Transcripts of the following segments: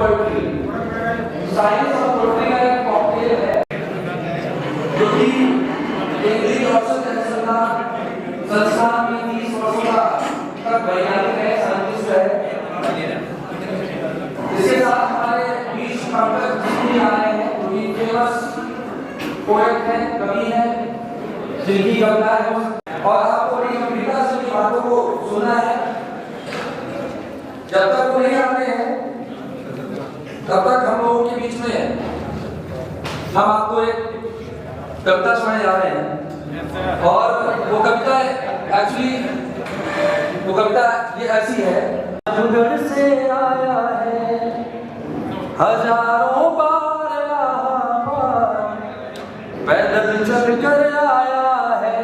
Poetry. Science और poetry का एक कॉकटेल है जो कि केंद्रीय औसत अनुसंधान संस्थान में 30 वर्षों तक वैज्ञानिक है, साइंटिस्ट है। इसके साथ हमारे बीच पंकज जी आए हैं जो कि फेमस पोएट है, कवि है, जिनकी कविता है और आपको बड़ी गंभीरता से बातों को सुनना है। जब तक वो नहीं आते हैं तब तक हम लोगों के बीच में हम आपको एक कविता सुनाने जा रहे हैं और वो कविता एक्चुअली वो कविता ये ऐसी है। जूनागढ़ से आया है हजारों बार इलाहाबाद, पैदल चल कर आया है।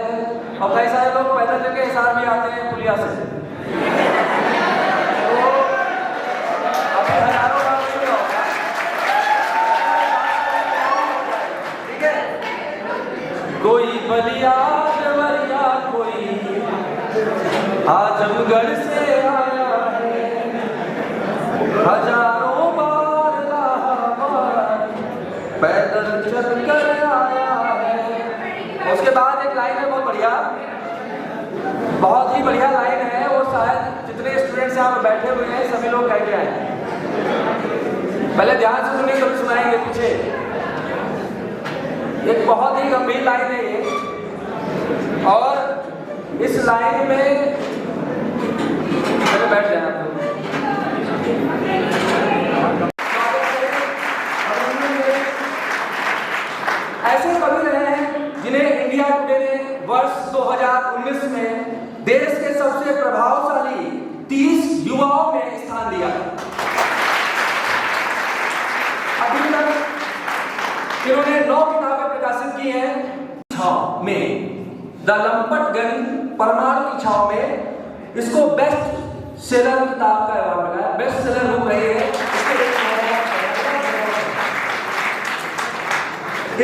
और कई सारे लोग पैदल चल के हिसार भी आते हैं पुलिया से। कोई बलिया देवरिया कोई आजमगढ़ से आया है हजारों बार इलाहाबाद, पैदल चल कर आया है। उसके बाद एक लाइन है बहुत बढ़िया, बहुत ही बढ़िया लाइन है। वो शायद जितने स्टूडेंट्स यहाँ पर बैठे हुए हैं सभी लोग कह के आए हैं। पहले ध्यान से सुनिए कभी सुनाएंगे पीछे। एक बहुत ही गंभीर लाइन है ये और इस लाइन में बैठ जाना ऐसे कवि रहे हैं जिन्हें इंडिया टुडे ने वर्ष 2019 में देश के सबसे प्रभावशाली 30 युवाओं में स्थान दिया। अभी तक इन्होंने 9 किताबें प्रकाशित की हैं। छाव में द लंपट गन, परमाणु की छाव में इसको बेस्ट सेलर किताब का अवार्ड मिला है। बेस्ट सेलर बुक रही है।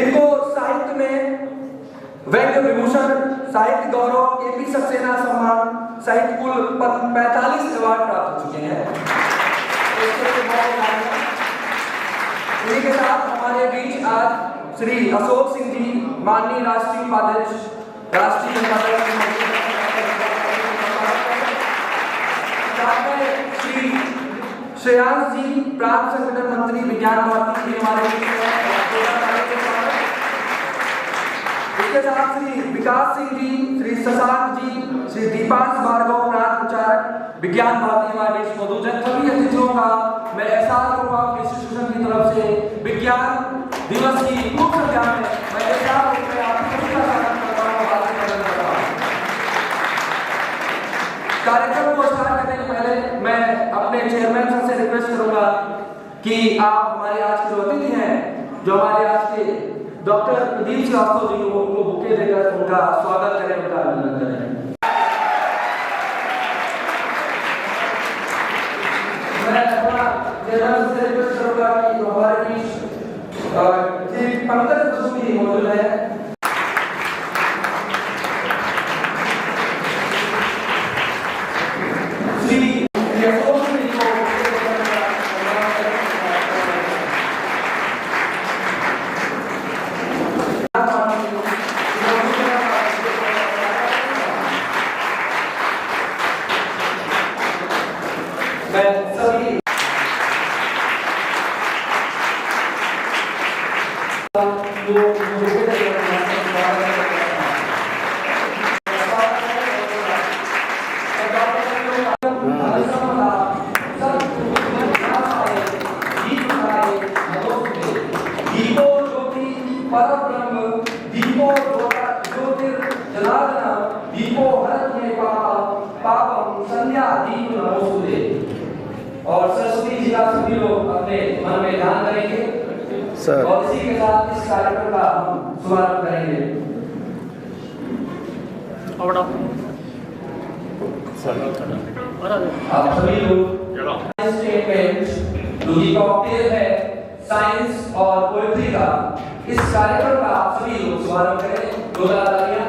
इनको साहित्य में व्यंग्य विभूषण, साहित्य गौरव, केपी सक्सेना सम्मान, साहित्य कुल 45 अवार्ड प्राप्त हो चुके हैं। इन्हीं के साथ हमारे बीच आज श्री अशोक सिंह जी, माननीय राष्ट्रीय उपाध्यक्ष, राष्ट्रीय श्री श्रेयांश जी, प्रांत संगठन मंत्री, विज्ञान भारती जी हमारे बीच में। इसके साथ श्री विकास सिंह जी, श्री शशांक जी, श्री दीपांश भार्गव, प्रांत प्रचारक, विज्ञान भारती हमारे बीच मौजूद है। सभी अतिथियों का मैं एहसास करूंगा कि इंस्टीट्यूशन की तरफ से विज्ञान दिवस की पूर्व संध्या में मैं एहसास रूप में आपकी सभी का स्वागत करता हूं, हार्दिक अभिनंदन करता हूं। कार्यक्रम को स्टार्ट करने से पहले मैं अपने चेयरमैन सर से रिक्वेस्ट करूंगा कि आप हमारे आज के जो अतिथि हैं, जो हमारे आज के डॉक्टर प्रदीप श्रीवास्तव जी को उनको बुके देकर उनका स्वागत करें, उनका अभिनंदन करें। मैं अपना चेयरमैन से रिक्वेस्ट करूंगा कि हमारे बीच श्री पंकज कुसुम जी मौजूद है। और सरस्वती जी का सभी लोग अपने मन में ध्यान करेंगे सर। और इसी के साथ इस कार्यक्रम का हम शुभारंभ करेंगे। आप सभी लोग स्टेटमेंट जो कि कॉकटेल है साइंस और पोएट्री का, इस कार्यक्रम का आप सभी लोग शुभारंभ करें। जोरदार तालियां।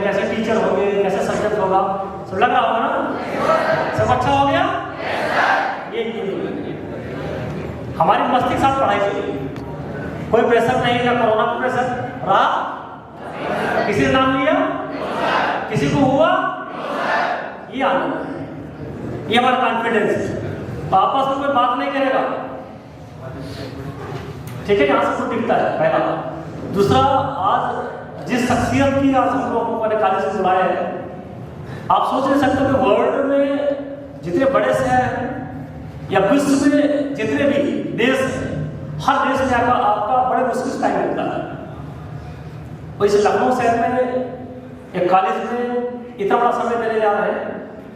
कैसे टीचर होंगे, कैसे सब्जेक्ट होगा, सब लग रहा होगा ना? सब अच्छा हो गया? ये हमारी मस्ती के साथ पढ़ाई चली, कोई प्रेशर नहीं है। कोरोना का प्रेशर रहा? किसी ने नाम लिया? किसी को हुआ? ये आनंद है, ये हमारा कॉन्फिडेंस है। आपस में कोई बात नहीं करेगा, ठीक है, यहाँ से कुछ दिखता है पहला। दूसरा, आज जिस शख्सियत की आज हम लोगों को कॉलेज से बुलाया है, आप सोच नहीं सकते कि वर्ल्ड में जितने बड़े शहर हैं या विश्व में जितने भी देश हैं, हर देश में आपका बड़े मुश्किल से टाइम मिलता है। और इस लखनऊ शहर में एक कॉलेज में इतना बड़ा समय देने जा रहे हैं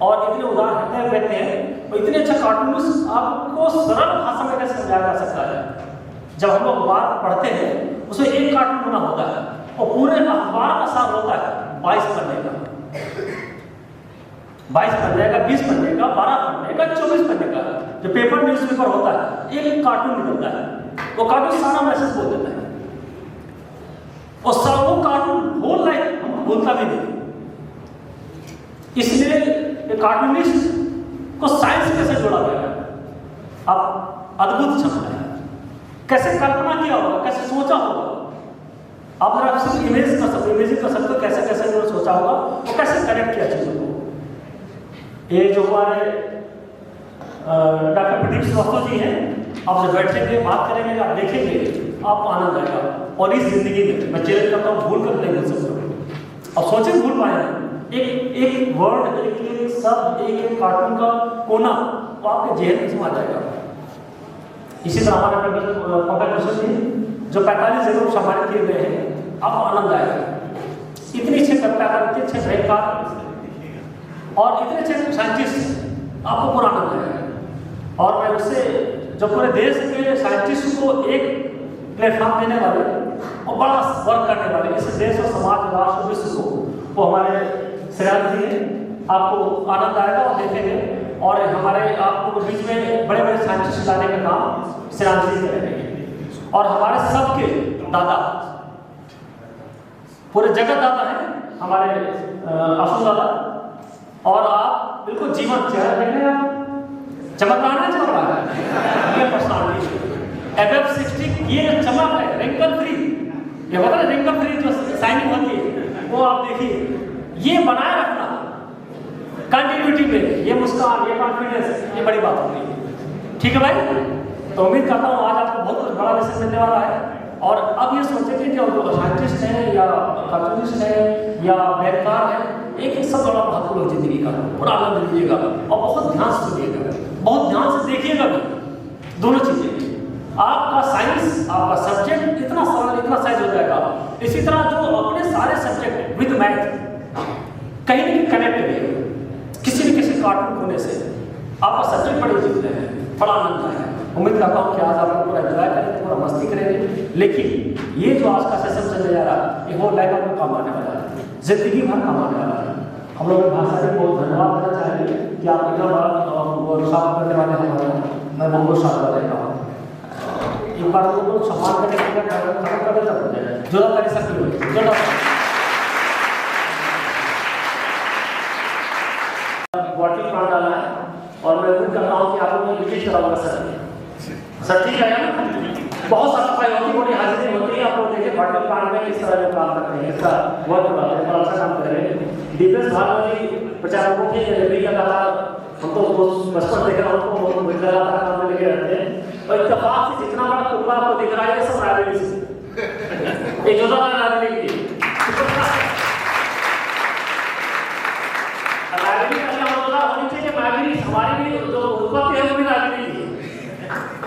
और इतने उदाहरण देते हैं और इतने अच्छे कार्टूनिस्ट आपको सरल भाषा में कैसे समझाया जा सकता है। जब हम लोग बात पढ़ते हैं उसमें एक कार्टून बना होता है और पूरे अखबार का सार होता है 22 पन्ने का, 22 पन्ने का, 20 पन्ने का, 12 पन्ने का, 24 पन्ने का जो पेपर न्यूज़पेपर होता है, एक कार्टून निकलता है। वो कार्टून सारा मैसेज बोल देता है और सब वो कार्टून होल लाइफ हमको बोलता भी नहीं। इसलिए कार्टूनिस्ट को साइंस कैसे जोड़ा गया? अब अद्भुत क्षमता है, कैसे कल्पना किया होगा, कैसे सोचा होगा। आप जरा सिर्फ इमेज कर सकते, इमेजिन कर सकते हो कैसे कैसे उन्होंने सोचा होगा और कैसे कनेक्ट किया चीज़ों को। ये जो हमारे डॉक्टर प्रदीप श्रीवास्तव जी हैं, आप जब बैठेंगे बात करेंगे, आप देखेंगे, आपको आनंद आएगा। और इस जिंदगी में मैं चैलेंज करता हूँ, भूल कर नहीं भूल सकते। अब सोचे भूल पाए एक एक वर्ड, एक शब्द, एक कार्टून का कोना वो आपके जेहन में समा जाएगा। इसी तरह हमारे प्रोफेसर जी जो 45 जगह सम्मानित किए गए हैं, आपको आनंद आएगा। इतनी अच्छे कलाकार, इतने अच्छे साहित्यकार और इतने अच्छे साइंटिस्ट, आपको पूरा आनंद आएगा। और मैं उससे जो पूरे देश के साइंटिस्ट को एक प्लेटफॉर्म देने वाले और बड़ा वर्क करने वाले इस देश और समाज, राष्ट्र, विश्व को, वो हमारे श्रेयांश जी हैं। आपको आनंद आएगा और देखेंगे। और हमारे आपको बीच में बड़े बड़े साइंटिस्ट लाने का काम श्रेयांश जी करेंगे। और हमारे सबके दादा, पूरे जगत दादा हैं हमारे आशु दादा। और आप बिल्कुल जीवन चेहरा देख रहे हैं, चमकदार है, चमक रहा है। ये पर्सनालिटी FF 60 ये चमक है, रिंकल फ्री। ये होता है रिंकल फ्री जो साइनिंग होती है, वो आप देखिए। ये बनाए रखना कंटिन्यूटी में, ये मुस्कान, ये कॉन्फिडेंस, ये बड़ी बात होती है। ठीक है भाई, तो उम्मीद करता हूँ आज आपको बहुत बड़ा लेसन मिलने वाला है। और अब ये सोचें कि जो साइंटिस्ट हैं या कार्टूनिस्ट हैं या बैंकर हैं, एक सब बड़ा महत्वपूर्ण जिंदगी का पूरा आनंद लीजिएगा और बहुत ध्यान से सुनिएगा, बहुत ध्यान से देखिएगा भी दोनों चीज़ें। आपका साइंस, आपका सब्जेक्ट इतना सरल, इतना सहज हो जाएगा। इसी तरह जो अपने सारे सब्जेक्ट विद मैथ कहीं ना कहीं कनेक्ट है किसी न किसी कार्टून होने से, आपका सब्जेक्ट बड़े जीत रहे हैं, बड़ा आनंद आएगा। उम्मीद करता हूँ कि आज आप लोग पूरा एंजॉय करेंगे, पूरा मस्ती करेंगे। लेकिन ये जो आज का सेशन चलने जा रहा है, ये वो लाइफ आपको काम आने वाला है, जिंदगी भर काम आने वाला है। हम लोग भाषा में बहुत धन्यवाद देना चाहेंगे कि आप इतना बड़ा वर्कशॉप करने वाले हमारे, मैं बहुत साथ रहेगा। एक बार उनको सम्मान करने के लिए खत्म कर देता हूँ, जो कर सकते हो जो बॉटल प्लांट डालना है। और मैं उम्मीद करता हूँ कि आप लोग विजिट कराऊंगा सर, ठीक है ना? बहुत साफ सफाई होती है, बड़ी हाजिरी होती है। आप लोग देखिए बॉटल प्लांट में किस तरह के काम करते हैं, इसका वर्क बढ़ाते हैं, बड़ा अच्छा काम कर रहे हैं। डिफेंस भागवती प्रचारकों की रेलवे का कहा, हम तो बचपन देख रहा हूँ, बहुत मिल रहा था, काम में लेके रहते हैं। और इत्तेफाक से जितना बड़ा टुकड़ा आपको दिख रहा है, सब रायबरेली से एक जोधा रायबरेली की हमारी भी जो उत्पत्ति है वो भी राजनीति की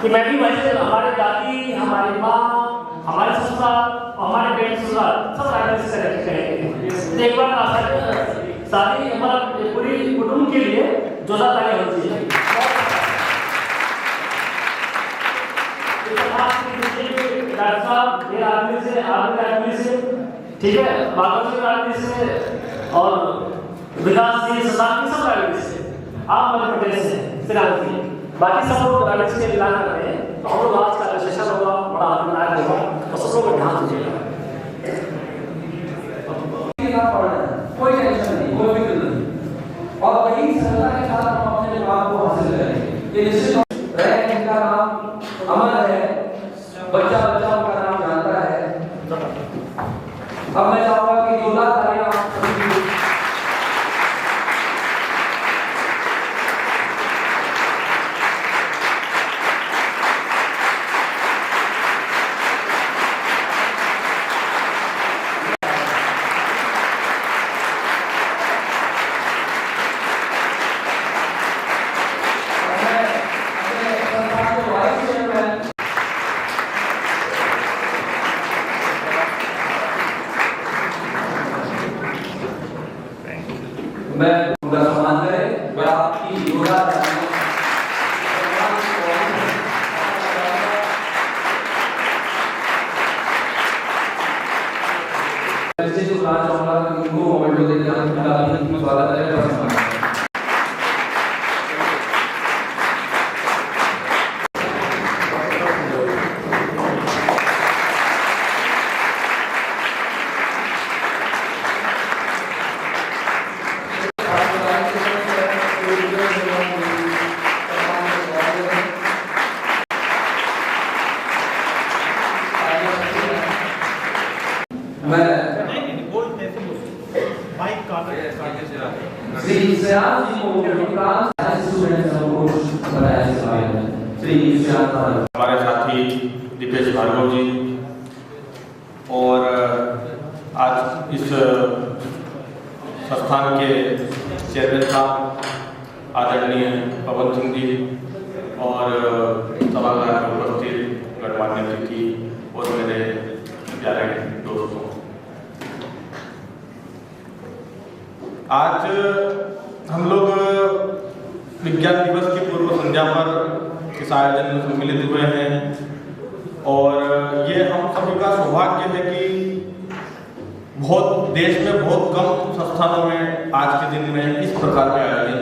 कि मैं भी वैसे हमारे दादी, हमारी माँ, हमारे ससुराल और हमारे बेटे ससुराल सब राजनीति से रखते हैं। एक बार शादी हमारा पूरी कुटुंब के लिए जोधा ताली होती है। डॉक्टर साहब ये आदमी से, आदमी से, ठीक है, बागवती आदमी से और विकास जी, सदान सब आदमी से, आप मध्य प्रदेश से श्रीराम, बाकी सब लोग राजनीति से मिला करते हैं। तो हम लोग आज का सेशन होगा, बड़ा आनंददायक होगा और सब लोग ध्यान दीजिएगा। मैं श्री श्याम जी को विक्रांत स्टूडेंट को बनाया जाएगा। श्री श्याम हमारे साथी दीपेश भार्गव जी और आज इस संस्थान के चेयरमैन साहब आदरणीय पवन सिंह जी और सभागार में उपस्थित गणमान्य अतिथि और मेरे प्यारे दोस्तों, आज हम लोग विज्ञान दिवस की पूर्व संध्या पर इस आयोजन में सम्मिलित हुए हैं और ये हम सभी का सौभाग्य है कि देश में बहुत कम संस्थानों में आज के दिन में इस प्रकार के आयोजन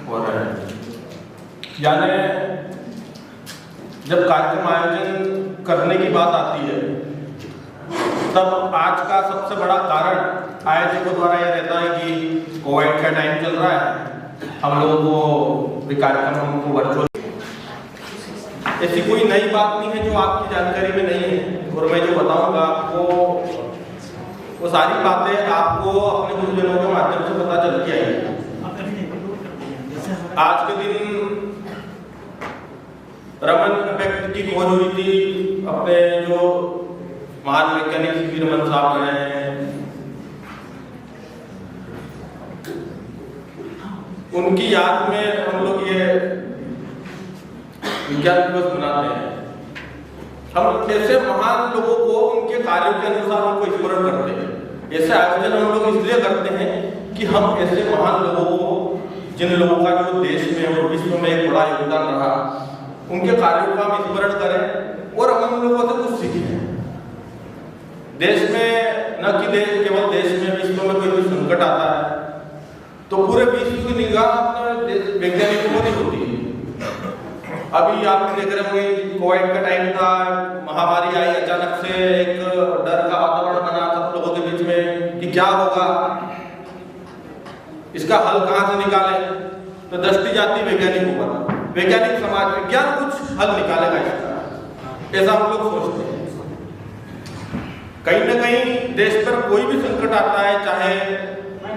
हो रहे हैं। यानी जब कार्यक्रम आयोजन करने की बात आती है तब आज का सबसे बड़ा कारण आयोजकों द्वारा यह रहता है कि कोविड का टाइम चल रहा है, हम लोगों को कार्यक्रम हमको वर्चुअल, ऐसी कोई नई बात नहीं है जो आपकी जानकारी में नहीं है और मैं जो बताऊंगा आपको वो सारी बातें आपको अपने गुरुजनों के माध्यम से पता चल के आएगी। आज के दिन रमन इफेक्ट की खोज हुई थी, अपने जो महान वैज्ञानिक सी रमन साहब हैं, उनकी याद में हम लोग ये विज्ञान दिवस मनाते हैं। हम ऐसे महान लोगों को उनके कार्यों के अनुसार उनको स्मरण करते हैं। ऐसे आयोजन हम लोग इसलिए करते हैं कि हम ऐसे महान लोगों को, जिन लोगों का जो देश में और विश्व में एक बड़ा योगदान रहा, उनके कार्यों का हम स्मरण करें और हम उन लोगों से कुछ सीखें। देश में न कि केवल देश में, विश्व में कोई भी संकट आता है तो पूरे विश्व की निगाह अपने वैज्ञानिकों पर ही होती है। अभी आप देख रहे होंगे कोविड का टाइम था, महामारी आई, अचानक से एक डर का वातावरण बना सब लोगों के बीच में कि क्या होगा, इसका हल कहां से निकालें, तो दृष्टि जाती वैज्ञानिकों पर, वैज्ञानिक समाज, विज्ञान कुछ हल निकालेगा इसका, ऐसा हम लोग सोचते हैं। कहीं ना कहीं देश पर कोई भी संकट आता है, चाहे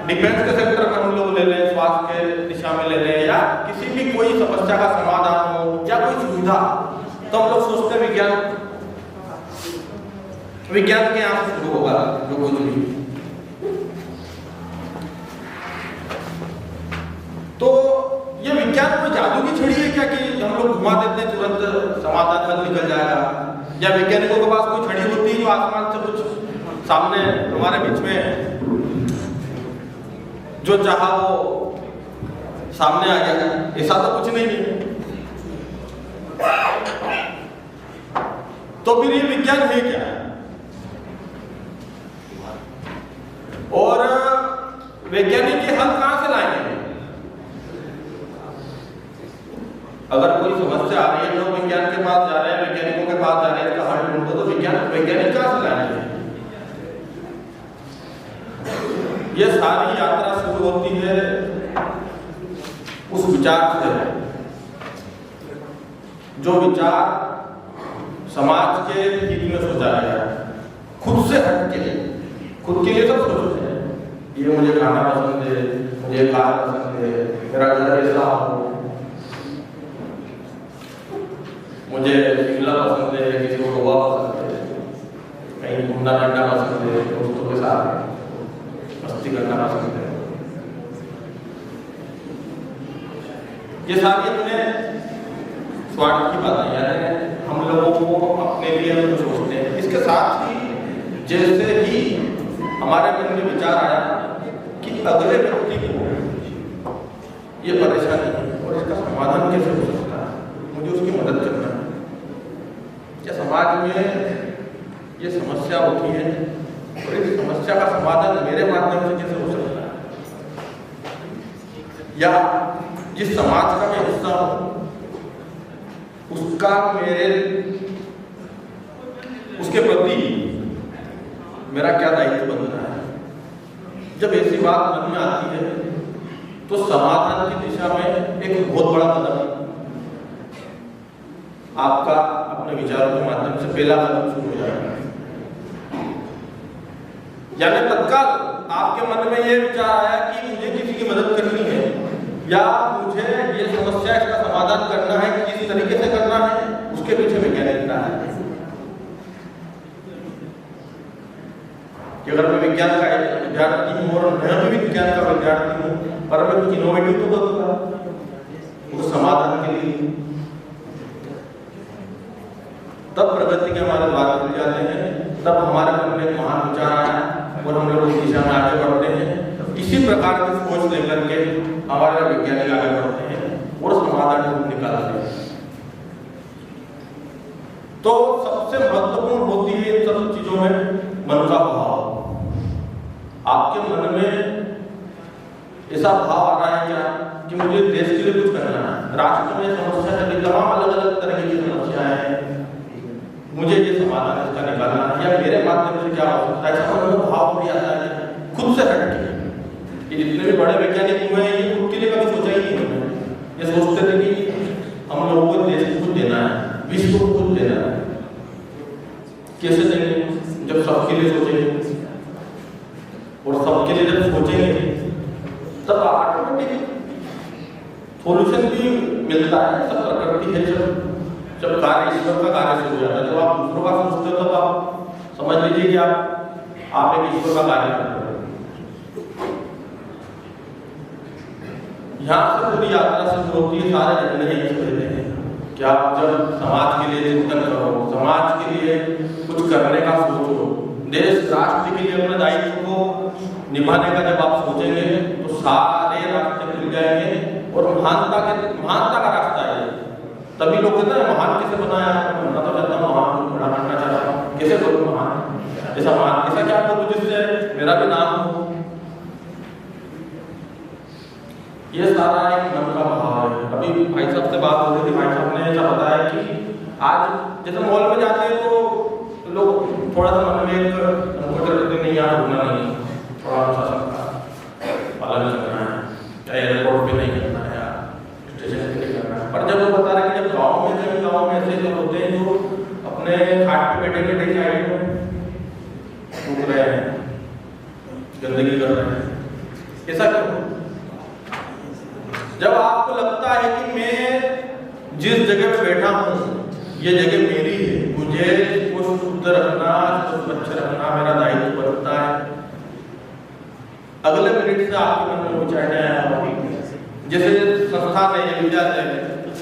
डिफेंस के सेक्टर में हम लोग ले लें, स्वास्थ्य के दिशा में ले लें, या किसी भी कोई समस्या का समाधान हो या कोई सुविधा, तो हम लोग सोचते हैं विज्ञान के यहाँ से शुरू होगा जो कुछ भी। तो ये विज्ञान कोई जादू की छड़ी है क्या कि हम लोग घुमा देते हैं तुरंत समाधान हल निकल जाएगा, या वैज्ञानिकों के पास कोई छड़ी होती है जो आसमान से कुछ सामने हमारे बीच में जो चाहा वो सामने आ गया? ऐसा तो कुछ नहीं है। तो फिर ये विज्ञान है क्या? और वैज्ञानिक के हल कहां से लाएंगे? अगर कोई समस्या आ रही है, लोग विज्ञान के पास जा रहे हैं, वैज्ञानिकों के पास जा रहे हैं, इसका हल ढूंढो, तो वैज्ञानिक कहां से लाएंगे? ये सारी यात्रा शुरू होती है उस विचार से, जो विचार समाज के हित में सोचा गया है, खुद से हटके। खुद के लिए सब सोचते हैं, ये मुझे खाना पसंद है, मुझे कार पसंद है, मेरा घर ऐसा हो, मुझे शिमला पसंद है, किसी को गोवा पसंद है, कहीं घूमना फिरना पसंद है, दोस्तों के साथ मस्ती करना पसंद है। ये सारी अपने स्वार्थ की बातें, यानी हम लोगों को अपने लिए हम सोचते हैं। इसके साथ ही जैसे ही हमारे मन में विचार आया कि अगले व्यक्ति को ये परेशानी है और इसका समाधान कैसे हो सकता है, मुझे उसकी मदद करना है। क्या समाज में ये समस्या होती है और इस समस्या का समाधान मेरे माध्यम से कैसे हो सकता है, या जिस समाज का मैं हिस्सा हूं उसके प्रति मेरा क्या दायित्व बनता है। जब ऐसी बात मन में आती है तो समाधान की दिशा में एक बहुत बड़ा कदम आपका अपने विचारों के माध्यम से पहला कदम शुरू हो जाएगा। यानी तत्काल आपके मन में ये विचार आया कि मुझे किसी की मदद करनी है या मुझे ये समस्या इसका समाधान करना है, किस तरीके से करना है, उसके पीछे वैज्ञानिकता है। कि अगर मैं विज्ञान का विद्यार्थी हूँ और मैं भी विज्ञान का विद्यार्थी हूँ, पर मैं कुछ इनोवेटिव तो करूँगा उस समाधान के लिए, तब प्रगति के हमारे द्वार खुल जाते हैं, तब हमारे मन में एक महान विचार आया और हम लोग उस दिशा में आगे बढ़ते हैं। इसी प्रकार की सोच लेकर के हमारे वैज्ञानिक आगे बढ़ते हैं और समाधान ढूंढ निकालते हैं। तो सबसे महत्वपूर्ण होती है इन सब चीजों में मन का भाव। आपके मन में ऐसा भाव आ रहा है क्या कि मुझे देश के लिए कुछ करना है, राष्ट्र में समस्या चली, तमाम अलग अलग तरह की समस्याएं हैं, मुझे ये समाधान इसका निकालना है या मेरे माध्यम से क्या हो सकता है, ऐसा मन में भाव भी आता है खुद से हट के। ये जितने भी बड़े वैज्ञानिक हुए हैं ये खुद के लिए कभी सोचा ही नहीं उन्होंने। ये सोचते थे कि हम लोगों को देश को कुछ देना है, विश्व को कुछ देना है। कैसे देंगे? जब सबके लिए सोचेंगे और सबके लिए जब सोचेंगे तब ऑटोमेटिक सॉल्यूशन भी मिलता है। सब प्रकृति है, जब कार्य ईश्वर का कार्य शुरू हो जाता है, जब आप दूसरों का सोचते हो तब आप समझ लीजिए कि आप एक ईश्वर का कार्य कर रहे हो। यहाँ से पूरी यात्रा शुरू होती है, सारे झंडे यही कहते हैं कि आप जब समाज के लिए चिंतन करो, समाज के लिए कुछ करने का सोचो, देश राष्ट्र के लिए अपने दायित्व को निभाने का जब आप सोचेंगे तो सारे रास्ते खुल जाएंगे और महानता का रास्ता है। तभी लोग कहते हैं महान कैसे बनाया, बनना तो चाहता हूँ, महान बड़ा बनना चाहता हूँ, कैसे करूँ महान, ऐसा महान ऐसा क्या करूँ जिससे मेरा भी नाम हो। ये सारा एक मन का भाव है। अभी भाई साहब से बात हो रही थी, भाई साहब ने ऐसा बताया कि आज जैसे मॉल में जाते हैं तो लोग थोड़ा सा मन में एक नहीं यार घूमना नहीं, थोड़ा सा पालन करना है या एयरपोर्ट पे नहीं करना है, स्टेशन पे नहीं करना है। पर जब वो बता रहे कि जब गाँव में ऐसे लोग होते हैं जो अपने खाट पे बैठे बैठे साइड में घूम रहे हैं, गंदगी कर रहे हैं, ऐसा क्यों? जब आपको लगता है कि मैं जिस जगह पे बैठा हूँ ये जगह मेरी है, मुझे इसको शुद्ध रखना, स्वच्छ रखना मेरा दायित्व बनता है, अगले मिनट से आपके मन में विचारने आया। जैसे संस्थान है, विद्यालय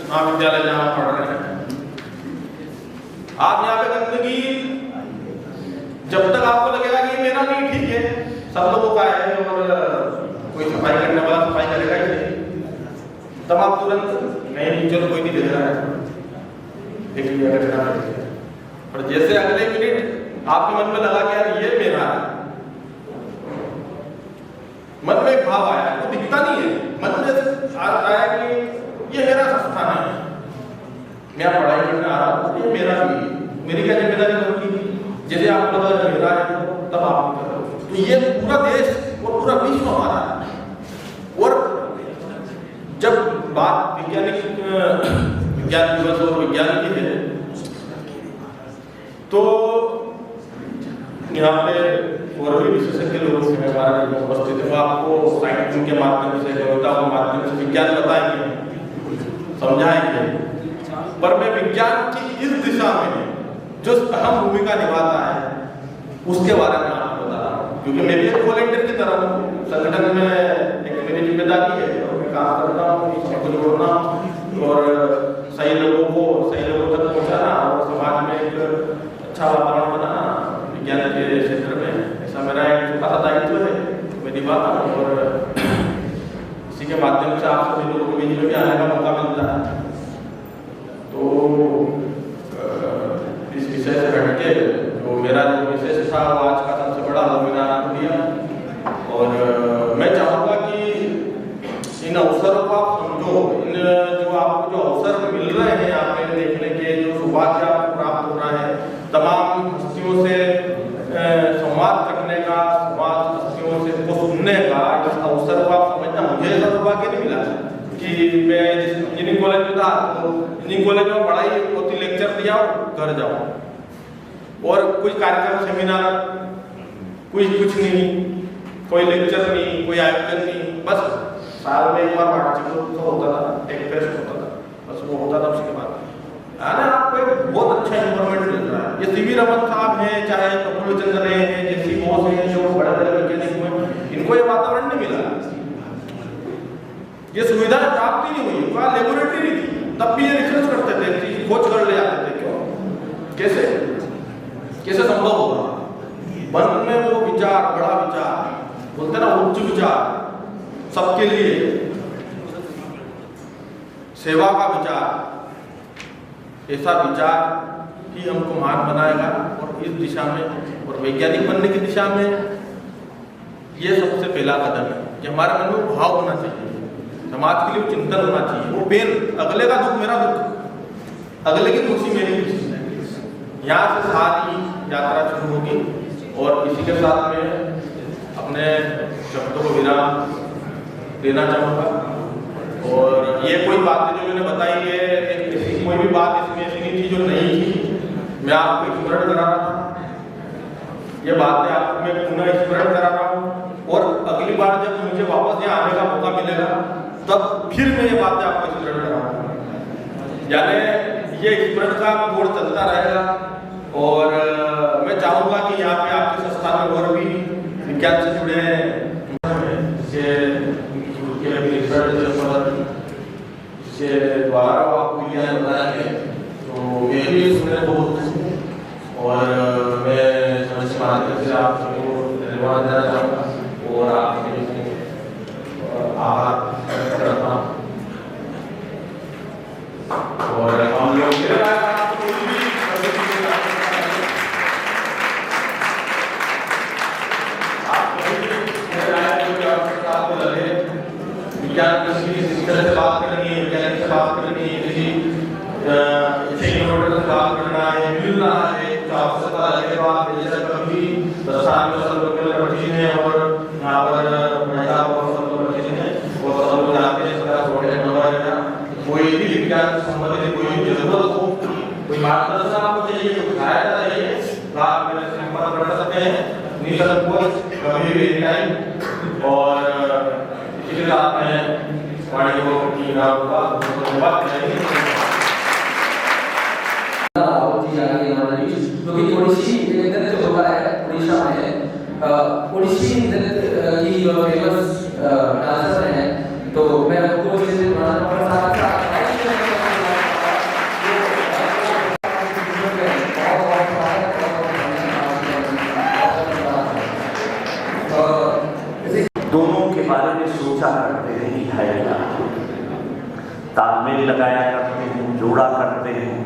महाविद्यालय जहाँ पढ़ रहे हैं, आप यहाँ पे गंदगी जब तक आपको लगेगा कि मेरा नहीं, ठीक है सब लोगों का है और कोई सफाई करने वाला सफाई करेगा ही नहीं, तब आप तुरंत नहीं चलो कोई नहीं दे रहा है, देख लिया। और जैसे अगले मिनट आपके मन में लगा कि यार ये मेरा है, मन में भाव आया, वो दिखता नहीं है, मन में आया कि ये मेरा संस्थान है, मैं पढ़ाई करने आ रहा हूँ, ये मेरा भी, मेरी क्या जिम्मेदारी बनती। जैसे आपको लगा मेरा है तब आप करो। तो ये पूरा देश और पूरा विश्व हमारा है। और जब बात विज्ञान दिवस और विज्ञान की है तो यहाँ पे और भी विशेषज्ञ लोग हमारे में उपस्थित है, वो आपको साइंटिफिक के माध्यम से, गणिता के माध्यम से विज्ञान बताएंगे, समझाएंगे। पर मैं विज्ञान की इस दिशा में जो अहम भूमिका निभाता है उसके बारे में आपको बता रहा हूँ, क्योंकि मैं भी एक वॉलंटियर की तरह हूँ, संगठन में एक मेरी जिम्मेदारी है और मैं काम करता हूँ, सबको जोड़ना और सही लोगों तक पहुँचाना और समाज में एक अच्छा वातावरण बनाना विज्ञान के क्षेत्र में, ऐसा मेरा एक छोटा सा दायित्व है, मैं निभाता हूँ। और इसी के माध्यम से आप सभी लोगों को बीच में भी आने का मौका मिलता है। तो इस विषय से हटके जो मेरा जो विशेष था वो आज का सबसे बड़ा वो मैंने आनंद लिया। और मैं चाहूँगा कि इन अवसरों को आप समझो, इन जो आपको जो अवसर मिल रहे हैं यहाँ पे देखने के, जो सौभाग्य आपको प्राप्त हो रहा है, तमाम हस्तियों से संवाद करने का, समाज हस्तियों से को सुनने का, इस अवसर को आप समझना। मुझे ऐसा सौभाग्य नहीं मिला कि मैं इंजीनियरिंग कॉलेज में था तो इंजीनियरिंग कॉलेज में पढ़ाई होती, लेक्चर दिया और घर जाऊँ, और कुछ कार्यक्रम सेमिनार कुछ नहीं, कोई लेक्चर नहीं, कोई आयोजन नहीं, बस साल में एक बार वार्षिकोत्सव होता था, एक फेस्ट होता था, बस वो होता था। उसके बाद आपको एक बहुत अच्छा इन्वायरमेंट मिल रहा है। ये सीवी रमन साहब हैं, चाहे प्रफुल्ल चंद्र रहे हैं, जैसी बॉस हैं, जो बड़े बड़े वैज्ञानिक हुए, इनको ये वातावरण नहीं मिला, ये सुविधाएं प्राप्त ही नहीं हुई, उनका लेबोरेटरी नहीं थी, तब भी ये रिसर्च करते थे, खोज कर ले जाते थे। क्यों, कैसे संभव होगा? मन में वो विचार, बड़ा विचार, बोलते ना उच्च विचार, सबके लिए सेवा का विचार, ऐसा विचार ही हमको महान बनाएगा। और इस दिशा में, और वैज्ञानिक बनने की दिशा में, ये सबसे पहला कदम है कि हमारे मन में भाव होना चाहिए, समाज के लिए चिंतन होना चाहिए। वो पेन, अगले का दुख मेरा दुख, अगले की खुशी मेरी खुशी। यहाँ से सारी यात्रा शुरू होगी और इसी के साथ में अपने शब्दों को विराम देना चाहूँगा। और ये कोई बातें जो मैंने बताई है, कोई भी बात इसमें ऐसी नहीं थी जो नहीं थी, मैं आपको स्मरण करा रहा था, ये बातें आपको मैं पुनः स्मरण करा रहा हूँ। और अगली बार जब मुझे वापस यहाँ आने का मौका मिलेगा तब फिर मैं ये बातें आपको स्मरण कराऊंगा, यानी ये स्मरण का दौर चलता रहेगा। और मैं चाहूँगा कि यहाँ पे आपके संस्थान में और भी विज्ञान से जुड़े हैं, इसके द्वारा आपको विज्ञान बताएंगे, तो मैं भी इसमें बहुत, और मैं समझ माध्यम से आप सबको धन्यवाद देना चाहूँगा और आपके आभार करता हूँ। और हम लोग विज्ञान किसी तरह से बात करनी है, वैज्ञानिक से बात करनी है, किसी इनोवेटर से बात करना है, मिलना है, तो आवश्यकता है तो आप जैसे कभी संस्थान में सब लोग प्रतिनिधि हैं और यहाँ पर महिला और सब लोग प्रतिनिधि हैं और सब लोग जाते हैं, सबका कॉन्टैक्ट नंबर है। कोई भी विज्ञान से संबंधित कोई भी जरूरत हो, कोई मार्गदर्शन आपको चाहिए, कोई सहायता चाहिए, तो आप मेरे से संपर्क कर सकते हैं निसंकोच, कभी भी टाइम। और इसके साथ में वाणी को धन्यवाद क्योंकि ओडिसी नृत्य जो होता है उड़ीसा में, ओडिसी नृत्य की जो फेमस डांसर हैं, तो मैं उनको दोनों के बारे में सोचा करते नहीं है, तालमेल लगाया करते हैं, जोड़ा करते हैं,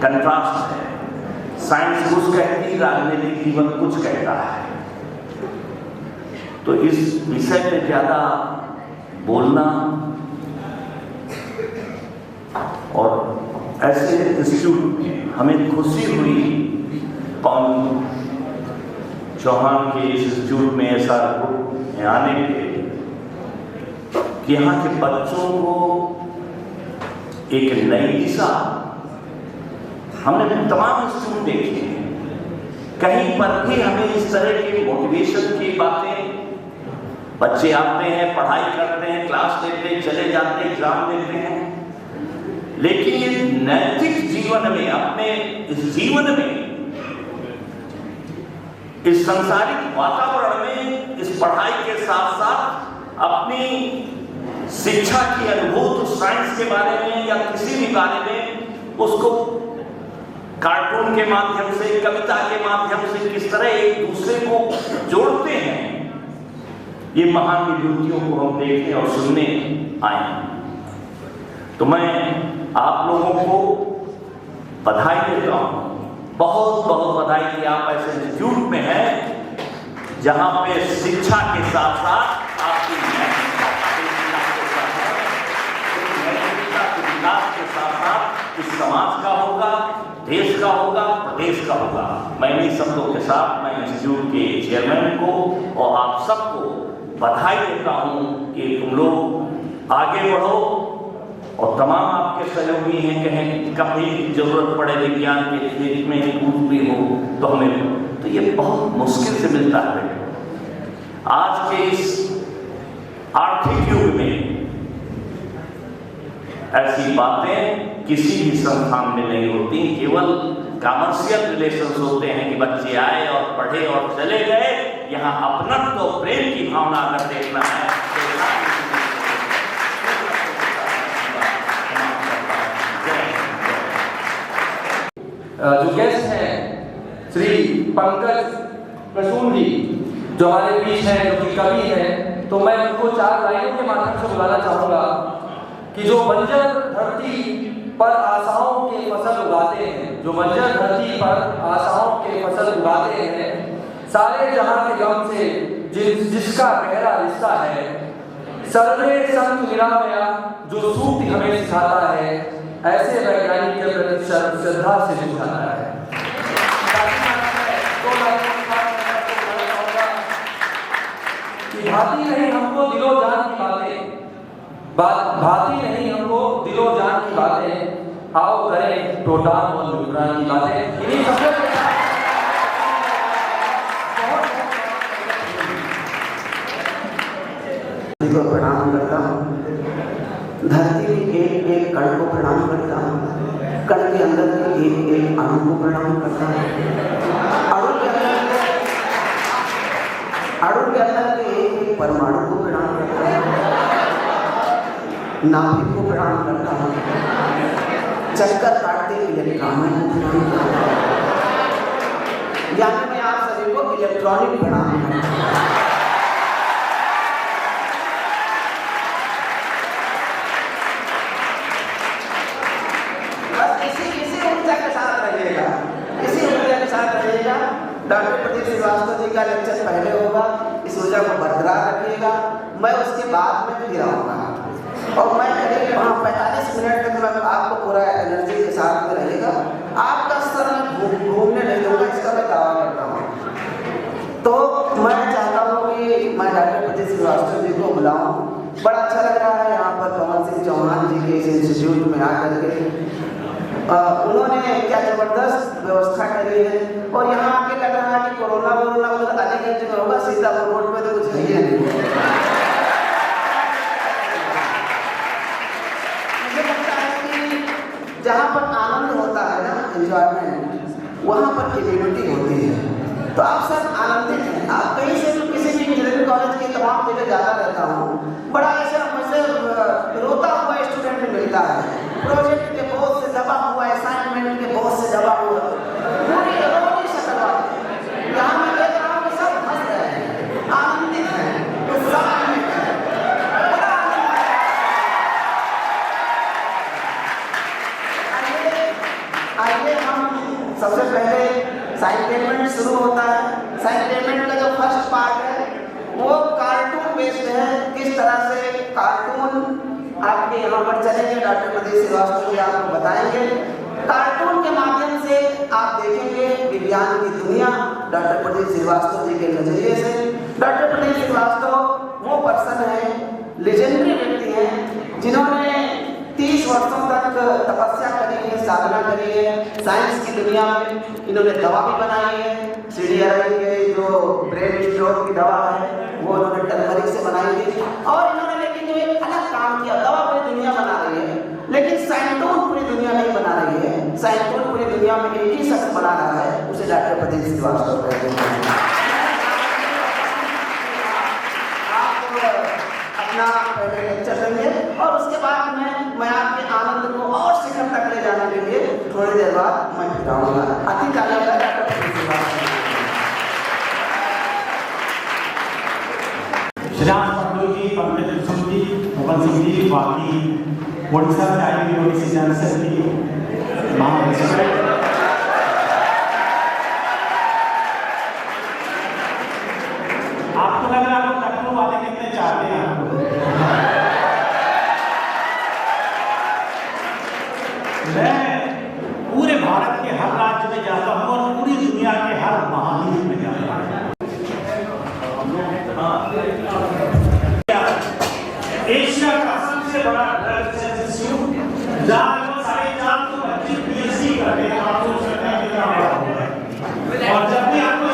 कंट्रास्ट है। साइंस कुछ कहती, राजनीतिक जीवन कुछ कहता है। तो इस विषय पे ज्यादा बोलना और ऐसे इंस्टीट्यूट में हमें खुशी हुई पवन चौहान के इस इंस्टीट्यूट में ऐसा आने के कि यहाँ के बच्चों को एक नई दिशा, हमने तमाम इंस्टीट्यूट देखे हैं, कहीं पर भी हमें इस तरह की मोटिवेशन की बातें, बच्चे आते हैं, पढ़ाई करते हैं, क्लास लेते हैं, चले जाते हैं, एग्जाम देते हैं, लेकिन ये नैतिक जीवन में, अपने इस जीवन में, इस सांसारिक वातावरण में, इस पढ़ाई के साथ साथ अपनी शिक्षा की अनुभूत साइंस के बारे में या किसी भी बारे में उसको कार्टून के माध्यम से, कविता के माध्यम से किस तरह एक दूसरे को जोड़ते हैं, ये महान विभूतियों को हम देखने और सुनने आए। तो मैं आप लोगों को बधाई देता हूँ, बहुत बहुत बधाई कि आप ऐसे इंस्टीट्यूट में हैं जहाँ पे शिक्षा के साथ साथ आपकी विकास के साथ साथ इस समाज का होगा, देश का होगा, प्रदेश का होगा। मैं इन्हीं शब्दों के साथ मैं इंस्टीट्यूट के चेयरमैन को और आप सबको बधाई देता हूँ कि तुम लोग आगे बढ़ो और तमाम आपके सहयोगी हैं, कहें कभी जरूरत पड़े विज्ञान के क्षेत्र में कुछ भी हो तो हमें तो ये बहुत मुश्किल से मिलता है। आज के इस आर्थिक युग में ऐसी बातें किसी भी संस्थान में नहीं होती, केवल कमर्शियल रिलेशंस होते हैं कि बच्चे आए और पढ़े और चले गए। यहाँ अपनत्व तो प्रेम की भावना अगर देखना है जो गेस्ट हैं श्री पंकज प्रसून जी जो हमारे बीच हैं, जो कि कवि हैं, तो मैं उनको 4 लाइनों के माध्यम से बुलाना चाहूंगा कि जो बंजर धरती पर आशाओं के फसल उगाते हैं, जो बंजर धरती पर आशाओं के फसल उगाते हैं, सारे जहां के गम से जिसका गहरा रिश्ता है, सर्वे संत निरामया जो सूक्ति हमें सिखाता है, ऐसे वैज्ञानिक के प्रति श्रद्धा से बुझाता है। भाती नहीं हमको दिलो जान की भाती नहीं हमको दिलो जान की बातें, आओ करें टोटान और लुटरान की बातें। इन्हीं सबसे को प्रणाम करता हूँ, धरती के एक एक कण को प्रणाम करता हूँ, कण के अंदर के एक एक अणु को प्रणाम करता हूँ, अणु के अंदर के एक एक परमाणु को प्रणाम करता हूँ, नाभिक को प्रणाम करता हूँ, चक्कर काटते इलेक्ट्रॉनों को प्रणाम करता हूँ। यानी मैं आप सभी को इलेक्ट्रॉनिक प्रणाम करता हूँ। डॉक्टर प्रदीप श्रीवास्तव जी का लेक्चर पहले होगा, इस ऊर्जा को बरकरार रखिएगा। मैं उसके बाद में फिर आऊँगा और मैं करीब 45 मिनट तक मैं आपको पूरा एनर्जी के साथ में रहेगा। आपका स्तर में घूमने नहीं दूंगा, इसका मैं दावा करता हूँ। तो मैं चाहता हूँ कि मैं डॉक्टर प्रदीप श्रीवास्तव जी को बुलाऊँ। बड़ा अच्छा लग रहा है यहाँ पर पवन सिंह चौहान जी के इस इंस्टीट्यूट में आकर के उन्होंने क्या जबरदस्त व्यवस्था करी है। और यहाँ आके लग रहा है कि कोरोना उधर अलीगंज में होगा, सीतापुर रोड पे तो कुछ है ही नहीं। मुझे लगता है कि जहाँ पर आनंद होता है ना, एंजॉयमेंट, वहाँ पर इम्यूनिटी होती है। तो आप सब आनंदित हैं। आप कहीं से भी किसी भी इंजीनियरिंग कॉलेज की तमाम जगह जाता रहता हूँ, बड़ा ऐसा मुझसे रोता हुआ स्टूडेंट मिलता है, प्रोजेक्ट के बहुत से दबा हुआ, असाइनमेंट के बहुत से दबा हुआ, पूरी रोनी शक्ल वाले। यहाँ मैं देख रहा हूँ कि सब हंस रहे हैं, आनंदित हैं, उत्साह में हैं, बड़ा आनंद आया। आइए हम सबसे पहले साइंटेनमेंट शुरू होता है। साइंटेनमेंट का जो फर्स्ट पार्ट है वो कार्टून बेस्ड है। किस तरह से कार्टून आपके यहाँ पर चलेंगे, डॉक्टर प्रदीप श्रीवास्तव जी आपको बताएंगे। कार्टून के माध्यम से आप देखेंगे विज्ञान की दुनिया डॉक्टर प्रदीप श्रीवास्तव जी के नजरिए से। डॉक्टर प्रदीप श्रीवास्तव वो पर्सन है, लेजेंडरी व्यक्ति हैं, जिन्होंने 30 वर्षों तक तपस्या करी है, साधना करी है साइंस की दुनिया में। इन्होंने दवा भी बनाई है, CDRI के जो ब्रेन स्ट्रोक की दवा है वो उन्होंने टर्मरिक से बनाई थी। और इन्होंने लेकिन जो एक अलग काम किया, दवा पूरी दुनिया बना रही है, लेकिन साइंटोन पूरी दुनिया नहीं बना रही है। साइंटोन पूरी दुनिया में एक ही शख्स बना रहा है, उसे डॉक्टर प्रदीप श्रीवास्तव कहते हैं। अपना पहले लेक्चर देंगे और उसके बाद मैं आपके आनंद को और शिखर तक ले जाने के लिए थोड़ी देर बाद मैं बताऊंगा। अति चालक डॉक्टर प्रदीप श्रीवास्तव। श्रीराम पंडित जी, पंकज प्रसून जी, पवन सिंह जी, बाकी उड़ीसा से आई हुई ओडिसी डांसर की आपको लग रहा है लखनऊ वाले कितने चाहते हैं आपको? मैं पूरे भारत के हर राज्य में जाता हूँ और पूरी दुनिया के हर महाद्वीप में जाता हूँ। एशिया का सबसे बड़ा ड्रग इंस्टीट्यूट जहाँ 4.5 बच्चे PhD करते हैं, आप सोच सकते हैं कितना बड़ा होगा। और जब भी आपको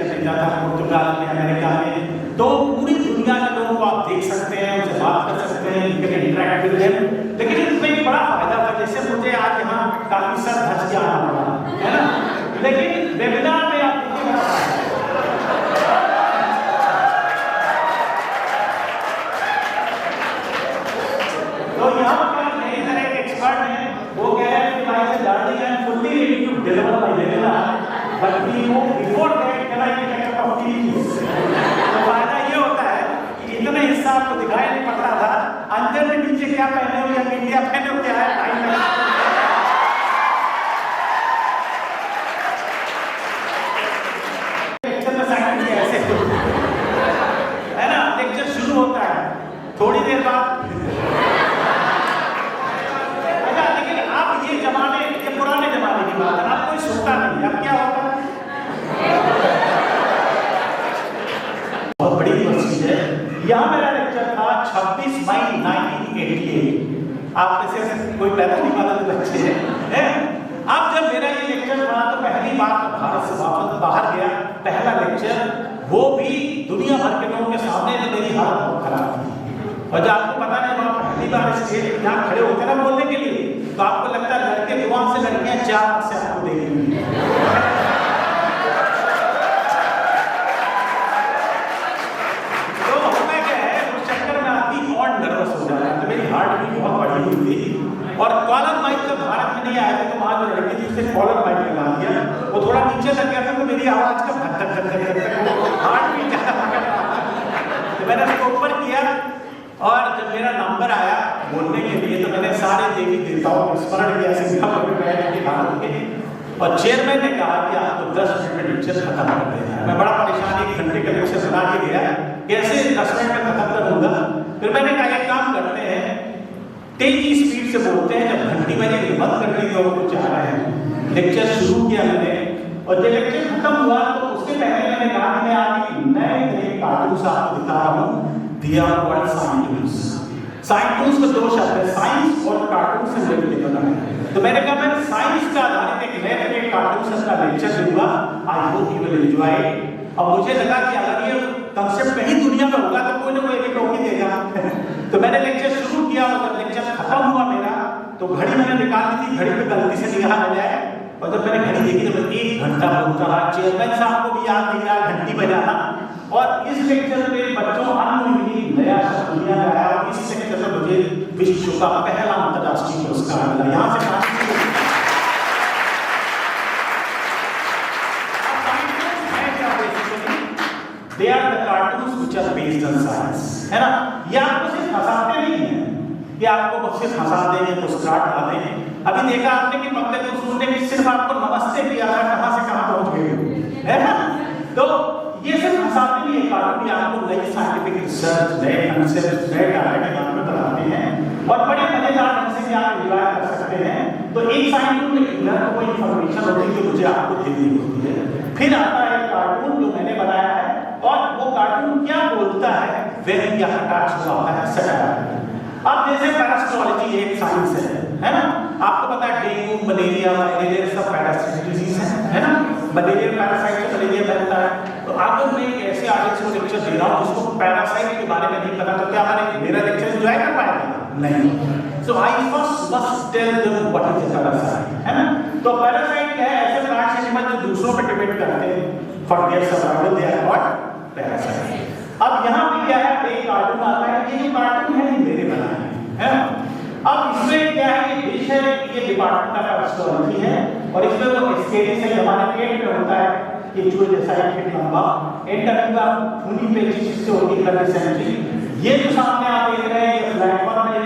लेक्चर देता था पुर्तगाल में, अमेरिका में, तो पूरी दुनिया के लोगों को आप देख सकते हैं, उनसे बात कर सकते हैं, इनके इंटरेक्ट विद देम। लेकिन इसमें एक बड़ा फायदा था, जैसे मुझे आज यहाँ काफी सर धस के आना पड़ा, है ना, लेकिन वेबिनार में आप देखिए तो यहाँ पर मेरी तरह एक एक्सपर्ट है, वो कह रहे हैं कि भाई से learning and fully ready to deliver my webinar, but we वो before that can I take a cup of tea. तो फायदा ये होता है कि इतना हिस्सा आपको दिखाई नहीं पड़ता था, अंदर में नीचे क्या पहने हुए हैं, इंडिया पहने हुए क्या है, टाइम में लेक्चर में साइंस ऐसे है ना, लेक्चर शुरू होता है थोड़ी देर बाद। जमाने, ये पुराने जमाने की बात है, अब कोई सुनता नहीं। अब क्या होता है, बहुत बड़ी यूनिवर्सिटी है। यहाँ मेरा लेक्चर था 26 मई 1988। आप में से कोई पैदा नहीं वाला बच्चे हैं। अब जब मेरा ये लेक्चर था तो पहली बार भारत से वापस बाहर गया, पहला लेक्चर, वो भी दुनिया भर के लोगों के सामने, तो मेरी हालत बहुत खराब थी। और जब आपको पता नहीं, आप पहली बार स्टेज पे जहाँ खड़े होते हैं ना बोलने के लिए, तो आपको लगता है लड़के दुआन से लड़कियां 4 आंख से आपको देखेंगी। तो होता क्या है, उस चक्कर में आदमी और नर्वस हो जाता है। तो मेरी हार्ट भी बहुत बढ़ी हुई थी, और कॉलर माइक जब भारत में नहीं आया था तो वहाँ जो लड़की थी उससे कॉलर माइक लगा दिया, वो थोड़ा नीचे लग गया था, तो मेरी आवाज का धक धक धक धक धक हार्ट भी ज़्यादा। तो मैंने उसको ऊपर किया, और जब मेरा नंबर आया बोलने के लिए तो मैंने सारे देवी देवताओं को स्मरण किया, सिंगापुर में बैठ के भारत के, और चेयरमैन ने कहा कि आपको 10 मिनट में लेक्चर खत्म कर देना है। मैं बड़ा परेशान, 1 घंटे का लेक्चर बना के गया, कैसे 10 मिनट में खत्म करूंगा। फिर मैंने कहा एक काम करते हैं, तेजी स्पीड से बोलते हैं, जब घंटी बजेगी बंद कर दी और कुछ आ रहे हैं। लेक्चर शुरू किया मैंने, और जब लेक्चर खत्म हुआ तो उसके पहले मैंने कहा कि मैं आज एक नए कार्टून आपको दिखा रहा हूँ। They are called साइंटून्स। साइंटून्स में 2 शब्द है, साइंस और कार्टून से मिलकर बना है। तो मैंने कहा मैं साइंस का आधारित एक नए तरह के कार्टून का लेक्चर दूंगा, I hope you will enjoy. और मुझे लगा कि अगर ये कंसेप्ट कहीं दुनिया में होगा तो कोई ना कोई एक टोपी देगा। तो मैंने लेक्चर शुरू किया, और जब लेक्चर खत्म हुआ मेरा, तो घड़ी मैंने निकाल दी थी, घड़ी पे गलती से निगाह आ जाए, और जब मैंने घड़ी देखी तो मैं 1 घंटा बोलता रहा। चेयरमैन साहब को भी याद नहीं रहा घंटी बजाना। और इस लेक्चर में बच्चों अनविली नया शब्द दुनिया में आया, और इस लेक्चर में मुझे विश्व का पहला अंतर्राष्ट्रीय पुरस्कार मिला। यहाँ से They are the cartoons which are based on science, है ना। ये आपको सिर्फ हंसाते नहीं है, ये आपको बस सिर्फ हंसा देंगे, मुस्कुराहट ला देंगे। अभी देखा आपने कि पगले को सुनने की सिर्फ आपको नमस्ते किया था, कहाँ से कहाँ पहुँच गए, है ना। तो ये सिर्फ हंसाते नहीं है, कार्टून आपको नई साइंटिफिक रिसर्च, नए कंसेप्ट, नए डाटा के बारे में बताते हैं, और बड़े मजेदार ढंग से आप एंजॉय कर सकते हैं। तो एक साइंटिफिक में इधर कोई इंफॉर्मेशन होती है जो मुझे आपको देनी होती है। फिर आता है कार्टून जो मैंने बनाया है, और वो कार्टून क्या बोलता है, वेन या कटाक्ष होता है सटायर। अब जैसे पैरासिटोलॉजी एक साइंस है ना। आपको पता है डेंगू, मलेरिया सब पैरासाइट डिजीज है ना। मलेरिया पैरासाइट से मलेरिया फैलता है। तो अगर मैं एक ऐसे आर्टिस्ट को लेक्चर दे रहा हूँ जिसको पैरासाइट के बारे में नहीं पता, तो क्या मेरा लेक्चर एंजॉय कर पाएगा? नहीं। So I first must tell them what is parasite, है ना। तो पैरासाइट क्या है? ऐसे प्लांट्स एनिमल जो दूसरों पर डिपेंड करते हैं for their survival, they are what parasite. अब यहाँ पे क्या है, एक कार्टून आता है, ये जो कार्टून है ये मेरे बनाए हैं, है। अब इसमें क्या है, ये डिश है, ये डिपार्टमेंट का पैरासिटोलॉजी है, और इसमें वो स्केलिंग से हमारे पेट में होता है, ये चूहे जैसा 1 फीट लंबा एंडमीबा खूनी पेचिश से होती है सेंट्री। ये जो सामने आप देख रहे हैं ये प्लेटफॉर्म है,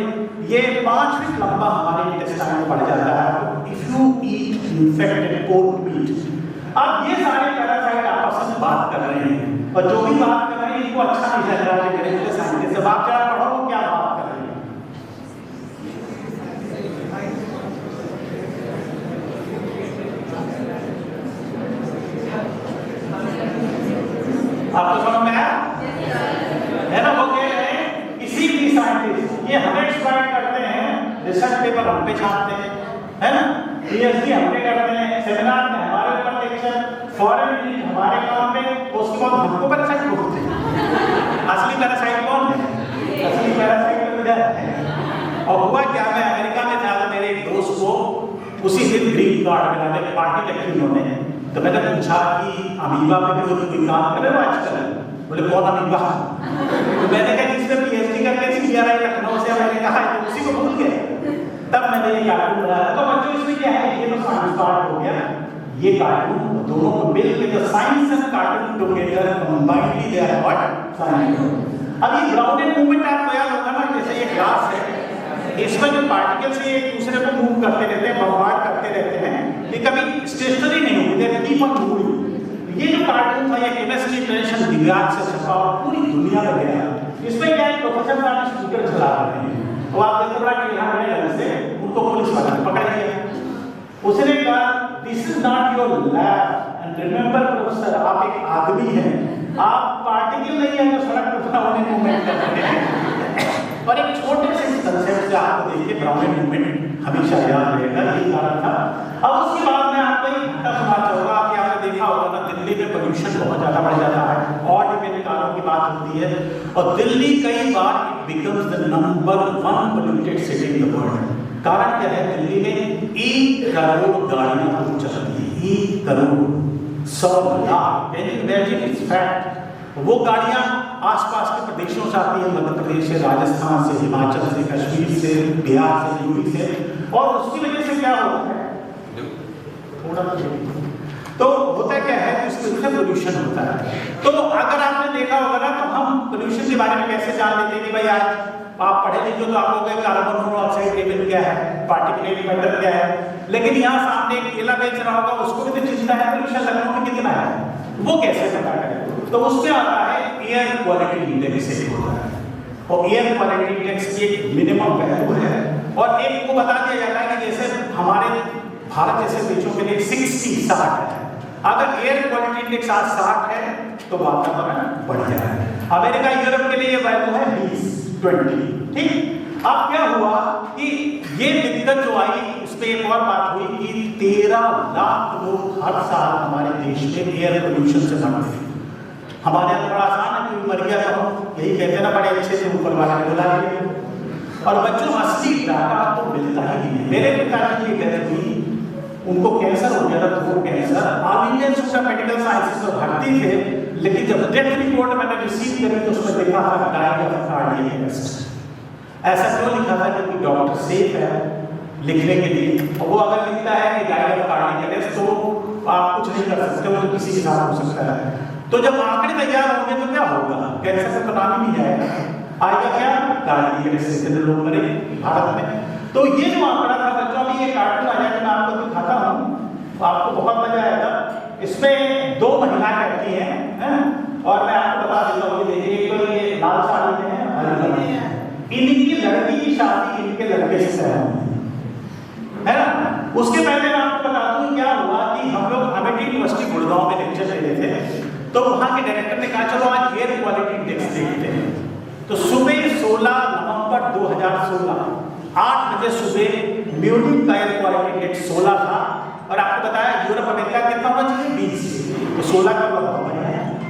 ये 5 फीट लंबा हमारे इंटेस्टाइन में बढ़ जाता है if you eat infected pork meat. अब ये सारे पैरासाइट आपस में बात कर रहे हैं, और जो भी बात कर रहे हैं इनको अच्छा नहीं लग रहा है मेरे साइंटिस्ट। जब आप जरा पढ़ो क्या बात कर रहे हैं। आपको समझ में आया है ना। वो कह रहे हैं किसी भी साइंटिस्ट, ये हमें एक्सप्लॉइट करते हैं, रिसर्च पेपर हम पे छापते हैं, है ना। पीएचडी हम पे करते हैं, सेमिनार में हमारे ऊपर लेक्चर, फॉरेन विजिट हमारे काम पे, अब हमको पैरासाइट बोलते हैं। असली पैरासाइट कौन है? असली पैरासाइट तो इधर है। और हुआ क्या, मैं अमेरिका में था तो मेरे एक दोस्त को उसी दिन ग्रीन कार्ड मिला था, पार्टी रखी उन्होंने। तो मैंने पूछा कि अमीबा पे कोई काम कर रहे हो आजकल? बोले कौन अमीबा? तो मैंने कहा जिसने पीएचडी करके सीआरआई लखनऊ से, मैंने कहा तो उसी को भूल गए। तब मैंने ये कार्टून बनाया। तो बच्चों इसमें क्या है, ये तो साइंस पार्ट हो गया। ये कार्टून दोनों को मिलकर जो science and cartoon together combinedly they are what science. अब ये ब्राउनिंग मूवमेंट आपको याद होगा ना, जैसे ये ग्लास है, इसमें जो पार्टिकल्स एक दूसरे को मूव करते रहते हैं, बम्बार्ड करते रहते हैं, ये कभी स्टेशनरी नहीं होते, दे कीप ऑन मूविंग। ये जो कार्टून था ये केमिस्ट्री टेंशन दिव्यांग से छपा और पूरी दुनिया में गया। इसमें क्या है, प्रोफेसर साहब स्कूटर चला रहे हैं, तो आप देखो बड़ा टेढ़ा है से, उनको पुलिस वाले ने पकड़ लिया। उसने कहा this is not your lab and remember professor, आप एक आदमी हैं, आप पार्टिकल नहीं है जो सड़क पर ब्राउनिंग मूवमेंट कर रहे हैं। और एक छोटे से कंसेप्ट से आपको देखिए ब्राउनिंग मूवमेंट हमेशा याद रहेगा, ये कारण था। अब उसके बाद मैं आपको एक घटना सुनाना चाहूंगा कि आपने देखा होगा ना, दिल्ली में पोल्यूशन बहुत ज्यादा बढ़ जाता है और विभिन्न कारणों की बात होती है, और दिल्ली कई बार it becomes the number 1 polluted city in the world. कारण क्या है, दिल्ली में 1 करोड़ गाड़ियां खूब चलती है, 1 crore 100 lakh, can you imagine it's fact. वो गाड़ियां आसपास के प्रदेशों से आती है, मध्य प्रदेश से, राजस्थान से, हिमाचल से, कश्मीर से, बिहार से, यूपी से, और उसकी वजह से क्या होता है, थोड़ा तो होता क्या है, उसकी वजह से पोल्यूशन होता है। तो अगर आपने देखा होगा ना, तो हम पोल्यूशन के बारे में कैसे जान लेते हैं कि भाई आज आप पढ़े लिखे तो आप लोग कार्बन मोनोऑक्साइड लेवल क्या है, पार्टिकुलेट मैटर क्या है, लेकिन यहाँ सामने एक केला बेच रहा होगा, उसको भी तो चिंता है पोल्यूशन लखनऊ में कितना है, वो कैसे पता करें? तो उसमें आता है एयर क्वालिटी इंडेक्स से होता है, और एयर क्वालिटी इंडेक्स की एक मिनिमम वैल्यू है, और एक को बता दिया जाता है कि जैसे हमारे भारत जैसे देशों के लिए 60 है। अगर एयर क्वालिटी इंडेक्स आज 60 है तो वातावरण बढ़ जाएगा। अमेरिका यूरोप के लिए ये वैल्यू है 20। ठीक, अब क्या हुआ कि ये दिक्कत जो आई, उस पर एक और बात हुई कि 13 लाख लोग हर साल हमारे देश में एयर पोल्यूशन से मरते हैं। हमारे यहाँ बड़ा आसान है, कोई मर गया तो यही कहते ना, बड़े अच्छे से ऊपर वाले ने बुला लिया। और बच्चों असली डाटा तो मिलता ही नहीं। मेरे पिताजी की डेथ हुई, उनको कैंसर हो गया था, वो cancer all India institute of medical sciences में भर्ती थे, लेकिन जब डेथ रिपोर्ट मैंने रिसीव करी तो उसमें देखा था डाइंग ऑफ कार्डियक अरेस्ट। ऐसा क्यों लिखा था, क्योंकि डॉक्टर सेफ है लिखने के लिए, और वो अगर लिखता है कि डाइंग ऑफ कार्डियक अरेस्ट तो आप कुछ नहीं कर सकते, वो तो किसी के साथ हो सकता है। तो जब आंकड़े तैयार होंगे तो क्या होगा, कैंसर का नाम ही नहीं आएगा क्या, कार्डियक अरेस्ट से कितने लोग मरे भारत में। तो ये जो आंकड़ा था बच्चों, अभी ये कार्टून आया कि मैं आपको दिखाता हूँ, तो आपको बहुत मजा आएगा। इसमें 2 महिलाएं रहती हैं, और मैं आपको बता देता हूँ, ये देखिए, एक तो ये लाल साड़ी में है, हरी में है, इनकी लड़की की शादी इनके लड़के से है ना। उसके पहले मैं आपको बता दूं क्या हुआ कि हम लोग अमेठी यूनिवर्सिटी गुड़गांव में लेक्चर ले रहे थे, तो वहाँ के डायरेक्टर ने कहा चलो आज एयर क्वालिटी इंडेक्स देखते हैं। तो सुबह 16 नवंबर 2016 8 बजे सुबह म्यूनिख का एयर क्वालिटी इंडेक्स 16 था, और आपको बताया यूरोप अमेरिका कितना होना चाहिए 20, तो 16 का बहुत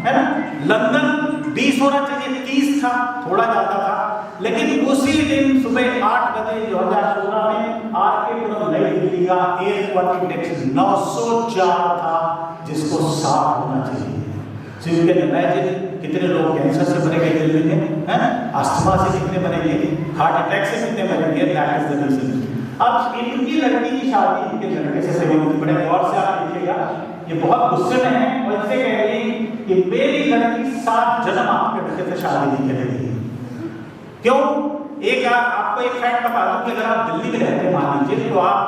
है ना। लंदन 20 होना चाहिए, 30 था, थोड़ा ज्यादा था। लेकिन उसी दिन सुबह 8 बजे 2016 में आरके नई दिल्ली का एयर क्वालिटी इंडेक्स 904 था, जिसको 60 होना चाहिए। So you can imagine कितने लोग कैंसर से मरेंगे दिल्ली में, हैं, अस्थमा से कितने मरेंगे, हार्ट अटैक से कितने मरेंगे, दैट इज द रीजन। अब इनकी लड़की की शादी इनके लड़के से हुई, बड़े गौर से आप देखिएगा, ये बहुत गुस्से में है और इससे कह रही है कि मेरी लड़की 7 जन्म आपके लड़के से शादी नहीं करेगी। क्यों? एक आपको एक फैक्ट बता दूं कि अगर आप दिल्ली में रहते हैं मान लीजिए, तो आप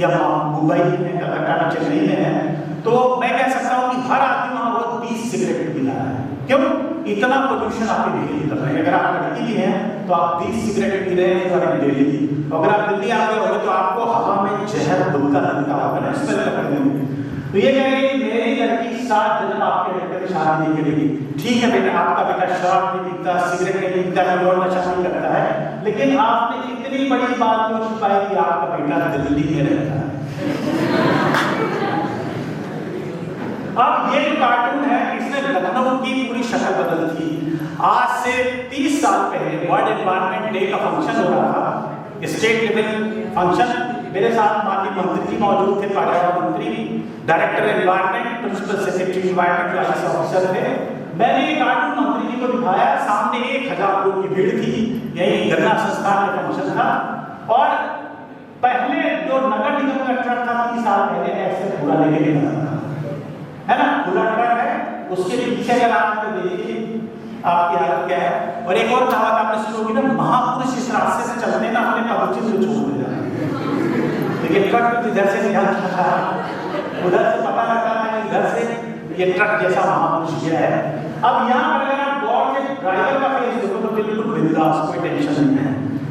या मुंबई में, कलकत्ता, चेन्नई में हैं, तो मैं कह सकता हूँ कि हर आदमी वहाँ रोज 20 सिगरेट पी रहा है। क्यों? इतना पोल्यूशन आपके डेली कर रहे हैं। अगर आप लड़की भी हैं तो आप 20 सिगरेट पी रहे हैं डेली। अगर आप दिल्ली आ गए होंगे तो आपको हवा में जहर गुलका लगता होगा ना, स्मेल करने में। तो ये कह रही है मेरी लड़की 7 जन्म आपके लड़के से शादी नहीं करेगी। ठीक है बेटा, आपका बेटा शराब नहीं पीता, सिगरेट नहीं पीता, कोई और नशा नहीं करता है, लेकिन आपने इतनी बड़ी बात क्यों छुपाई कि आपका बेटा दिल्ली में रहता है। अब ये जो कार्टून है, इसने लखनऊ आज से 30 साल पहले वर्ल्ड एनवायरनमेंट डे का फंक्शन हो रहा था, स्टेट लेवल फंक्शन। मेरे साथ माननीय मंत्री जी मौजूद थे, पर्यावरण मंत्री, director environment, principal secretary environment vice officer थे। मैंने ये कार्टून मंत्री जी को दिखाया, सामने 1000 लोगों की भीड़ थी, यही गन्ना संस्थान का फंक्शन था। और पहले जो नगर निगम का ट्रक था 30 साल पहले ऐसे कूड़ा लेके निकलता था, है ना, खुला ट्रक है, उसके पीछे अगर आप देखिए आपकी हालत क्या है। और एक और कहावत आपने सुनी होगी ना, महापुरुष इस रास्ते से चलते ना अपने पदचिन्ह छोड़ दे जाते, लेकिन ट्रक इधर से निकलता था, उधर से पता लगता था कि इधर से ये ट्रक जैसा महापुरुष गया है। अब यहाँ पर अगर आप गौर से ड्राइवर का फेस देखो तो बिल्कुल बिंदास, कोई टेंशन नहीं है,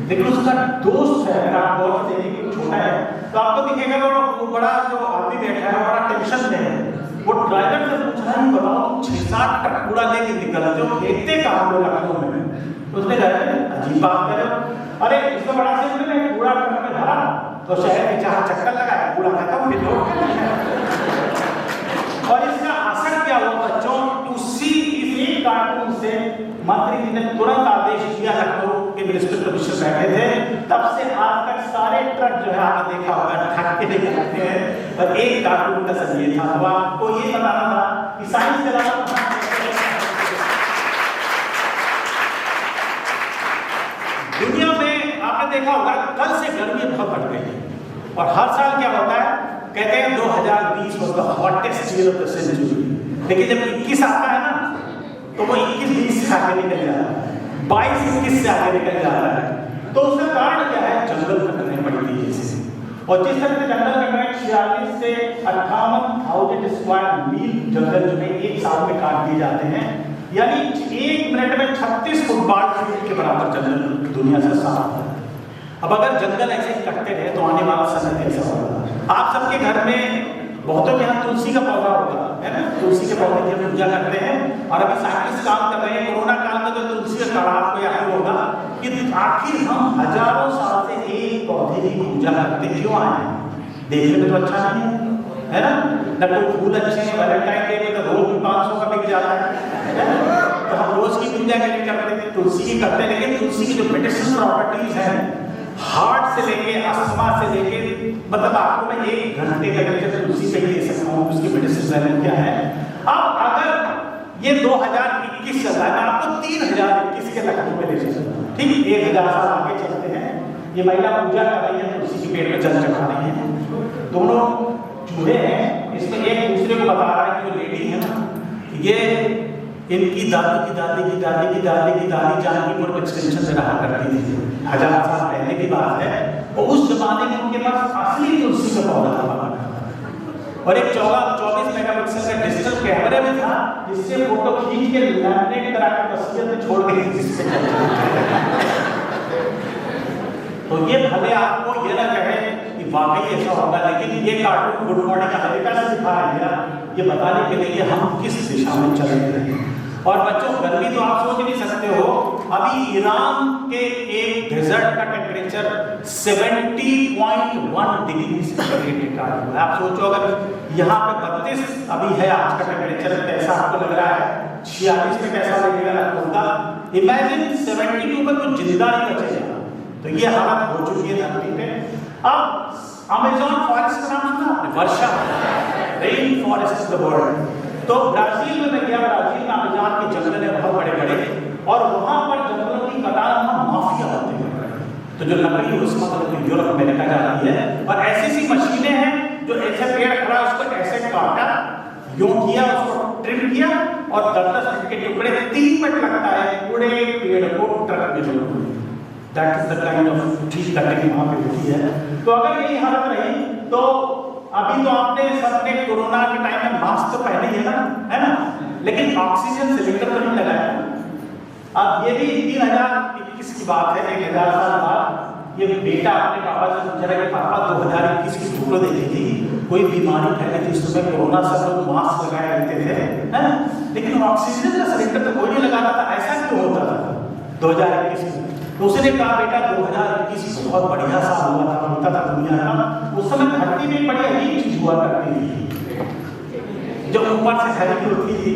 लेकिन उसका दोस्त है, अगर आप गौर से देखेंगे छोटा है तो आपको दिखेगा वो बड़ा जो आदमी बैठा है बड़ा टेंशन में है। वो ड्राइवर से पूछ रहा है, बताओ 6-7 ट्रक कूड़ा लेके निकलते हो, फेंकते कहाँ हो लखनऊ में? तो उसने कहा अजीब बात कर रहे हो, अरे इसका बड़ा सिंपल है, कूड़ा ट्रक में भरा तो शहर के 4 चक्कर लगाया, कूड़ा खत्म, फिर लोग। और इसका असर क्या हुआ बच्चों, उसी इसी कार्टून से मंत्री जी ने तुरंत आदेश दिया, लखनऊ के मिनिस्टर कमिश्नर बैठे थे, तब से आज तक सारे ट्रक जो है आपने देखा होगा ठग के नहीं करते हैं, और एक कार्टून का सही था। तो आपको ये बताना था कि साइंस के अलावा दुनिया में आपने देखा होगा कल से गर्मी बहुत बढ़ गई है, और हर साल क्या होता है, कहते हैं 2020 was the hottest year of the century, लेकिन जब 21 आता है ना तो वो 21-20 से आगे निकल जाता है, 22-21 से आगे निकल जाता है। तो उसका कारण क्या है, जंगल कटने पड़ती है इससे। और जिस तरह से जंगल कट रहे 46 से 58,000 स्क्वायर मील जंगल जो है एक साल में काट दिए जाते हैं, यानी 1 मिनट में 36 फुटबॉल फील्ड के बराबर जंगल दुनिया से साफ होता है। अब अगर जंगल ऐसे ही कटते रहे तो आने वाला समय कैसा होगा। आप सबके घर में बहुतों के यहाँ तुलसी का पौधा होगा, है ना, तुलसी के पौधे की हम पूजा करते हैं। और अभी साइंटिस्ट काम कर रहे हैं, कोरोना काल में तो तुलसी का काढ़ा आपको याद होगा कि आखिर हम हजारों साल से एक पौधे की पूजा करते क्यों आए हैं? देखने में तो अच्छा नहीं है ना, न कोई फूल अच्छे हैं, वैलेंटाइन डे में तो रोज 500 का बिक जाता है, तो हम रोज की पूजा के लिए करते थे, तुलसी की करते हैं। लेकिन तुलसी की जो मेडिसिनल प्रॉपर्टीज हैं, हार्ट से लेके अस्थमा से लेके, मतलब आपको मैं 1 घंटे का लेक्चर तुलसी पे दे सकता हूँ, उसकी मेडिसिन वैल्यू क्या है। अब अगर ये 2021 चल रहा है, मैं आपको 3021 के लखनऊ में ले चलता हूँ, ठीक, 1000 साल आगे चलते हैं। ये महिला पूजा कर रही है, तुलसी के पेड़ में जल चढ़ा रही है, दोनों चूहे हैं, इसमें एक दूसरे को बता रहा है कि जो लेडी है ना, ये इनकी दादी की दादी की दादी की दादी की दादी जानकीपुर में एक्सटेंशन से रहा करती थी, 1000 साल पहले की बात है। और उस जमाने में उनके पास असली तुलसी का पौधा था, और एक 24 मेगापिक्सल का डिजिटल कैमरा भी था, जिससे फोटो खींच के लैमिनेट करा के वसीयत में छोड़ के जिससे तो ये भले आपको ये ना कहे कि वाकई ऐसा होगा, लेकिन ये कार्टून गुड मॉर्निंग अमेरिका से दिखाया गया, ये बताने के लिए हम किस दिशा में चल रहे हैं। और बच्चों, गर्मी तो आप सोच नहीं सकते हो, अभी ईरान के एक डेजर्ट का टेम्परेचर 70.1 डिग्री सेंटीग्रेड रिकॉर्ड हुआ है। आप सोचो अगर यहाँ पे 32 अभी है आज का टेम्परेचर, कैसा आपको लग रहा है, 46 में कैसा लगेगा होगा। इमेजिन 72 में तो जिंदा नहीं बचेगा। तो ये हालत हो चुकी है धरती पे। अब अमेज़न फॉरेस्ट का नाम सुना आपने, वर्षा, rain forest of the world. तो ब्राजील में मैं गया, ब्राजील में अमेज़न के जंगल है बहुत बड़े बड़े, और वहाँ पर जंगलों की कटान वहाँ माफिया होते हैं। तो जो लकड़ी उसमें मतलब यूरोप अमेरिका जाती है, और ऐसी सी मशीनें हैं जो ऐसे पेड़ खड़ा उसको ऐसे काटा, यूं किया, उसको ट्रिम किया, और 10-10 के टुकड़े 3 मिनट लगता है पूरे पेड़ को ट्रक में जोड़ने। That is the kind of tree cutting वहाँ पे होती है। तो अगर यही हालत रही तो अभी तो आपने सबने कोरोना के टाइम में मास्क तो पहने ही है ना, लेकिन ऑक्सीजन सिलेंडर तो नहीं लगाया। अब ये भी 3021 की बात है, 1000 साल बाद ये बेटा अपने पापा से पूछ रहा है कि पापा 2021 की फोटो देखी थी, कोई बीमारी फैली थी, उसमें कोरोना सब लोग मास्क लगाए रहते थे, है, लेकिन ऑक्सीजन का सिलेंडर तो कोई नहीं लगाता था। ऐसा क्यों होता था 2021 में? तो उसने कहा बेटा 2021 बहुत बढ़िया साल हुआ था, होता था दुनिया का। उस समय धरती में बड़ी अजीब चीज हुआ करती थी, जो ऊपर से हरी होती थी,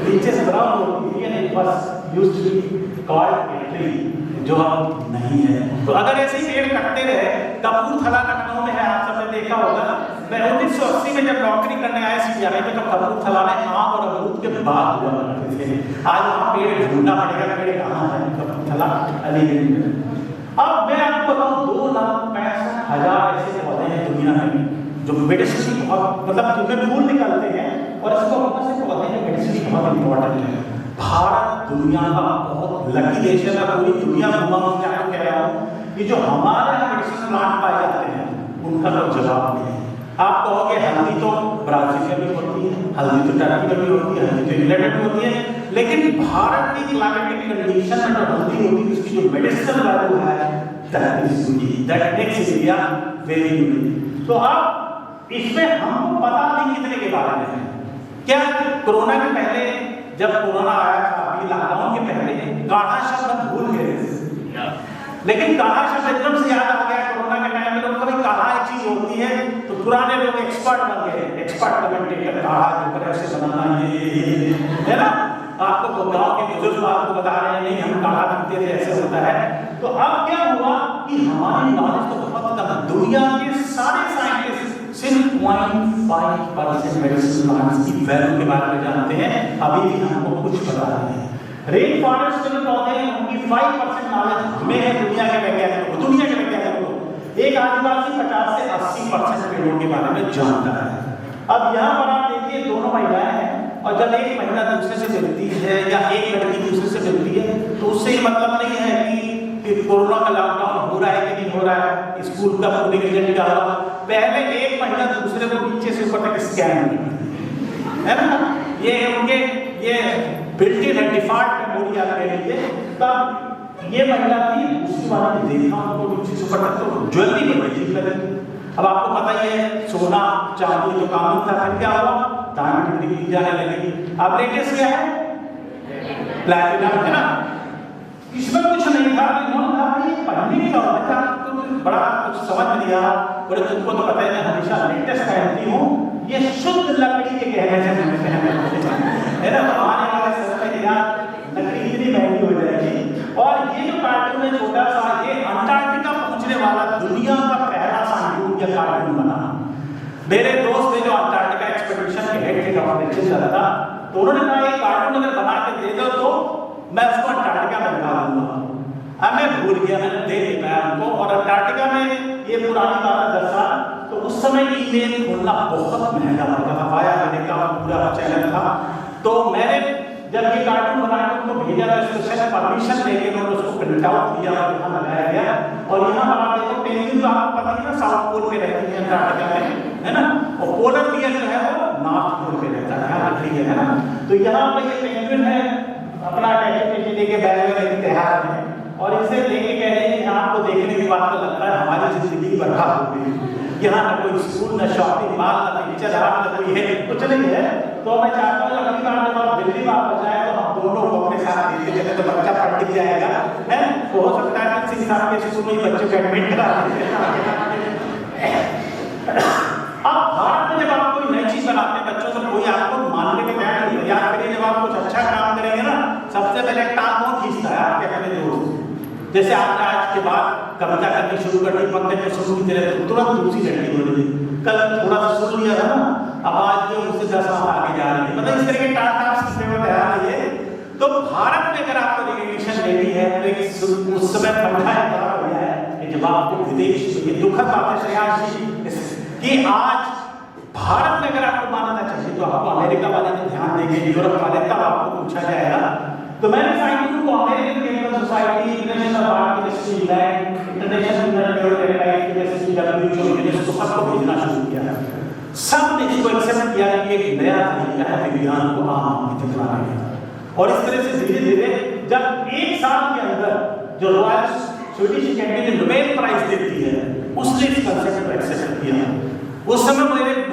नीचे से ब्राउन होती थी, यानी was used to be called a tree, जो अब नहीं है। तो अगर ऐसे ही पेड़ कटते रहे, कपूरथला लखनऊ में है, आप सबने देखा होगा। मैं 1980 में जब नौकरी करने आया सीबीआई में, तो कपूरथला में आम और अमरूद के बाग हुआ करते थे। आज वहाँ पेड़ ढूंढना पड़ेगा, पेड़ कहाँ है कपूरथला, अलीगढ़ में। अब मैं आपको बताऊँ 2,65,000 ऐसे पौधे हैं दुनिया में जो मेडिसिन बहुत, मतलब जिनमें फूल निकलते हैं और इसको अपने से पौधे हैं मेडिसिन बहुत इंपॉर्टेंट है। भारत दुनिया का बहुत लकी देश है। मैं पूरी दुनिया घूमा हूँ, क्या कह रहा हूँ कि जो हमारे यहाँ मेडिसिन प्लांट पाए जाते हैं उनका कोई जवाब नहीं है। आप कहोगे हल्दी तो ब्राजील में भी होती है, हल्दी तो टर्की में भी होती है, हल्दी तो इंग्लैंड में भी होती है, लेकिन भारत की क्लाइमेटिक कंडीशन में जो हल्दी होती है उसकी जो मेडिसिनल वैल्यू है that is unique, that makes India very unique. तो अब इसमें हमको पता नहीं कितने के बारे में है। क्या कोरोना के पहले, जब कोरोना आया था, अभी लॉकडाउन के पहले काढ़ा शब्द हम भूल गए, लेकिन काढ़ा शब्द एकदम से याद आ गया कोरोना के टाइम में। लोगों को काढ़ा एक चीज होती है, तो पुराने लोग एक्सपर्ट बन गए, एक्सपर्ट कमेंटेटर, काढ़ा के ऊपर ऐसे बनाना ये है ना। आपको गाँव के बुजुर्ग आपको बता रहे हैं नहीं हम काढ़ा पीते थे, ऐसे होता है। तो अब क्या हुआ कि हमारी नॉलेज तो बहुत कम है। दुनिया के सारे साइंटिस्ट सिर्फ 0.5% मेडिसिन प्लांट्स की वैल्यू के बारे में जानते हैं, अभी भी हमको कुछ पता नहीं है। रेन फॉरेस्ट के पौधे उनकी 5% नॉलेज हमें है, दुनिया के वैज्ञानिकों को, दुनिया के वैज्ञानिकों को। एक आदिवासी 50 से 80% पेड़ों के बारे में जानता है। अब यहाँ पर आप देखिए दोनों महिलाएं हैं, और जब एक महिला दूसरे से मिलती है या एक लड़की दूसरे से मिलती है, तो उससे ये मतलब नहीं है कि कोरोना का लॉकडाउन हो रहा है कि नहीं हो रहा है, स्कूल का पूरे रिजल्ट क्या होगा। पहले एक महिला दूसरे को नीचे से ऊपर तक स्कैन है ना, ये उनके ये बिल्ट इन डिफॉल्ट मेमोरी आ गई है। तब ये महिला थी, उसके बाद देखा उनको नीचे से ऊपर तक तो ज्वेलरी बन गई थी। अब आपको पता ही है सोना चांदी तो कानून था, फिर क्या हुआ डायमंड बिकने जाने लगी। अब लेटेस्ट क्या है प्लैटिनम, है ना। इसमें कुछ नहीं था, पहनने का होता था तो बड़ा कुछ समझ में नहीं आया। बोले तुमको तो पता है मैं हमेशा लेटेस्ट पहनती हूँ, ये शुद्ध लकड़ी के गहने से है ना। हमारे वाले समय यार लकड़ी इतनी महंगी हो जाएगी। और ये जो कार्टून है छोटा सा, ये अंटार्कटिका पहुंचने वाला दुनिया का पहला सांडूर या कार्टून बना। मेरे दोस्त ने जो अंटार्कटिका एक्सपीडिशन के हेड के कमांडेंट चल रहा था, तो उन्होंने कहा ये कार्टून अगर बना के दे दो तो मैं उसको अंटार्कटिका में लगा दूंगा। अब मैं भूल गया, मैंने दे दी मैं उनको। और अंटार्कटिका में ये पुरानी बात है 10 साल, तो उस समय ईमेल खोलना बहुत महंगा पड़ता था, पाया मैंने का पूरा चैनल था। तो मैंने जब ये कार्टून बना के उनको भेजा तो स्पेशल परमिशन लेके उन्होंने उसको प्रिंट आउट किया और यहाँ लगाया गया। और यहाँ पर आप देखो पेंगुइन तो आपको पता है ना साउथ पोल पे रहती है अंटार्कटिका में, है ना। और पोलर बियर जो है वो नॉर्थ पोल पे रहता है, यहाँ रखी है ना। तो यहाँ पे ये पेंगुइन है अपना टैटू लेके बैग में इम्तिहान है, और इसे लेके कह रहे हैं कि आपको देखने के बाद तो लगता है हमारी जिंदगी बर्बाद हो गई। यहाँ ना कोई स्कूल, ना शॉपिंग मॉल, ना पिक्चर हाल, ना कोई है, कुछ नहीं है। तो मैं चाहता हूँ अगली बार जब आप दिल्ली वापस जाए तो हम दोनों को अपने साथ लेके चले, तो बच्चा पढ़ के जाएगा, है। तो हो सकता है कि सिंह साहब के स्कूल में बच्चे को एडमिट करा देते। अब भारत में जब आप कोई नई चीज बनाते हैं बच्चों से, कोई आपको मानने के तैयार नहीं है। याद करिए जब आप कुछ अच्छा काम करेंगे ना, सबसे पहले टांग कौन खींचता है? आपके अपने दोस्त। जैसे आपने आज के बाद कविता करनी शुरू कर दी, पढ़ने को शुरू की तरह, तो तुरंत दूसरी लड़की हो रही। कल थोड़ा सा सुन लिया था ना, अब आज ये उससे 10 साल आगे जा रही है। मतलब इस तरह के टास्क सीखने में तैयार नहीं है। तो भारत में अगर आपको रिकग्निशन लेनी है तो उस समय फंडा बड़ा हो गया है। जब आपको विदेश, ये दुखद बात है श्रेयांश कि आज भारत में अगर आपको मान्यता चाहिए तो आपको अमेरिका वाले को ध्यान देंगे, यूरोप वाले, तब आपको पूछा जाएगा। तो मैंने साइंटिस्ट को American chemical society, international art chemistry lab, international neurochemical chemistry WHO UNESCO सबको भेजना शुरू किया। सब ने इसको एक्सेप्ट किया कि एक नया तरीका है विज्ञान को आम दिखलाने का। और इस तरह से धीरे धीरे जब 1 साल के अंदर जो Royal Swedish Academy Nobel Prize देती है, उसने इस कंसेप्ट को एक्सेप्ट किया। उस समय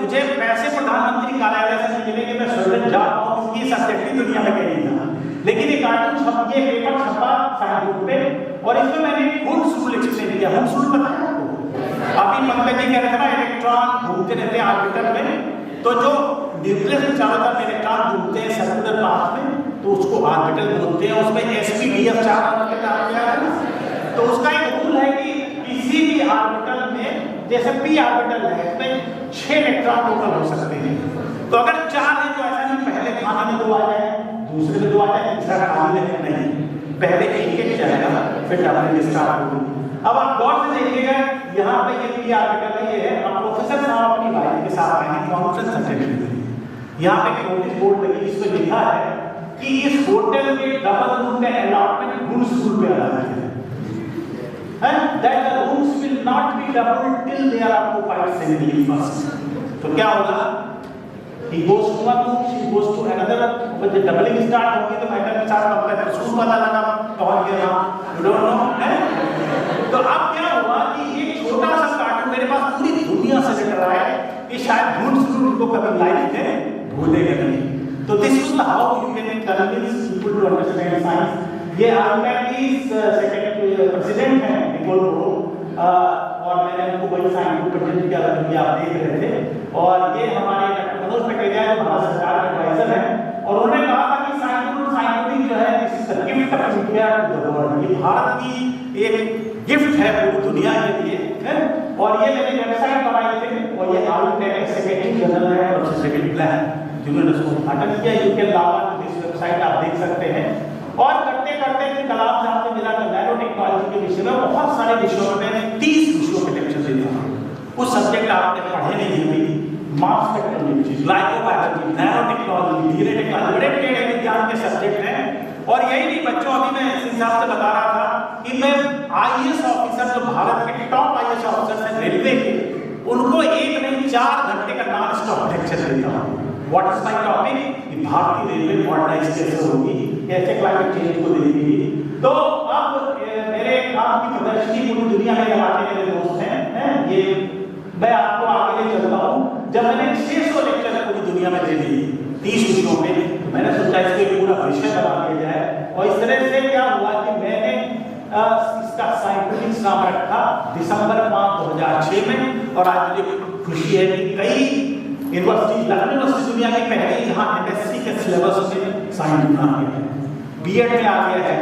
मुझे पैसे प्रधानमंत्री कार्यालय से मिले कि मैं स्वीडन जा पाऊँ, ये सब्जेक्ट ही दुनिया में कहीं था। लेकिन ये कार्टून छप, ये पेपर छपा साइंस पे, और इसमें मैंने खुद सूल एक्सप्लेन किया। हम सूल पता है आपको? अभी पंकज जी कह रहे थे ना इलेक्ट्रॉन घूमते रहते हैं ऑर्बिटर में, तो जो न्यूक्लियस के चारों तरफ इलेक्ट्रॉन घूमते हैं सर्कुलर पाथ में, तो तो उसको ऑर्बिटल बोलते हैं। उसमें sp-df 4 ऑर्बिटल आ गया है ना, तो उसका एक रूल है कि किसी भी ऑर्बिटल में जैसे p ऑर्बिटल है इसमें 6 इलेक्ट्रॉन टोटल हो सकते हैं। तो अगर 4 है तो ऐसा नहीं पहले खाने में 2 आ जाए, दूसरे में 2 आ जाए, तीसरा खाली नहीं, पहले एक जाएगा फिर डबलिंग स्टार्ट होगी। अब आप गौर से देखिएगा यहाँ पे ये p ऑर्बिटल है, अब प्रोफेसर साहब अपनी वाइफ के साथ आए हैं कॉन्फ्रेंस अटेंड करने। यहाँ पे एक नोटिस बोर्ड लगी जिसमें लिखा है कि इस होटल में डबल रूम का अलॉटमेंट रूल्स रूल पे आधारित है, and that the rooms will not be doubled till they are occupied singly first. तो क्या होगा? He goes to one room, she goes to another. When the doubling start होगी तो matter के साथ अपना प्रसून पता लगा कौन गया, you don't know, है? तो अब क्या हुआ कि ये छोटा सा कार्टून मेरे पास पूरी दुनिया से लेकर आया है, ये शायद ढूंढ जरूर इनको कभी लाइफ में भूलेगा नहीं। तो this is how you can convince people to understand science. ये आईपैकी सेक्रेटरी प्रेसिडेंट हैं निकोल ब्रो, और मैंने उनको बड़ी साइंस को प्रेजेंट किया था, आप देख रहे थे। और ये हमारे डॉक्टर मनोज पटेरिया जो भारत सरकार के एडवाइजर हैं, और उन्होंने कहा था कि साइंटिफिक जो है this is the gift of India to the world, ये भारत की एक गिफ्ट है पूरी दुनिया के लिए है। और ये मैंने वेबसाइट बनाई थी, और ये आईपैक सेक्रेटरी जनरल है और सेक्रेटरी प्लान जिन्होंने उसको उद्घाटन किया। You can log on to this website, आप देख सकते हैं। और करते करते फिर कलाम साहब से मिला तो नैनो टेक्नोलॉजी के विषय में बहुत सारे विषयों में 30 विषयों के लेक्चर देता हूँ। उस सब्जेक्ट आपने पढ़े नहीं अभी, mass spectrometry, glycobiology, nano technology, DNA technology, बड़े बड़े विज्ञान के सब्जेक्ट हैं। और यही नहीं बच्चों, अभी मैं सिंह साहब से बता रहा था कि मैं आईएएस ऑफिसर जो भारत के टॉप आईएएस ऑफिसर हैं रेलवे के, उनको 1 नहीं 4 घंटे का नॉन स्टॉप लेक्चर देता हूँ। What is my topic? भारतीय रेलवे मॉडर्नाइज कैसे होगी, कैसे क्लाइमेट चेंज को देखेगी। तो अब मेरे काम की प्रदर्शनी पूरी दुनिया में लगाते मेरे दोस्त हैं, ये मैं आपको आगे ले चलता हूँ। जब मैंने 600 लेक्चर पूरी दुनिया में दे दिए 30 विषयों में, तो मैंने सोचा इसको एक पूरा विषय बना दिया जाए। और इस तरह से क्या हुआ कि मैंने इसका साइंटिफिक नाम रखा दिसंबर 5, 2006 में। और आज मुझे खुशी है कि कई यूनिवर्सिटी, लखनऊ यूनिवर्सिटी दुनिया की पहली जहाँ एमएससी के सिलेबस में साइंस आ गया है, बीएड में आ गया है,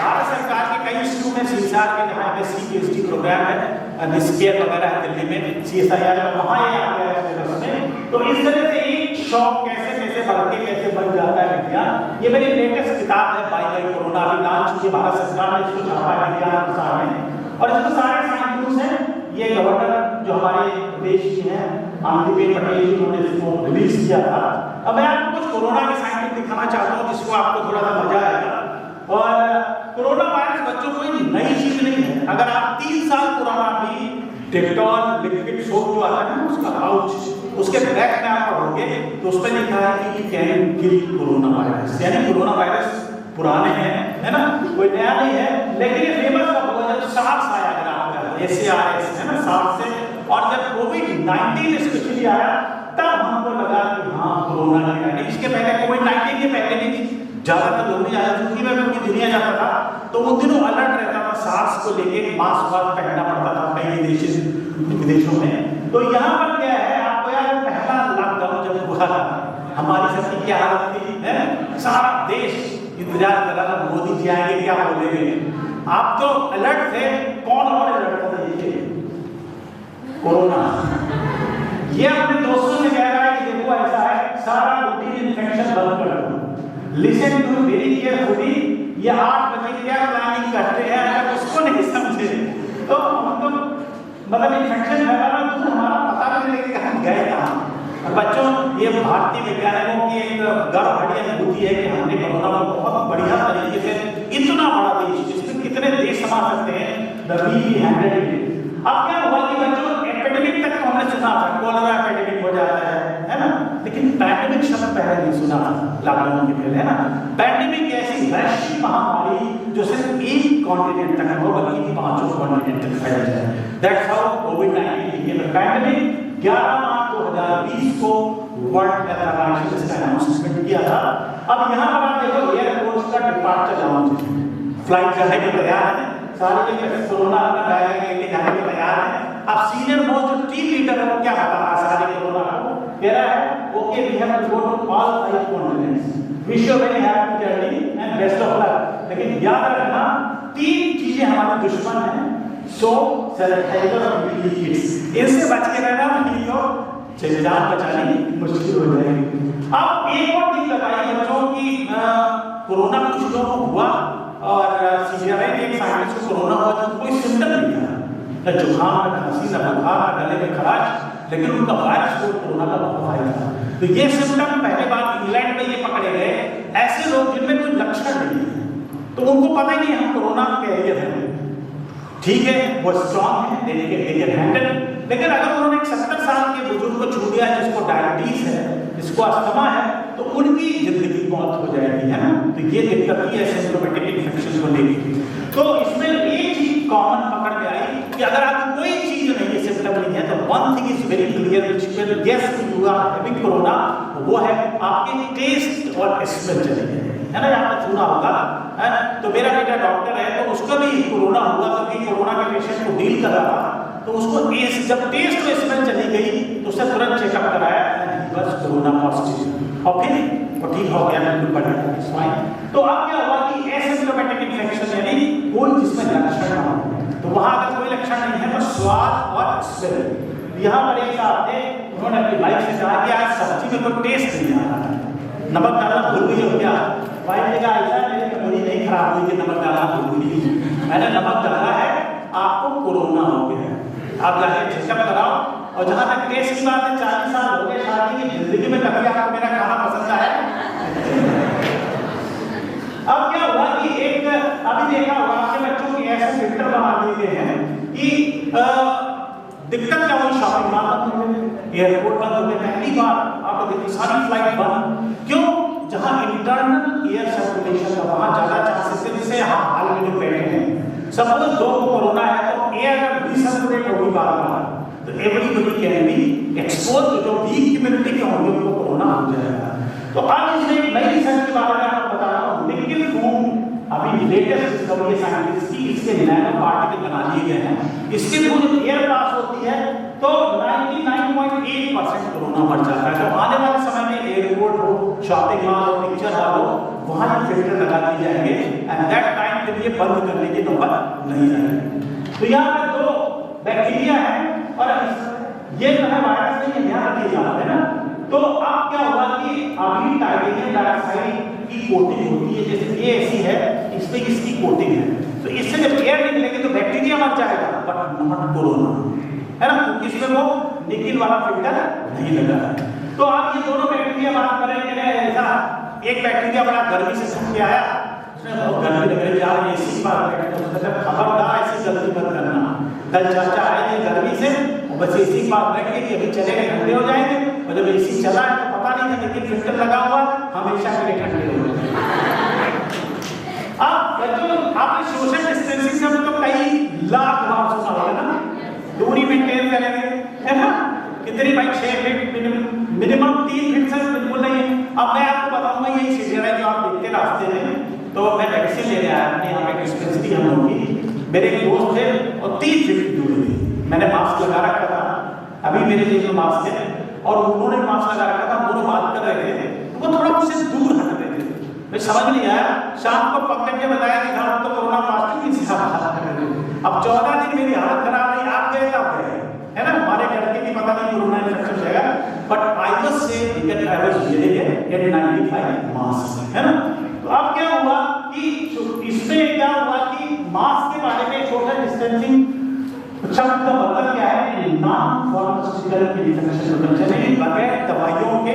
भारत सरकार के कई इंस्टीट्यूट में सीएसआर के जहाँ एमएससी पीएचडी प्रोग्राम है, निस्केयर वगैरह है दिल्ली में, सीएसआईआर में, वहाँ ये आ गया है सिलेबस में। तो इस तरह से एक शौक कैसे बढ़ के कैसे बन जाता है विज्ञान। ये मेरी लेटेस्ट किताब है, बाय कोरोना, अभी लॉन्च हुई, भारत सरकार ने इसको छापा है विज्ञान अनुसार में। और इसमें सारे साइंटिस्ट हैं। ये गवर्नर जो हमारे प्रदेश के हैं आनंदीबेन पटेल जी, उन्होंने इसको रिलीज किया था। अब मैं आपको कुछ कोरोना के साइंटिस्ट दिखाना चाहता हूँ जिसको आपको थोड़ा सा मजा आएगा। और कोरोना वायरस बच्चों कोई नई चीज नहीं है। अगर आप 3 साल पुराना भी डेटॉल लिक्विड सोप जो आता है ना, उसका पाउच, उसके बैक में आप पढ़ोगे तो उसमें लिखा है कि कैन किल कोरोना वायरस, यानी कोरोना वायरस पुराने हैं, है ना, कोई नया नहीं है। लेकिन ये फेमस कब हुआ जब सार्स आया, अगर आपका SARS है ना, सार्स से। और जब कोविड-19 स्पेशली आया तब हमको लगा कि हाँ कोरोना नहीं है। इसके पहले कोविड-19 के पहले भी ज्यादातर लोग नहीं जाते, क्योंकि मैं पूरी दुनिया जाता था तो उन दिनों अलर्ट रहता था, सार्स को लेके मास्क वास्क पहनना पड़ता था कई विदेशों में। तो यहाँ पर क्या है, आपको यार पहला लॉकडाउन जब हुआ था, हमारी सबकी क्या हालत थी, है सारा देश इंतजार कर रहा था मोदी जी आएंगे क्या बोलेंगे। आप तो अलर्ट थे, कौन और अलर्ट था? देखिए कोरोना। ये अपने दोस्तों से कह रहा है कि देखो ऐसा है, सारा रूटीन इन्फेक्शन बंद कर दो, लिसन टू वेरी केयरफुली। ये 8 बजे क्या प्लानिंग करते हैं, अगर उसको नहीं समझे तो हम तो मतलब इन्फेक्शन फैला रहा तो हमारा पता नहीं लगेगा हम गए कहाँ। बच्चों, ये भारतीय वैज्ञानिकों की एक गर्व बड़ी अनुभूति है कि हमने कोरोना को बहुत बढ़िया तरीके से, इतना बड़ा देश जिसमें कितने देश समा सकते हैं, द वी हैंडल्ड इट। अब क्या हुआ कि बच्चों एपिडेमिक तक तो हमने सुना था, कोरोना एपिडेमिक हो जाता है ना, लेकिन पैंडेमिक शब्द पहले नहीं सुना था लॉकडाउन के पहले, है ना। पैंडेमिक ऐसी वैश्विक महामारी जो सिर्फ एक कॉन्टिनेंट तक हो बल्कि 5 कॉन्टिनेंट तक फैल जाए। That's how covid became a pandemic. 11 मार्च 2020 को वर्ल्ड हेल्थ ऑर्गेनाइजेशन ने अनाउंसमेंट किया था। अब यहाँ पर आप देखो एयरपोर्ट्स का डिपार्चर लाउंज, फ्लाइट जाने के तैयार है, सारे कोरोना अपना जाने के लिए जाने के तैयार है। अब सीनियर मोस्ट जो टीम लीडर है वो क्या बता रहा है सारे कोरोना को, कह रहा है okay we have to go to all 5 continents, wish you very happy journey and best of luck. लेकिन याद रखना 3 चीजें हमारे दुश्मन हैं, सो सैनिटाइजर और पीपीई किट्स, इनसे बच के रहना, नहीं तो जान बचानी मुश्किल हो जाएगी। अब एक और चीज बताइए बच्चों की कोरोना कुछ लोगों को हुआ और सीरिया में एक साइंटिस्ट को कोरोना हुआ तो कोई सिम्टम नहीं था, न जुकाम, न खांसी, न बुखार, न गले में खराश, लेकिन उनका वायरस को कोरोना का बहुत आया था। तो ये सिम्टम पहले बार इंग्लैंड में ये पकड़े गए ऐसे लोग जिनमें कोई लक्षण नहीं है, तो उनको पता ही नहीं हम कोरोना कैरियर हैं, ठीक है वो स्ट्रॉन्ग है, दे कैन हैंडल। लेकिन अगर उन्होंने 70 साल के बुजुर्ग को छू दिया जिसको डायबिटीज है, जिसको अस्थमा है, तो उनकी जिंदगी मौत हो जाएगी, है ना। तो ये दिक्कत ही है सिम्प्टोमेटिक इन्फेक्शन को लेकर। तो इसमें एक चीज कॉमन पकड़ में आई कि अगर आपको कोई चीज नहीं है, सिम्पटम नहीं है, तो one thing is very clear which will guess you are having corona, वो है आपके टेस्ट और स्मेल चले गए, है ना। आपने सुना होगा, है। तो मेरा बेटा डॉक्टर है, तो उसका भी कोरोना हुआ, क्योंकि कोरोना के पेशेंट को डील कर रहा था, तो उसको जब टेस्ट और स्मेल चली गई तो उसने तुरंत चेकअप कराया एंड बस कोरोना पॉजिटिव, और फिर वो ठीक हो गया, बिल्कुल बढ़िया। तो अब क्या हुआ कि एसिम्प्टोमेटिक इन्फेक्शन यानी कोई जिसमें लक्षण ना हो, तो वहां अगर कोई लक्षण नहीं है तो स्वाद और स्मेल। यहाँ पर एक साहब थे, उन्होंने अपनी वाइफ से कहा कि आज सब्जी में कोई टेस्ट नहीं आ रहा है, नमक डालना भूल गई हो क्या? वाइफ ने कहा ऐसा मेरी मेमोरी नहीं खराब हुई कि नमक डालना भूल गई, मैंने नमक डाला है, आपको कोरोना हो गया है, आप जाके चेकअप कराओ। और जहां तक टेस्ट की बात है, 40 साल हो गए शादी की, जिंदगी में कभी आपको मेरा खाना पसंद आया? अब क्या हुआ कि एक अभी देखा होगा आपके बच्चों के ऐसे फिल्टर बना दिए गए हैं कि दिक्कत क्या हुई, शॉपिंग मॉल बंद हो गए, एयरपोर्ट बंद हो गए, पहली बार आपको देखिए सारी फ्लाइट बंद, क्यों? जहां इंटरनल एयर सर्कुलेशन था वहां ज्यादा चांसेस है, जैसे यहाँ हाल में जो बैठे हैं, सपोज 2 को कोरोना है तो एयर रिसर्कुलेट होगी बार-बार, तो एवरीबॉडी कैन बी एक्सपोज, जो वीक इम्यूनिटी के होंगे उनको कोरोना हो जाएगा। तो अब इसमें एक नई रिसर्च के बारे में आपको बता रहा हूँ, लिक्विड फूड अभी लेटेस्ट डिस्कवरी साइंटिस्ट की, इसके नैनो पार्टिकल बना लिए गए हैं, इसके थ्रू जब एयर पास होती है तो 99.8% कोरोना मर जाता है। तो आने वाले समय में एयरपोर्ट हो, शॉपिंग मॉल हो, पिक्चर हॉल हो, वहां ये फिल्टर लगा दिए जाएंगे एंड दैट टाइम फिर ये बंद करने की नौबत नहीं आएगी। तो यहाँ पर 2 बैक्टीरिया है और ये जो है वायरस नहीं है, ध्यान रखिए यहाँ है ना। तो अब क्या हुआ कि अभी टाइटेनियम डाइऑक्साइड की कोटिंग होती है, जैसे ये ऐसी है, इसमें इसकी कोटिंग है, तो इससे जब एयर निकलेगी तो बैक्टीरिया मर जाएगा, बट नॉट कोरोना, है ना, क्योंकि इसमें वो निकिल वाला फिल्टर नहीं लगा है। तो आप ये दोनों बैक्टीरिया बात करेंगे, ऐसा एक बैक्टीरिया बड़ा गर्मी से सूख के आया, उसने बहुत गर्मी लग रही यार, एसी बात बैठे, खबरदार ऐसी गलती मत करना। कल चाचा आए थे गर्मी से, बस एसी बात बैठे कि अभी चलेंगे ठंडे हो जाएंगे, और जब एसी चला है तो पता नहीं था, लेकिन फिल्टर लगा हुआ हमेशा के लिए ठंडे हो जाएंगे। अब बच्चों आपने सोशल डिस्टेंसिंग से तो कई लाख बार सुना होगा ना, दूरी मेंटेन करेंगे, है ना, कितनी भाई 6 फीट मिनिमम 3 फीट से बिल्कुल नहीं। अब मैं आपको बताऊंगा ये सीजर है जो आप देखते रास्ते में, तो मैं वैक्सीन लेने आया अपने यहाँ पे डिस्पेंसरी हम लोग की, मेरे एक दोस्त थे और 3 फीट दूरी थी, मैंने मास्क लगा रखा था, अभी मेरे लिए मास्क है और उन्होंने मास्क लगा रखा था, दोनों बात कर रहे थे, तो वो थोड़ा मुझसे दूर हट रहे थे, मैं समझ नहीं आया, शाम को पकड़ के बताया कि हाँ तो कोरोना पॉजिटिव किसी से बात कर रहे थे। अब 14 दिन मेरी हालत खराब नहीं, आप गए तब गए, है ना, हमारे घर के भी पता नहीं कोरोना इन्फेक्शन जाएगा, बट आई वाज से ticket I was using N95 mask, है ना। तो अब क्या हुआ कि इसमें क्या हुआ कि मास्क के बारे में सोशल डिस्टेंसिंग शब्द का मतलब क्या है, नॉन फार्मास्यूटिकल इन्फेक्शन प्रिवेंशन है, बगैर दवाइयों के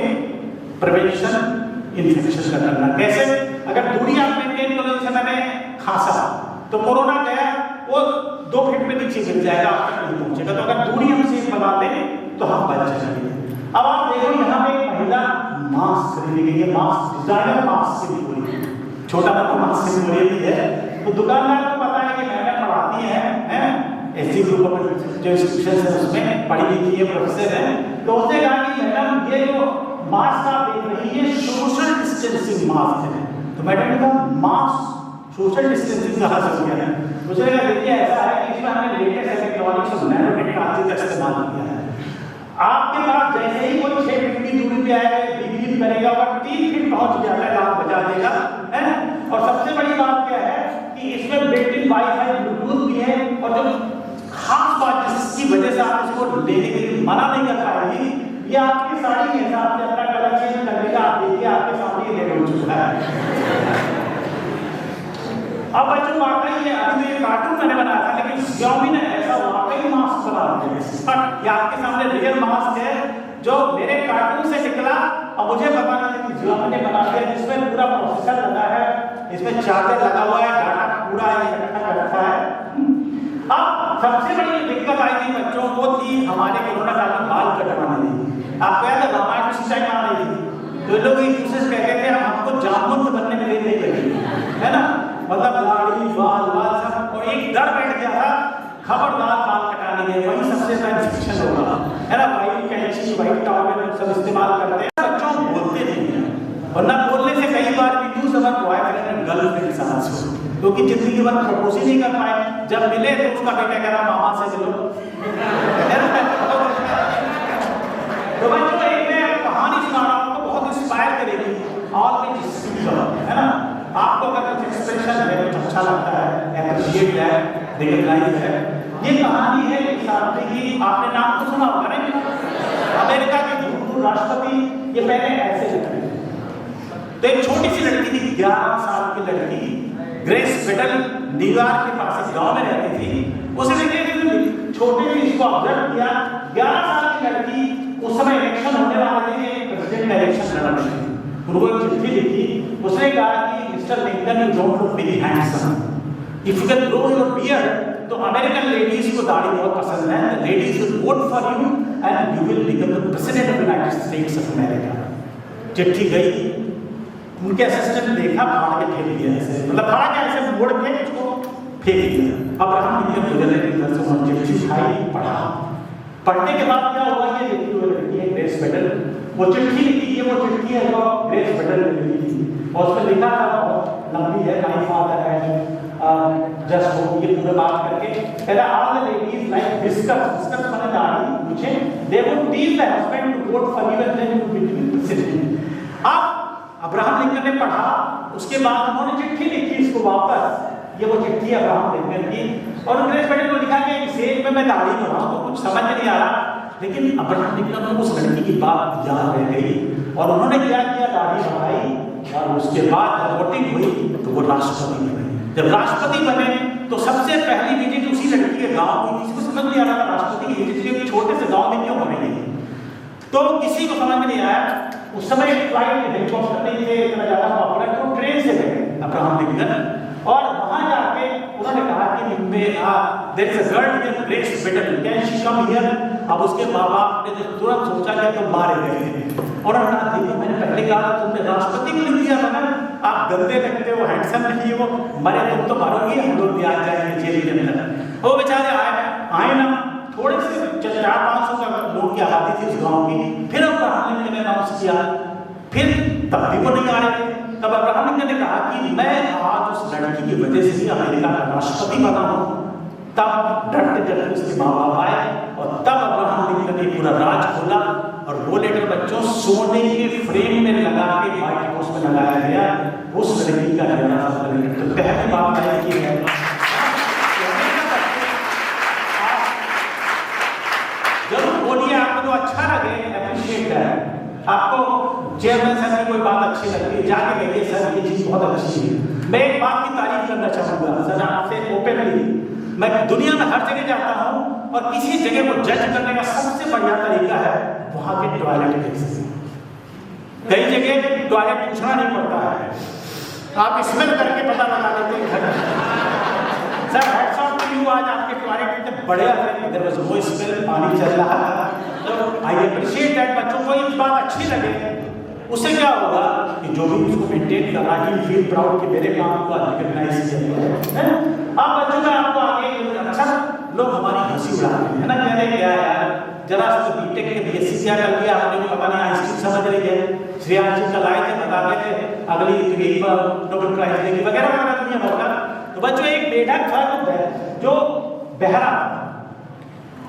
प्रिवेंशन इन्फेक्शन का करना। कैसे? अगर दूरी आप मेंटेन करो, जैसे मैंने खांसा तो कोरोना गया वो 2 फीट पे नीचे गिर जाएगा, आप तक नहीं पहुंचेगा, तो अगर दूरी हम सेफ बना दें तो हम बच जाएंगे। अब आप देखो यहाँ पे एक महिला मास्क खरीदने गई है, मास्क डिजाइनर मास्क से हो रही है, छोटा मोटा मास्क से हो रही है, तो दुकानदार को पता है कि मैडम पढ़ाती है एससी ग्रुप ऑफ जो इंस्टीट्यूशन है उसमें पढ़ी लिखी है, प्रोफेसर है, तो उसने कहा कि मैडम ये जो मास्क आप देख रही है सोशल डिस्टेंसिंग मास्क है, तो मैडम ने कहा मास्क सोशल डिस्टेंसिंग कहाँ से हो गया है? मुझे लगा देखिए ऐसा है कि इसमें हमने लेटेस्ट इलेक्ट्रॉनिक्स और नैनो टेक्नोलॉजी का इस्तेमाल किया है। आपके पास जैसे ही कोई 6 फीट की दूरी पे आएगा, बीप करेगा और 3 फीट पहुंच जाता है, आप बजा देगा, है ना? और सबसे बड़ी बात क्या है कि इसमें बिल्ट इन वाईफाई ब्लूटूथ भी है, और जो खास बात जिसकी वजह से आप इसको लेने के लिए मना नहीं कर पाएंगे, ये आपकी साड़ी के हिसाब से अपना कलर चेंज कर देगा। आप देखिए आपके सामने ये हो चुका है। अब बच्चों वाकई ये अभी तो ये कार्टून मैंने बनाया था, लेकिन Xiaomi ने ऐसा वाकई मास्क बना दिया। ये आपके सामने रियल मास्क है जो मेरे कार्टून से निकला, और मुझे पता नहीं कि Xiaomi ने बना दिया, जिसमें पूरा प्रोसेसर लगा है, इसमें चार्जर लगा हुआ है, डाटा पूरा इकट्ठा कर रखा है। अब सबसे बड़ी दिक्कत आई थी बच्चों को थी हमारे कोरोना काल में बाल कटवाने की। आपको याद है रामायण की सिंचाई आ रही थी, तो लोग एक दूसरे से कहते थे हम हमको जामुन बनने में देर नहीं लगेगी, है ना? मतलब दाढ़ी बाल बाल सब, और एक डर बैठ गया था खबरदार बाल कटाने में, वही सबसे बड़ा इन्फेक्शन होगा, है ना? वाइट कैंची वाइट टॉवल सब इस्तेमाल करते हैं, बच्चों बोलते नहीं है, वरना बोलने से कई बार भी यूज अगर बॉयफ्रेंड एंड गर्लफ्रेंड साथ हो, क्योंकि जिंदगी भर प्रपोज ही नहीं कर पाए, जब मिले तो उसका बेटा कह रहा मामा से मिलो। तो बच्चों एक मैं कहानी सुना रहा हूँ, आपको बहुत इंस्पायर करेगी, ऑलवेज स्पीक अप, है ना? आपको अगर कुछ एक्सप्रेशन है, कुछ अच्छा लगता है, अप्रिशिएट है, रिकॉग्नाइज है। ये कहानी है एक साथी की, आपने नाम तो सुना होगा नहीं? अमेरिका के भूतपूर्व राष्ट्रपति, ये पहले ऐसे लगते थे। तो एक छोटी सी लड़की थी, 11 साल की लड़की, ग्रेस बेटल, न्यूयॉर्क के पास एक गांव में रहती थी। उसने छोटे से इसको ऑब्जर्व किया, 11 साल की लड़की, उस समय इलेक्शन होने वाले थे, प्रेसिडेंट इलेक्शन लड़ रही थी। उनको एक चिट्ठी लिखी, उसने कहा कि mister Lincoln you don't look very handsome, if you can grow your beard, तो अमेरिकन लेडीज को दाढ़ी बहुत पसंद है, ladies will vote for you and you will become the president of United states of America. चिट्ठी गई, उनके assistant ने देखा, फाड़ के फेंक दिया ऐसे, मतलब फाड़ा के ऐसे मोड़ के उसको फेंक दिया। अब्राहम लिंकन गुजरने की तरफ से वो चिट्ठी उठाई, पढ़ा, पढ़ने के बाद क्या हुआ, ये देखी हुई लड़की है ग्रेस बेटल, वो चिट्ठी लिखी है, वो चिट्ठी है जो ग्रेस बेटल ने लिखी थी, और उसमें लिखा था, बहुत लंबी है, माय फादर है जस्ट हो, ये पूरे बात करके कहता all the ladies like discuss माने दाढ़ी मुझे, they would teach the husband to vote for you and then you will be president. अब अब्राहम लिंकन ने पढ़ा, उसके बाद उन्होंने चिट्ठी लिखी इसको वापस, ये वो चिट्ठी अब्राहम लिंकन की, और ग्रेस बेटल को लिखा कि इस एज में मैं दाढ़ी बनाऊं तो कुछ समझ नहीं आ रहा, लेकिन अब्राहम लिंकन को उस लड़की की बात याद रह गई, और उन्होंने क्या किया, दाढ़ी बढ़ाई, और उसके बाद जब वोटिंग हुई तो वो राष्ट्रपति बने। जब राष्ट्रपति बने तो सबसे पहली विजिट उसी लड़की के गांव हुई, किसी को समझ नहीं आ रहा था राष्ट्रपति की विजिट छोटे से गांव में क्यों बनेगी, तो किसी को समझ नहीं आया। उस समय फ्लाइट हेलीकॉप्टर नहीं थे इतना ज्यादा पॉपुलर, तो ट्रेन से गए अब्राहम लिंकन, और वहां जाके उन्होंने कहा कि there is a girl here Grace Bedell, can she come here. अब उसके माँ बाप ने तो तुरंत सोचा कि तो मारे गए, और उन्होंने कहा देखो मैंने पहले कहा था तुमने राष्ट्रपति को लिख दिया था ना, आप गंदे लगते हो, हैंडसम नहीं हो, मरे तुम तो मारोगे, हम लोग भी आ जाएंगे जेल के अंदर। वो बेचारे आए ना, थोड़े से 400-500 लोग की आबादी थी उस गांव की, फिर अब्राहम लिंकन ने अनाउंस किया, फिर तब भी वो नहीं आ रहे थे। तब अब्राहम लिंकन ने कहा कि मैं आज उस लड़की की वजह से ही अमेरिका का राष्ट्रपति बना हूं। तब डरते डरते उसके माँ बाप आए, और तब अब्राहम लिंकन ने पूरा राज खोला, और वो लेटर बच्चों सोने के फ्रेम में लगा के व्हाइट हाउस में लगाया गया, उस लड़की का जन्म। तो पहली बात ये है, जरूर बोलिए, आपको जो अच्छा लगे अप्रिशिएट है। आपको चेयरमैन सर की कोई बात अच्छी लगती है, जाके कहिए सर ये चीज बहुत अच्छी है। मैं एक बात की तारीफ करना चाहूंगा सर आपसे ओपनली, मैं दुनिया में हर जगह जाता हूँ, और किसी जगह को जज करने का सबसे बढ़िया तरीका है वहां के टॉयलेट देख। कई जगह टॉयलेट पूछना नहीं पड़ता है, आप स्मेल करके पता लगा लेते हैं। Sir hats off to you, आज आपके टॉयलेट इतने बढ़िया थे, देयर वाज नो स्मेल, पानी चल रहा था, तो आई अप्रिशिएट दैट। बच्चों को ये बात अच्छी लगे, उससे क्या होगा कि जो भी उसको मेंटेन कर रहा है, फील प्राउड कि मेरे काम को रिकॉग्नाइज किया है। अब बच्चों का आपको आगे अच्छा लोग हमारी हंसी उड़ाते हैं ना, कहते हैं क्या यार जरा तो बीटेक के बीएससी क्या कर लिया आपने, पता नहीं आइंस्टीन समझ रही है, श्रेयांश जी कल आए थे बताते थे अगली नोबेल प्राइज देगी वगैरह वगैरह दुनिया भर का। तो बच्चों एक बेटा था जो बहरा था,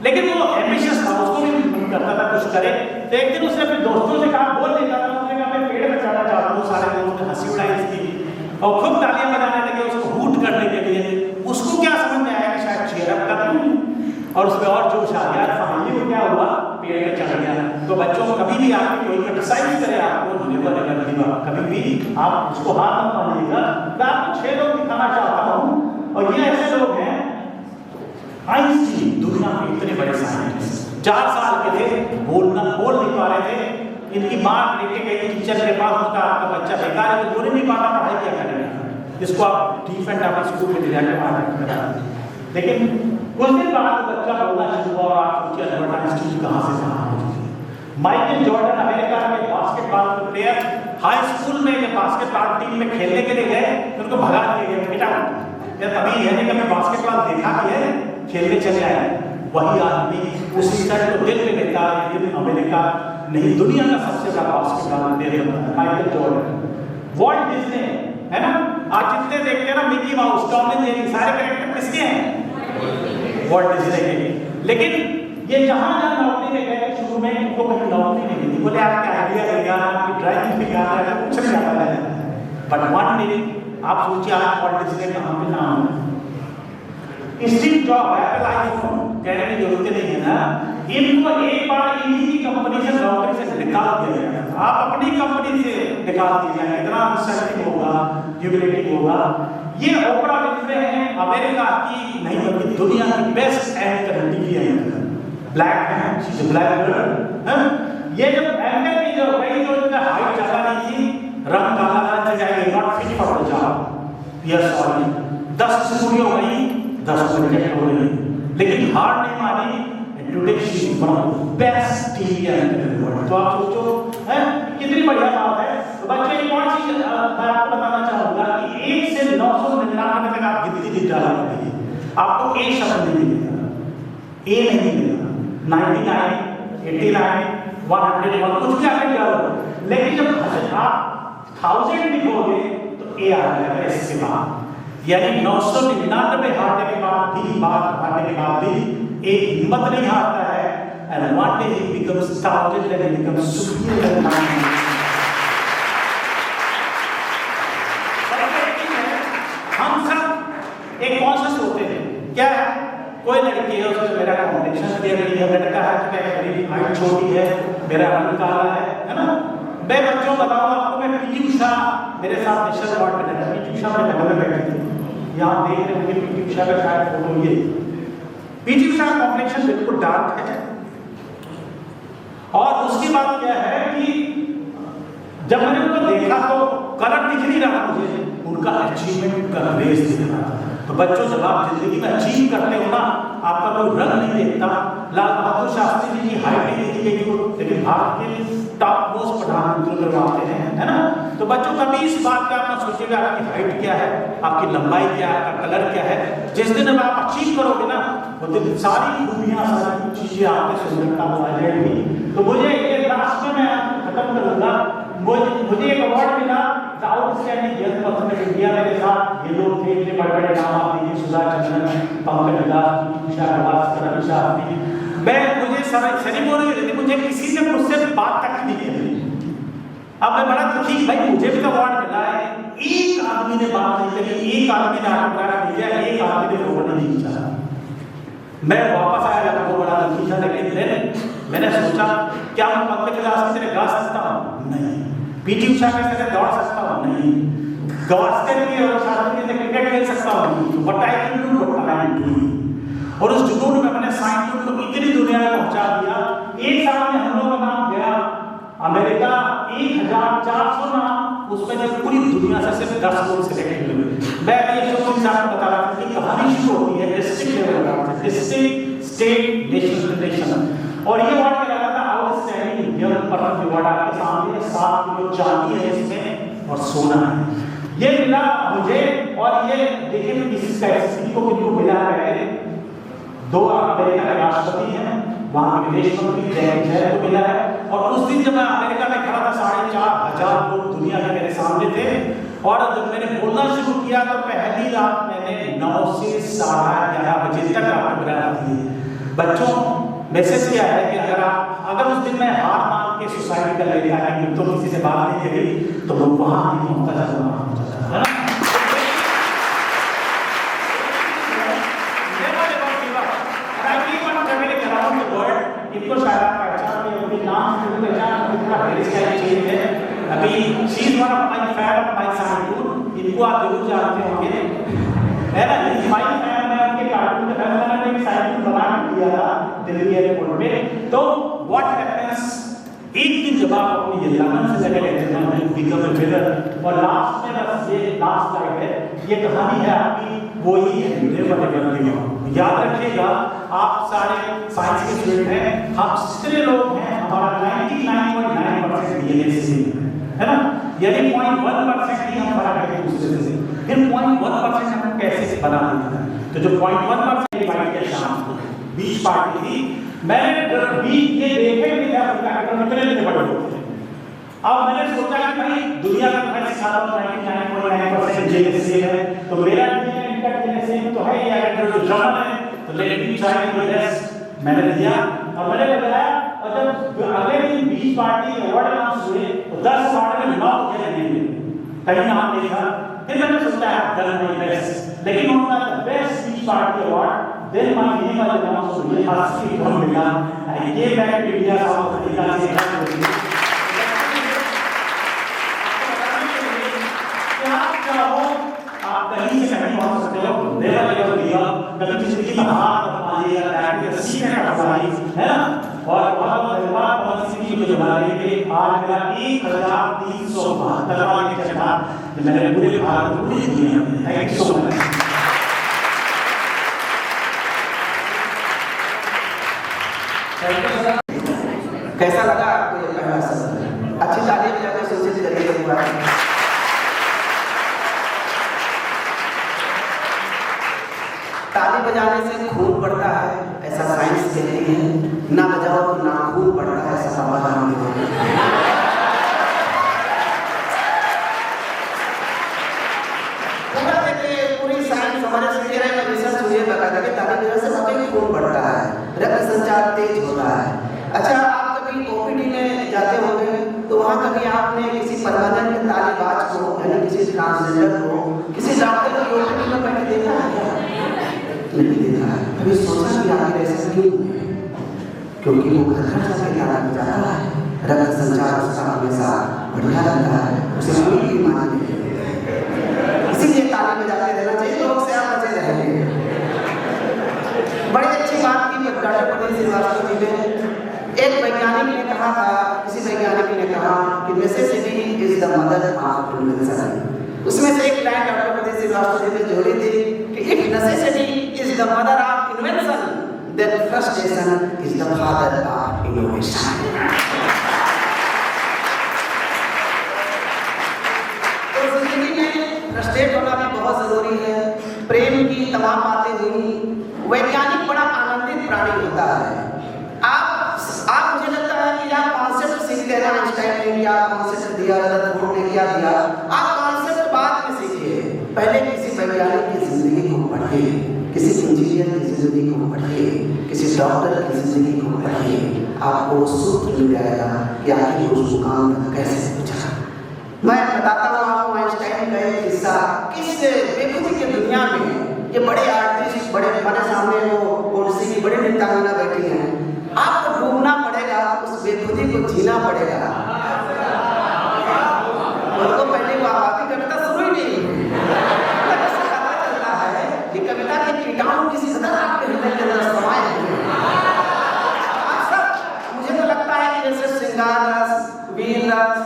लेकिन वो एम्बिशियस था, उसको भी मन करता था कुछ करे। तो एक दिन उसने अपने दोस्तों से कहा, बोल देता था, उसने कहा मैं पेड़ बचाना चाहता हूँ। सारे दोस्त ने हंसी उड़ाई इसकी और खूब तालियां बजाने लगे उसको हूट करने के लिए। उसको क्या समझ में आया कि शायद चीयर अप कर दूं, और उसमें और जोश आ गया। फाइनली वो क्या हुआ, पेड़ पे चढ़ गया। तो बच्चों कभी भी आपकी कोई क्रिटिसाइज करे आपको कभी भी आप उसको हाथ मत मानिएगा। मैं आपको 6 लोग दिखाना चाहता हूँ, और ये ऐसे लोग हैं आइंस्टीन, दुनिया के इतने बड़े साइंटिस्ट, 4 साल के थे, बोल नहीं पा रहे थे। इनकी माँ लेके गई टीचर के पास, उनका आपका बच्चा बेकार है, तो बोल नहीं पा रहा, पढ़ाई क्या करेगा, इसको आप डिफेंड आप स्कूल में ले जाकर मार। लेकिन कुछ दिन बाद बच्चा बोलना शुरू हुआ, और आप सोचिए अल्बर्ट आइंस्टीन कहाँ से कहाँ पहुंचे। माइकल जॉर्डन अमेरिका के बास्केटबॉल प्लेयर हाई स्कूल में के बास्केटबॉल टीम में खेलने के लिए गए, उनको भगा दिया गया, बेटा या तभी है नहीं कि मैं बास्केटबॉल देखा भी है, खेलने चले आए। वही आदमी उसी रिजल्ट को दिल में लेता है, दिल अमेरिका नहीं दुनिया का सबसे बड़ा basketball player Michael Jordan. Walt Disney है ना, आज जितने देखते हैं ना Mickey mouse, Tom and Jerry, सारे कैरेक्टर किसके हैं, वॉल्ट डिज्नी के। लेकिन ये जहां नौकरी में गए शुरू में इनको कहीं नौकरी नहीं मिली, बोले आपके आइडिया रहेगा, आपकी ड्राइविंग भी आता है, कुछ नहीं आता है। बट वन डे आप सोचिए आज वॉल्ट डिज्नी कहां पे नाम है, स्टीव जॉब एप्पल आईफोन कहने की जरूरत नहीं है ना, इनको एक बार इन्हीं की कंपनी से नौकरी से निकाल दिया गया। आप अपनी कंपनी से निकाल दिए जाएंगे, इतना इंसल्टिंग होगा, ह्यूमिलेटिंग होगा। ये ओपरा विनफ्रे हैं, अमेरिका की नहीं बल्कि दुनिया की best anchor TV anchor, black है, शी इज ब्लैक गर्ल। ये जब एंकर की जो गई, जो इनका हाइट ज्यादा नहीं थी, रंग काला था, जाएगी not fit for the job, yes sorry, 10 studio गई, 10 रिजेक्ट हो गई, लेकिन हार नहीं मानी। Today she is one of the best TV anchor in the world. तो आप सोचो हैं कितनी बढ़िया बात है। तो बच्चे एक और चीज मैं आपको बताना चाहूंगा कि 1 से 999 तक आप गिनती डाला करते हैं, आपको ए शब्द नहीं मिलेगा, ए नहीं मिलेगा, 99, 89, 101 कुछ भी आगे डालो, लेकिन जब आप 1000 लिखोगे तो ए आ जाएगा इसके बाद। यानी 999 हारने के बाद भी, बात हारने के बाद भी एक हिम्मत नहीं हारता है। And one day he becomes 1000 and he becomes superior than 999. हम सब एक कॉन्शियस होते हैं, क्या है, कोई लड़की है उससे मेरा कॉम्प्लेक्शन क्लियर नहीं है, लड़का है तो मेरी हाइट छोटी है, मेरा रंग काला है ना। मैं बच्चों बताऊंगा आपको, मैं पीटी उषा मेरे साथ नेशनल अवार्ड में था, पीटी उषा में बगल में बैठी थी, यहाँ देख रहे होंगे पीटी उषा का शायद फोटो, ये पीटी उषा का कॉम्प्लेक्शन बिल्कुल डार्क है। और उसकी बात क्या है कि जब मैंने उनको देखा तो कलर दिख नहीं रहा मुझे, उनका अचीवमेंट का बेस दिख रहा था। तो बच्चों जब आप जिंदगी में अचीव करते हो ना, आपका कोई रंग नहीं देखता। लाल बहादुर शास्त्री जी की हाइट नहीं देखी गई, लेकिन भारत के टॉप मोस्ट प्रधानमंत्री करवाते हैं, है ना। तो बच्चों कभी इस बात का आप सोचिएगा आपकी हाइट क्या है, आपकी लंबाई क्या है, आपका कलर क्या है। जिस दिन आप अचीव करोगे ना, वो दिन सारी खूबियां, सारी चीजें आपके सुंदरता में आ जाएगी। तो मुझे ये लास्ट में मैं खत्म करूंगा, मुझे एक अवार्ड मिला the outstanding young person of India. मेरे साथ ये लोग थे, इतने बड़े-बड़े नाम आप देखिए, सुधा चंद्रन, पंकज दास, उषा गावस्कर, अभिषा आपकी। मुझे सेरेमनी में थी, मुझे किसी ने मुझसे बात तक नहीं की। अब मैं बड़ा दुखी, भाई मुझे भी तो अवार्ड मिला है, एक आदमी ने बात नहीं करी, एक आदमी ने ऑटोग्राफ दिया, एक आदमी ने फोटो नहीं खींचा। मैं वापस आया तो बड़ा दुखी था, लेकिन मैंने सोचा क्या मैं पंकज दास की तरह गा सकता हूँ? नहीं। पीटी उषा की तरह दौड़ सकता हूँ? नहीं। गावस्कर की और शास्त्री की तरह क्रिकेट खेल सकता हूँ? But I can do what I am doing. और उस जुनून में मैंने साइंटिस्ट को इतनी दुनिया में पहुंचा दिया। एक साल में हम लोगों का नाम गया अमेरिका, 1400 नाम, उसमें से पूरी दुनिया से सिर्फ 10 लोग सिलेक्ट हुए। मैं ये शो के साथ बता रहा था कि कहानी शुरू होती है डिस्ट्रिक्ट लेवल पर, डिस्ट्रिक्ट, स्टेट, नेशनल। और ये अवार्ड क्या रहा था, आउटस्टैंडिंग यंग पर्सन अवार्ड। आपके सामने 7 किलो चांदी है इसमें और सोना है, ये मिला मुझे। और ये देखिए किसी को मिला है, 2 अमेरिका के राष्ट्रपति हैं, वहां विदेश मंत्री जय को मिला है। और उस दिन जब मैं अमेरिका में खड़ा था, 4500 1000 लोग दुनिया के मेरे सामने थे। और जब मैंने बोलना शुरू किया तो पहली रात मैंने 9 से 11:30 बजे तक ऑटोग्राफ दिए। बच्चों, मैसेज क्या है कि अगर उस दिन मैं हार मान के सुसाइड कर लेता कि तो किसी से बात नहीं करी तो लोग वहां नहीं पहुंचता है ना। इनको शायद आप पहचान में अपने नाम से पहचान कितना हेयर स्टाइल चेंज है। अभी she is one of my fan of my scientoon, इनको आप जरूर जानते होंगे, है ना। इस माय फैन में उनके कार्टून का मैंने एक साइंटून बना दिया था दिल्ली एयरपोर्ट में। तो व्हाट हैपेंस, एक दिन जब आप अपनी ये लगन से लगे रहते हैं बिकम अ विनर। और लास्ट में बस ये लास्ट स्लाइड है, ये कहानी है आपकी वो ही है नेवर एवर गिव अप। याद रखिएगा, आप सारे साइंस के स्टूडेंट हैं, हम जितने लोग हैं हमारा 99.9% डीएनए से है ना, यानी 0.1% ही हम फर्क है दूसरे से। फिर 0.1% हम कैसे बना देते हैं। तो जो 0.1% बाइट के शाम बीच पार्टी थी, मैंने बीच ये देखे भी था कितने बड़े होते हैं। अब मैंने सोचा कि भाई दुनिया में मैं सिखाता हूं 99.9% जेने से है, तो मेरा डीएनए इनका डीएनए सेम तो है ही, अगर जो जर्मन है तो let me try my best. मैंने दिया और मैंने लगाया, और जब अगले दिन 20 पार्टी अवार्ड अनाउंस हुए तो 10 अवार्ड में 9 मुझे नहीं मिले, कहीं नाम देखा। फिर मैंने सोचा डन माय बेस्ट, लेकिन उन्होंने best 20 party award then my name was announce हुए, हासिल कौन मिला। I came back to India South Africa से। आप कहीं से कहीं पहुंच सकते हो, नेवर एवर गिव अप। कभी जिंदगी में हार मत मानिएगा, that is secret of life, है ना। और बहुत धन्यवाद पॉलिसी को जुड़ाने के। आज मेरा 1372वां लेक्चर था जो मैंने पूरे भारत में पूरी दुनिया में। Thank you so much. कैसा लगा आपको ये पहला सत्र? अच्छी तालियां बजाकर सूचित करिए एक बार। ताली बजाने से खून बढ़ता है, ऐसा साइंस कहती है। ना बजाओ तो ना खून बढ़ता है, ऐसा समाधान है। पूरा देखिए, पूरी साइंस हमारे शरीर में रिसर्च हुई है, बताता है कि ताली बजाने से वाकई खून बढ़ता है, रक्त संचार तेज होता है। अच्छा, आप कभी ओपीडी में जाते होंगे तो वहाँ कभी आपने किसी परमानेंट तालीबाज को, यानी किसी ट्रांसजेंडर को, किसी डॉक्टर की ओपीडी में बैठे देखा है क्या? नहीं देखा है। कभी सोचा कि आखिर ऐसा क्यों है? क्योंकि वो घर घर जाके ताला बजाता है, रक्त संचार उसका हमेशा बढ़िया रहता है, उसे कोई बीमारी नहीं है। इसीलिए ताली बजाते रहना चाहिए, लोग से आप बचे रहेंगे। बड़ी अच्छी बात की डॉक्टर प्रदीप श्रीवास्तव जी ने। एक वैज्ञानिक ने कहा था, किसी वैज्ञानिक ने कहा कि necessity is the mother of invention. उसमें से एक लाइन डॉक्टर प्रदीप श्रीवास्तव जी ने जोड़ी थी कि if necessity is the mother of invention, then frustration is the father of innovation. तो जिंदगी में फ्रस्ट्रेट होना भी बहुत जरूरी है। प्रेम की तमाम बातें हुई। वैज्ञानिक बड़ा आनंदित प्राणी होता है। आप मुझे लगता है कि आप कॉन्सेप्ट सीखते हैं, आइंस्टाइन ने क्या कॉन्सेप्ट दिया, रदरफोर्ड ने क्या दिया, आप कॉन्सेप्ट बाद में सीखिए। पहले किसी वैज्ञानिक की जिंदगी को पढ़िए, किसी इंजीनियर की जिंदगी को पढ़िए, किसी डॉक्टर की जिंदगी को पढ़िए, आपको सूत्र मिल जाएगा कि आखिर उस मुकाम तक कैसे पहुंचा। मैं बताता हूँ आपको आइंस्टाइन का एक किस्सा। किस बेखुदी की दुनिया में ये बड़े आर्टिस्ट, बड़े हमारे सामने वो कुर्सी की बड़ी नृत्यांगना बैठी हैं, आपको डूबना पड़ेगा, उस बेखुदी को जीना पड़ेगा। उनको पहले बाकी कविता शुरू ही नहीं, ऐसा पता चलता है कि कविता के कीटाणु किसी तरह आपके हृदय के अंदर समाये हैं। आप सब, मुझे तो लगता है कि जैसे श्रृंगार रस, वीर रस,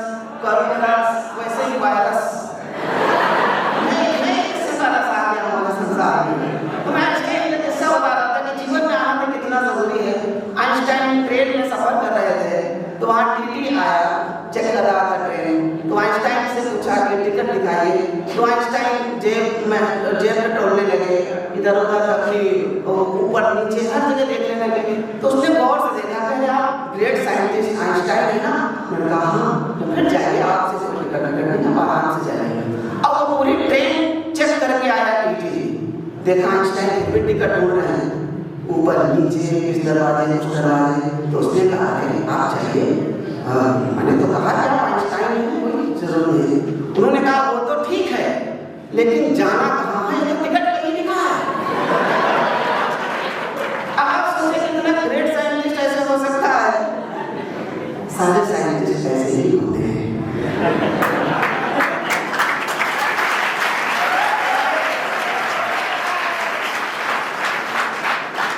करुण रस, वैसे ही वायरस रस आ गया हमारे संसार में। तो मैं आइंस्टाइन ने किस्सा बता रहा था कि जीवन में आनंद कितना जरूरी है। आइंस्टाइन ट्रेन में सफर कर रहे थे तो वहाँ टीटी आया, चेक कर रहा था ट्रेन। तो आइंस्टाइन से पूछा कि टिकट दिखाइए। तो आइंस्टाइन जेब में टोलने लगे, इधर उधर अपनी ऊपर नीचे हर जगह देखने लगे। तो उसने गौर से देखा कि आप ग्रेट साइंटिस्ट आइंस्टाइन है ना, मैंने कहा हाँ, तो फिर जाइए, आपसे कोई टिकट नहीं, आप आराम से जाइए। अब वो पूरी ट्रेन चेक करके आया टीटी, देखा आइंस्टाइन फिर टिकट ढूंढ रहे हैं, ऊपर नीचे इस दरवाजे उस दरवाजे, तो उसने कहा कि आप जाइए, मैंने तो कहा कि आप आइंस्टाइन हैं, कोई जरूरत नहीं। उन्होंने कहा वो तो ठीक है, लेकिन जाना कहाँ है, ये टिकट कहीं लिखा है। आप सोचे कितना ग्रेट साइंटिस्ट ऐसे हो सकता है? सारे साइंटिस्ट ऐसे ही होते हैं।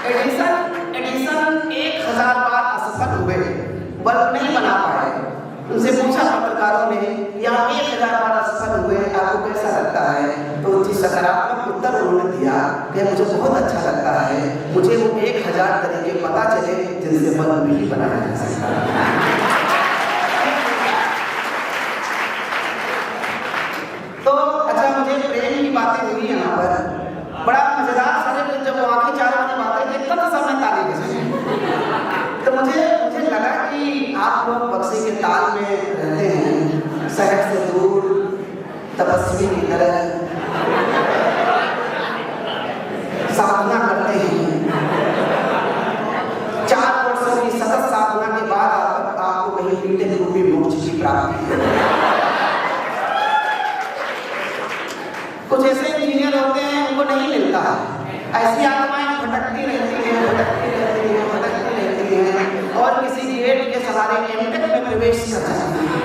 एडिसन 1000 बार असफल हुए, बल्ब नहीं बना पाए। उनसे पूछा पत्रकारों ने, या 1000 बार असफल हुए, आपको कैसा लगता है? तो उनकी सकारात्मक उत्तर उन्होंने दिया कि मुझे बहुत अच्छा लगता है, मुझे वो 1000 तरीके पता चले जिनसे बल्ब नहीं बनाया जा सकता। तो अच्छा, मुझे प्रेम की बातें हुई यहाँ पर, बड़ा मजेदार सारे, जब वो आखिरी 4 बजे बातें देखता तो सब में ताली बजाए। तो मुझे लगा कि आप लोग बक्से के ताल में रहते हैं, शहर से दूर, तपस्वी की तरह साधना करते हैं। 4 वर्षों की सतत साधना के बाद आपको कहीं पीते रूपी मोक्ष की प्राप्ति है। कुछ ऐसे इंजीनियर होते हैं, उनको नहीं मिलता है, ऐसी आत्माएं भटकती रहती हैं, और किसी गेट के सहारे एमटेक में प्रवेश कर जाती हैं।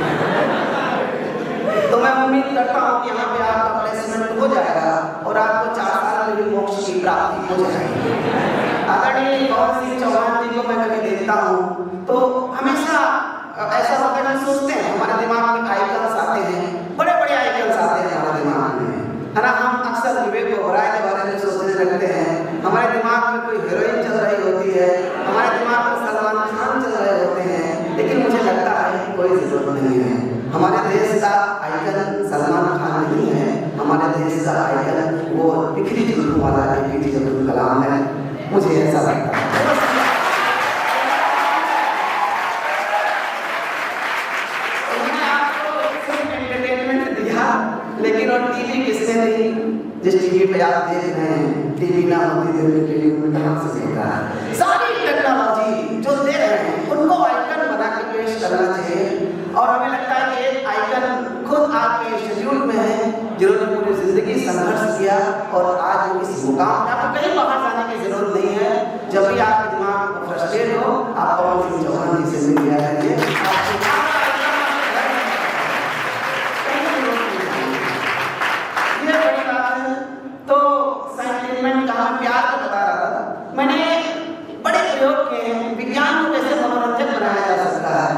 तो मैं उम्मीद करता हूँ कि यहाँ पे आपका प्लेसमेंट हो जाएगा और आपको 4 साल में भी मोक्ष की प्राप्ति हो जाएगी। आदरणीय पवन सिंह चौहान जी को मैं कभी देखता हूँ तो हमेशा ऐसा होता है, हम सोचते हैं, हमारे दिमाग में आइकन्स आते हैं, बड़े बड़े आइकन्स आते हैं हमारे दिमाग में, है ना। हम अक्सर विवेक ओबराय के बारे में सोचने लगते हैं, हमारे दिमाग में कोई हीरोइन चल रही होती है, हमारे दिमाग में सलमान खान चल रहे होते हैं, लेकिन मुझे लगता है कोई जरूरत नहीं है। हमारे देश का आइकन सलमान खान नहीं है, हमारे देश का आइकन वो बिखरी जुल्म वाला APJ अब्दुल कलाम है, मुझे ऐसा लगता है। लेकिन और टीवी किसने नहीं, जिस टीवी पे आप देख रहे हैं, टीवी ना होती तो टीवी में कहाँ से देख रहा है। सारी टेक्नोलॉजी जो दे रहे हैं उनको आइकन बना के पेश करना चाहिए, और हमें लगता है कि एक आइकन खुद आपके शेड्यूल में है, जिन्होंने पूरी जिंदगी संघर्ष किया और आज वो इस मुकाम पे, आपको कहीं बाहर जाने की जरूरत नहीं है। जब भी आपके दिमाग फ्रस्ट्रेट हो, आप पवन सिंह चौहान जी से मिल लिया करिए। तो साइंटिफिक कहा, प्यार को बता रहा था, मैंने बड़े प्रयोग किए हैं, विज्ञान को कैसे मनोरंजक बनाया जा सकता है।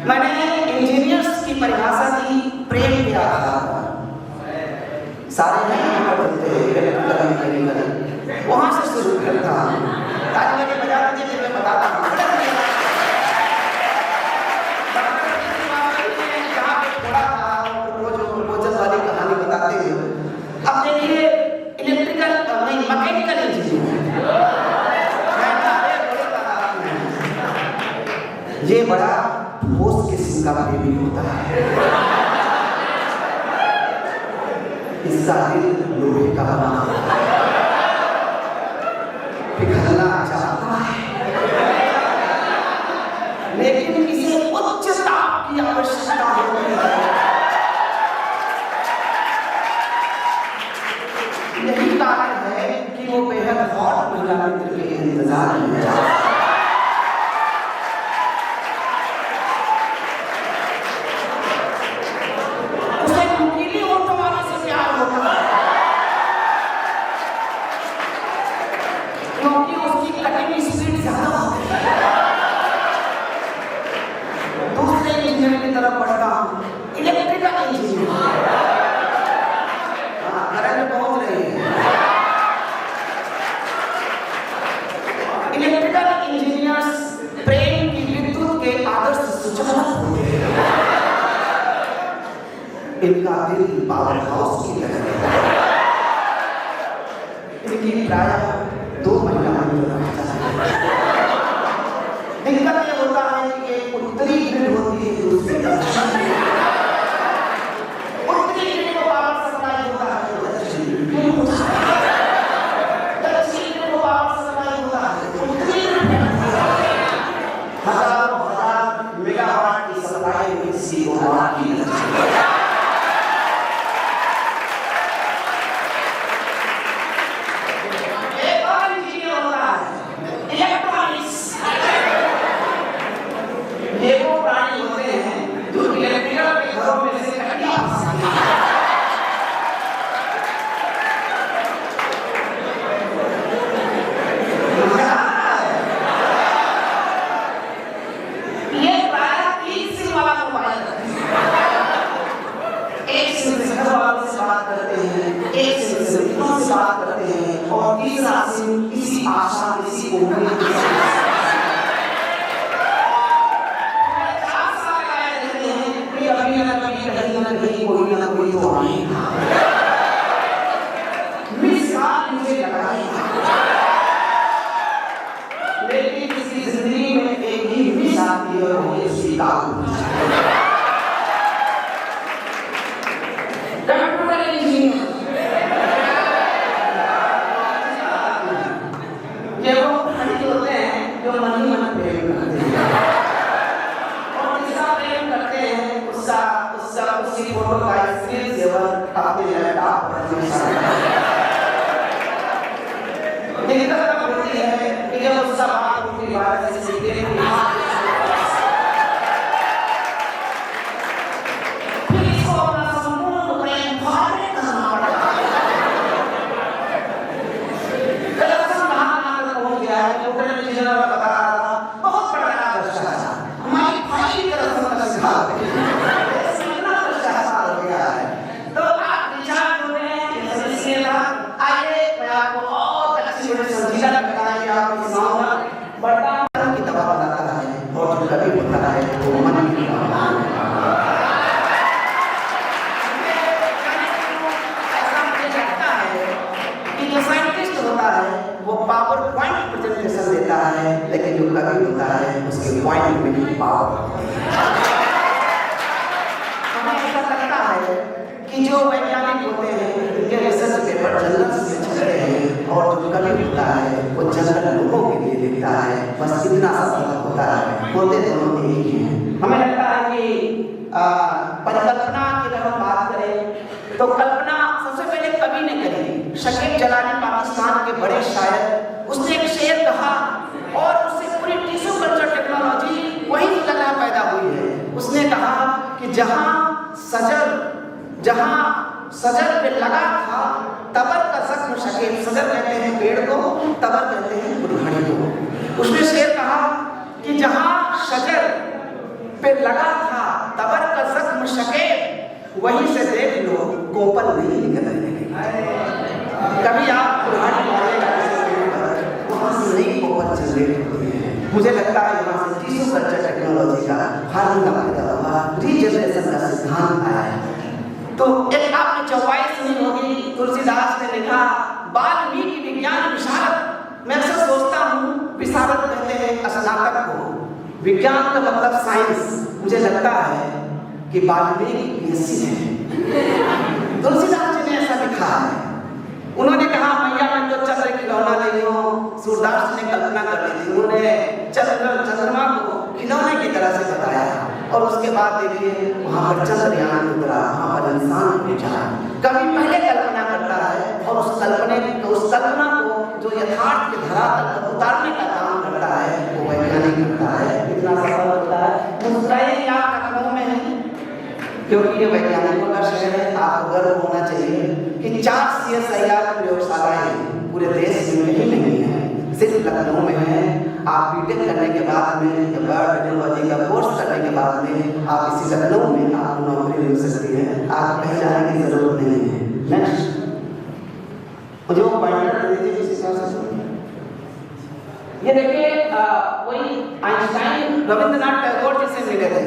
मैंने इंजीनियर्स की परिभाषा दी, प्रेम के आधार पर। सारे वहां से शुरू करता हूँ, ताली बजा दीजिए, मैं बताता हूँ। प्रपोजल वाली कहानी बताते हैं। अब देखिए, इलेक्ट्रिकल नहीं, मैकेनिकल इंजीनियर, ये बड़ा ठोस किस्म का बेबी होता है, इसका दिल लोहे का बना होता है, पिघलना चाहता है, लेकिन इसे उच्च ताप की आवश्यकता होती है। यही कारण है कि वो बेहद हॉट महिला मित्र के इंतजार में है। उसे नुकीली ऑटो वाले से प्यार होता है, क्योंकि उसकी कटिंग स्पीड ज्यादा होती है। दूसरे इंजीनियर की तरफ बढ़ता हूँ, इलेक्ट्रिकल इंजीनियर, करंट पहुंच रही है। इलेक्ट्रिकल इंजीनियर्स प्रेम की विद्युत के आदर्श सूचना होते हैं। इनका दिल पावर हाउस की तरह है, इनकी प्रायः 2 महीना दिक्कत ये होता है किसी को मार की नहीं। एक और इंजीनियर होता है इलेक्ट्रॉनिक्स। ये वो प्राणी होते हैं जो इलेक्ट्रिकल के घरों में से कटिया फंसाते हैं। ये प्रायः 3 सिम वाला मोबाइल है। एक सिम से घर वालों से बात करते हैं, एक सिम से मित्रों से बात करते हैं, और तीसरा सिम किसी आशा, किसी उम्मीद, कोई ना कोई तो आएगा, मिस कॉल मुझे लगाएगा। लेकिन किसी जिंदगी में एक ही मिस आती है, वो ये स्वीकार कंप्यूटर इंजीनियर। ये वो खड़ी होते हैं जो मन ही मन प्रेम करते हैं, और जिसका प्रेम करते हैं उसका उसी फोटो का स्क्रीन सेवर अपने लैपटॉप पर दिक्कत तब होती है कि जब उसका बात उनकी बात से सीखते हैं, फिर इसको अपना संपूर्ण प्रेम भावने करना पड़ता है। कलेक्शन कहाँ पहुंच गया है, कंप्यूटर इंजीनियर बता रहा था, बहुत बड़ा भ्रष्टाचार हमारी भाई की तरफ से सिखा रहे हैं। कभी होता है वो मन की ऐसा मुझे लगता है कि जो साइंटिस्ट होता है वो पावर पॉइंट प्रेजेंटेशन देता है, लेकिन जो कवि होता है उसके पॉइंट में नहीं पावर। हमें ऐसा लगता है कि जो वैज्ञानिक होते हैं उनके रिसर्च पेपर जर्नल्स में छपते हैं, और जो कवि होता है वो जनरल लोगों के लिए लिखता है, बस इतना सा फर्क होता है, होते दोनों एक ही हैं। हमें लगता है कि परिकल्पना की अगर हम बात करें तो कल्पना सबसे पहले कवि ने करी। शकीब जलाली पाकिस्तान के बड़े शायर, उसने एक शेर कहा और उससे पूरी टिश्यू कल्चर टेक्नोलॉजी वही कला पैदा हुई है। उसने कहा कि जहां सजर पे लगा था तबर का जख्म शकीब, सजर कहते हैं पेड़ को, तबर कहते हैं गुड़घड़ी को। उसने शेर कहा कि जहां शजर पे लगा था तबर का जख्म शकीब, वहीं से देख लो कोपल नहीं निकल रही। कभी आप गुड़घड़ी मारेगा वहां से नई कोपल जनरेट होती है। मुझे लगता है यहाँ से टिश्यू कल्चर टेक्नोलॉजी का फार्मूला पैदा हुआ, रीजनरेशन का सिद्धांत आया है। तो एक आपने चौपाई सुनी होगी, तुलसीदास ने लिखा वाल्मीकि विज्ञान विशारद। मैं अक्सर सोचता हूँ विशारद कहते हैं स्नातक को, विज्ञान का मतलब साइंस। मुझे लगता है कि वाल्मीकि बीएससी है। तुलसीदास जी ने ऐसा लिखा है। उन्होंने कहा मैया मैं तो चंद्र खिलौना नहीं हूँ। सूरदास ने कल्पना कर ली थी, उन्होंने चंद्रमा को खिलौने की तरह से बताया, और उसके बाद देखिए वहाँ पर चंद्रयान उतरा, वहाँ पर इंसान पहुंचा। कभी पहले कल्पना करता है और उस कल्पना को जो यथार्थ के धरातल पर उतारने का काम करता है वो वैज्ञानिक करता है। इतना सफल होता है। मुस्कुराइए आप लखनऊ में हैं क्योंकि ये वैज्ञानिकों का शहर है। आपको गर्व होना चाहिए कि 4 CSIR प्रयोगशालाएं पूरे देश में नहीं है, सिर्फ लखनऊ में है। आप बीटेक करने के बाद में या बायोटेक्नोलॉजी का कोर्स करने के बाद में आप इसी लखनऊ में आपको नौकरी मिल सकती है, आप कहीं जाने की जरूरत नहीं है। नेक्स्ट मुझे वो पॉइंटर दे दीजिए इसी तरह से। ये देखिए वही आइंस्टाइन रविंद्रनाथ टैगोर जी से मिले थे।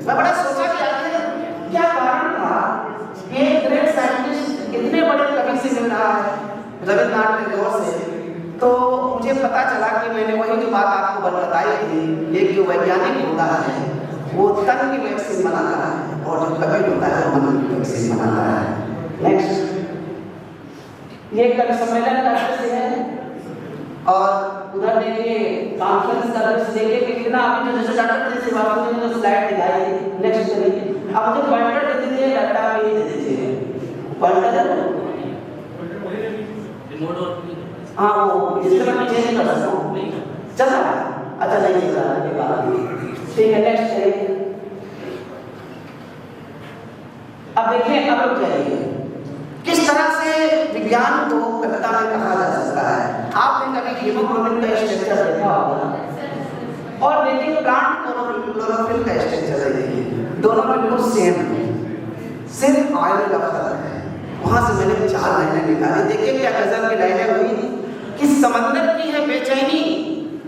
मैं बड़ा सोचा कि आखिर क्या कारण था ये ग्रेट साइंटिस्ट इतने बड़े कवि से मिल रहा है रविंद्रनाथ टैगोर से। तो मुझे पता चला कि मैंने वही जो बात आपको बताई थी, एक जो वैज्ञानिक होता है वो तन की वैक्सीन बनाता है और जो कवि होता है वो मन की वैक्सीन बनाता है। नेक्स्ट, ये कवि सम्मेलन का दृश्य है और उधर देखिए कॉन्फ्रेंस सर्विस देखिए कि कितना अभी जो जैसे डॉक्टर से बात ने जो स्लाइड दिखाई नेक्स्ट करिए। अब मुझे पॉइंटर दे दीजिए, डाटा भी दे दीजिए। पॉइंटर है हाँ वो इससे मैं चेंज कर सकता हूँ। चल रहा है अच्छा नहीं चल रहा है ठीक है नेक्स्ट करिए। अब देखिए अब रुक जाइए किस तरह से विज्ञान को कविता में कहा जा सकता है। आपने कभी हीमोग्लोबिन का स्ट्रक्चर देखा होगा और देखिए प्लांट क्लोरोफिल का स्ट्रक्चर देखिए दोनों बिल्कुल सेम है, सिर्फ ऑयल का फर्क है। वहां से मैंने 4 लाइनें निकाली। देखिए क्या गजब की लाइनें हुई कि समंदर की है बेचैनी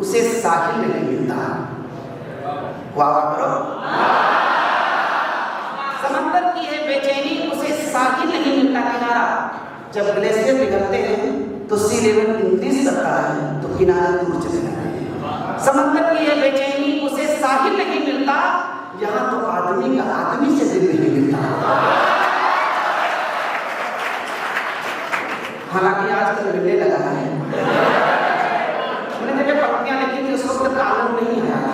उसे साहिल नहीं मिलता। वाह वाह करो। समंदर की है बेचैनी उसे साहिल नहीं मिलता किनारा। जब ग्लेशियर पिघलते हैं तो सी लेवल इंक्रीज करता है तो किनारा दूर चले जाते हैं। समंदर की है बेचैनी उसे साहिल नहीं मिलता, यहाँ तो आदमी का आदमी से दिल नहीं मिलता। हालांकि आजकल मिलने लगा है। मैंने जब पंक्तियां लिखी थी उस वक्त कानून नहीं आया।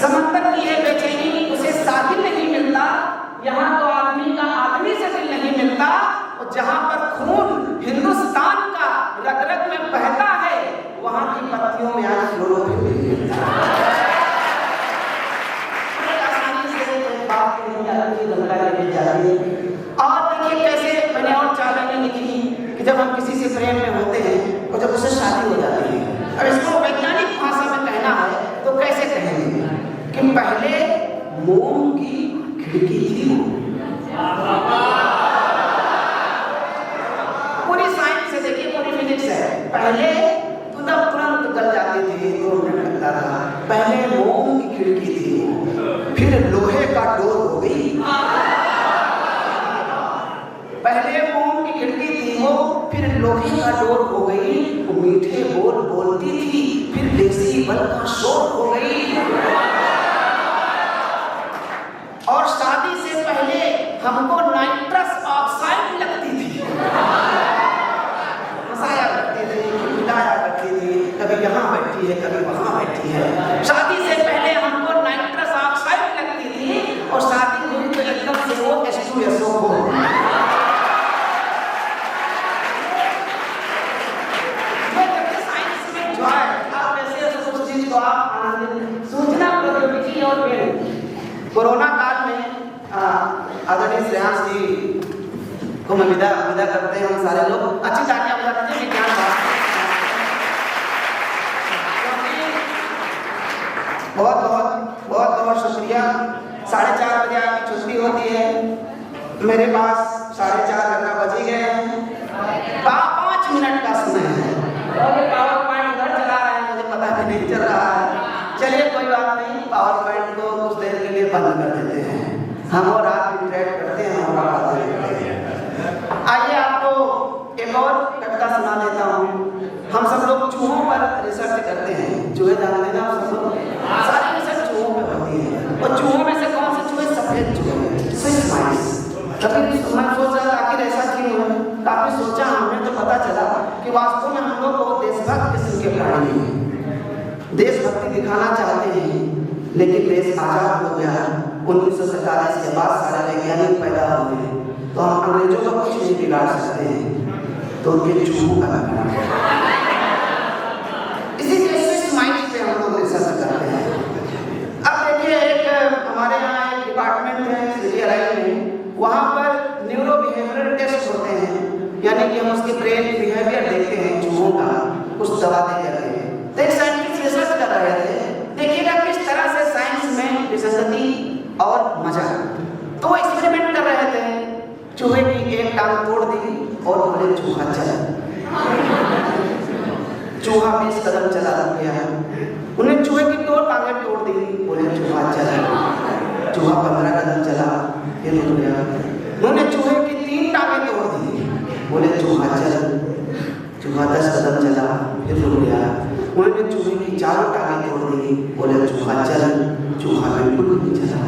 समंदर की है बेचैनी उसे साहिल नहीं मिलता, यहाँ तो आदमी का आदमी से दिल नहीं मिलता। और जहाँ पर खून हिंदुस्तान का रग रग में बहता है वहाँ की पत्तियों में आज क्लोरोफिल नहीं मिलता। आसानी से बात नहीं आती गंगा लेके जाती है। और देखिए कैसे मैंने और 4 लाइनें लिखी कि जब हम किसी से प्रेम में होते हैं और जब उससे शादी हो जाती है, अब इसको वैज्ञानिक भाषा में कहना है तो कैसे कहेंगे कि पहले मोम की खिड़की थी वो। पूरी साइंस से देखिए पूरी फिजिक्स है। पहले तुरंत गल जाती थी 2 मिनट लगता था। पहले मोम की खिड़की थी वो, फिर लोहे का डोर हो गई। पहले मोम की खिड़की थी वो, फिर लोहे का डोर हो गई। वो मीठे बोल बोलती थी, फिर देसी बल का शोर हो गई। और शादी से पहले हमको नाइट्रस ऑक्साइड लगती थी, हंसाया करती थी, खिलाया करती थी, कभी यहाँ बैठी है कभी वहाँ बैठी है। शादी से पहले हमको नाइट्रस ऑक्साइड लगती थी और शादी हुई तो एकदम से वो H2SO हो। सूचना प्रौद्योगिकी और कोरोना काल में आदरणीय श्रेयांश जी को मैं विदा करते हैं। हम सारे लोग अच्छी तालियां बजाते हैं विज्ञान बहुत शुक्रिया। 4:30 बजे आपकी छुट्टी होती है, मेरे पास 4:30 बज गए हैं। 5 मिनट का समय है और ये पावर पॉइंट उधर चला रहे हैं, मुझे पता भी नहीं चल रहा है। चलिए कोई बात नहीं, पावर पॉइंट को कुछ देर के लिए बंद कर देते हैं। हम और आप इंटरेक्ट करते हैं, हम और आप देखते हैं। आइए आपको एक और कविता सुना देता हूँ। हम सब लोग चूहों पर रिसर्च करते हैं। चूहे जानते हैं ना आप सब लोग, सारी रिसर्च चूहों पे होती है। और चूहों में से कौन से चूहे? सफेद चूहे, स्विस माइस। कभी मैं सोच रहा था आखिर ऐसा क्यों है, काफी सोचा हमने तो पता चला कि वास्तव में हम लोग बहुत देशभक्त किस्म के प्राणी हैं। देशभक्ति दिखाना चाहते हैं लेकिन देश आजाद हो गया। 1947 के बाद सारे वैज्ञानिक पैदा हुए तो हम अंग्रेजों का कुछ नहीं बिगाड़ सकते हैं, तो उनके चूहों का बिगाड़। इसीलिए स्विस माइंड पे हम लोग रिसर्च करते हैं। अब देखिए एक हमारे यहाँ एक डिपार्टमेंट है CDRI में, वहाँ पर न्यूरो बिहेवियरल टेस्ट होते हैं, यानी कि हम उसके ब्रेन बिहेवियर देखते हैं चूहों का, कुछ दवा दे करके। तो एक साइंटिस्ट रिसर्च कर रहे थे, देखिएगा किस तरह से साइंस में विसंगति और मजा। तो वो एक्सपेरिमेंट कर रहे थे, चूहे की एक टांग तोड़ दी और बोले चूहा चल। चूहा 20 कदम चला गया। उन्हें चूहे की 2 टांगें तोड़ दी, बोले चूहा चल। चूहा 15 कदम चला, फिर रुक गया। उन्होंने चूहे की 3 टांगें तोड़ दी, बोले चूहा चल। चूहा 10 कदम चला, फिर रुक गया। उन्होंने चूहे की 4 टांगें तोड़ दी, बोले चूहा चल। चूहा बिल्कुल नहीं चला।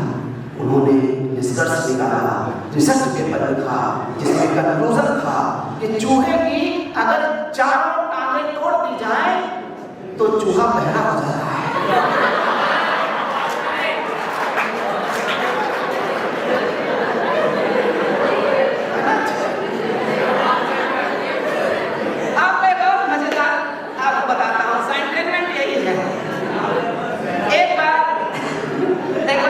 उन्होंने निष्कर्ष निकाला, रिसर्च पेपर लिखा, जिसमें कंक्लूजन था कि चूहे की अगर 4 टांगें तोड़ दी जाए तो चूहा बहरा हो जाता है। अब मैं बहुत मजेदार आपको बताता हूँ, साइंटिफिक यही है। एक बार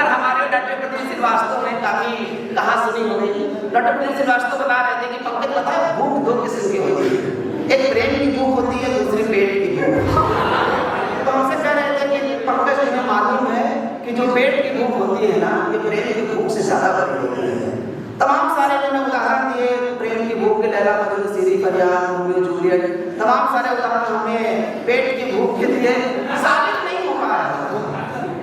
हमारे डॉक्टर प्रदीप श्रीवास्तव ने काफी कहा सुनी हो गई। डॉक्टर प्रदीप श्रीवास्तव बता रहे थे कि पंकज पता है भूख दो किस्म की होती है, एक प्रेम की भूख होती है, दूसरी पेट की भूख। तो हमसे कह रहे थे कि पंकज तुम्हें मालूम है कि जो पेट की भूख होती है ना, ये प्रेम की भूख से ज्यादा बड़ी होती है। तमाम सारे मैंने उदाहरण दिए, प्रेम की भूख के लैला मजनू, सीरी फरियाद, रोमियो जूलियट, तमाम सारे उदाहरण हमने पेट की भूख के दिए, साबित नहीं हो पा रहा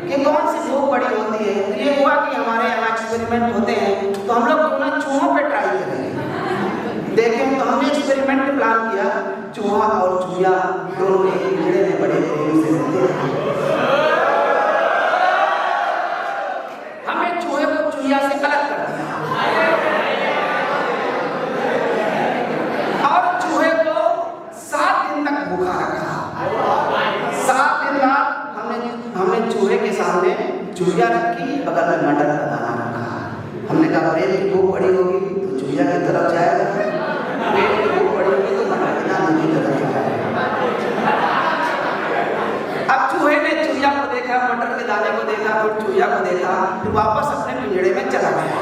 कि कौन सी भूख बड़ी होती है। तो ये हुआ कि हमारे यहाँ एक्सपेरिमेंट होते हैं, तो हम लोग क्यों ना चूहों पे ट्राई करेंगे, देखें। तो हमने एक्सपेरिमेंट प्लान किया, चूहा और चूहिया दोनों एक पिंजरे में बड़े प्रेम से रहते हैं। हमने चूहे को चूहिया से अलग कर दिया और चूहे को 7 दिन तक भूखा रखा। 7 दिन बाद हमने चूहे के सामने चूहिया रखी, बगल में मटर का दाना रखा। हमने कहा प्रेम की भूख बड़ी होगी तो चूहिया की तरफ जाएगा, पेट की भूख बड़ी होगी तो मटर के दाने की तरफ जाएगा। अब चूहे ने चूहिया को देखा, मटर के दाने को देखा, फिर चूहिया को देखा, फिर वापस अपने पिंजड़े में चला गया।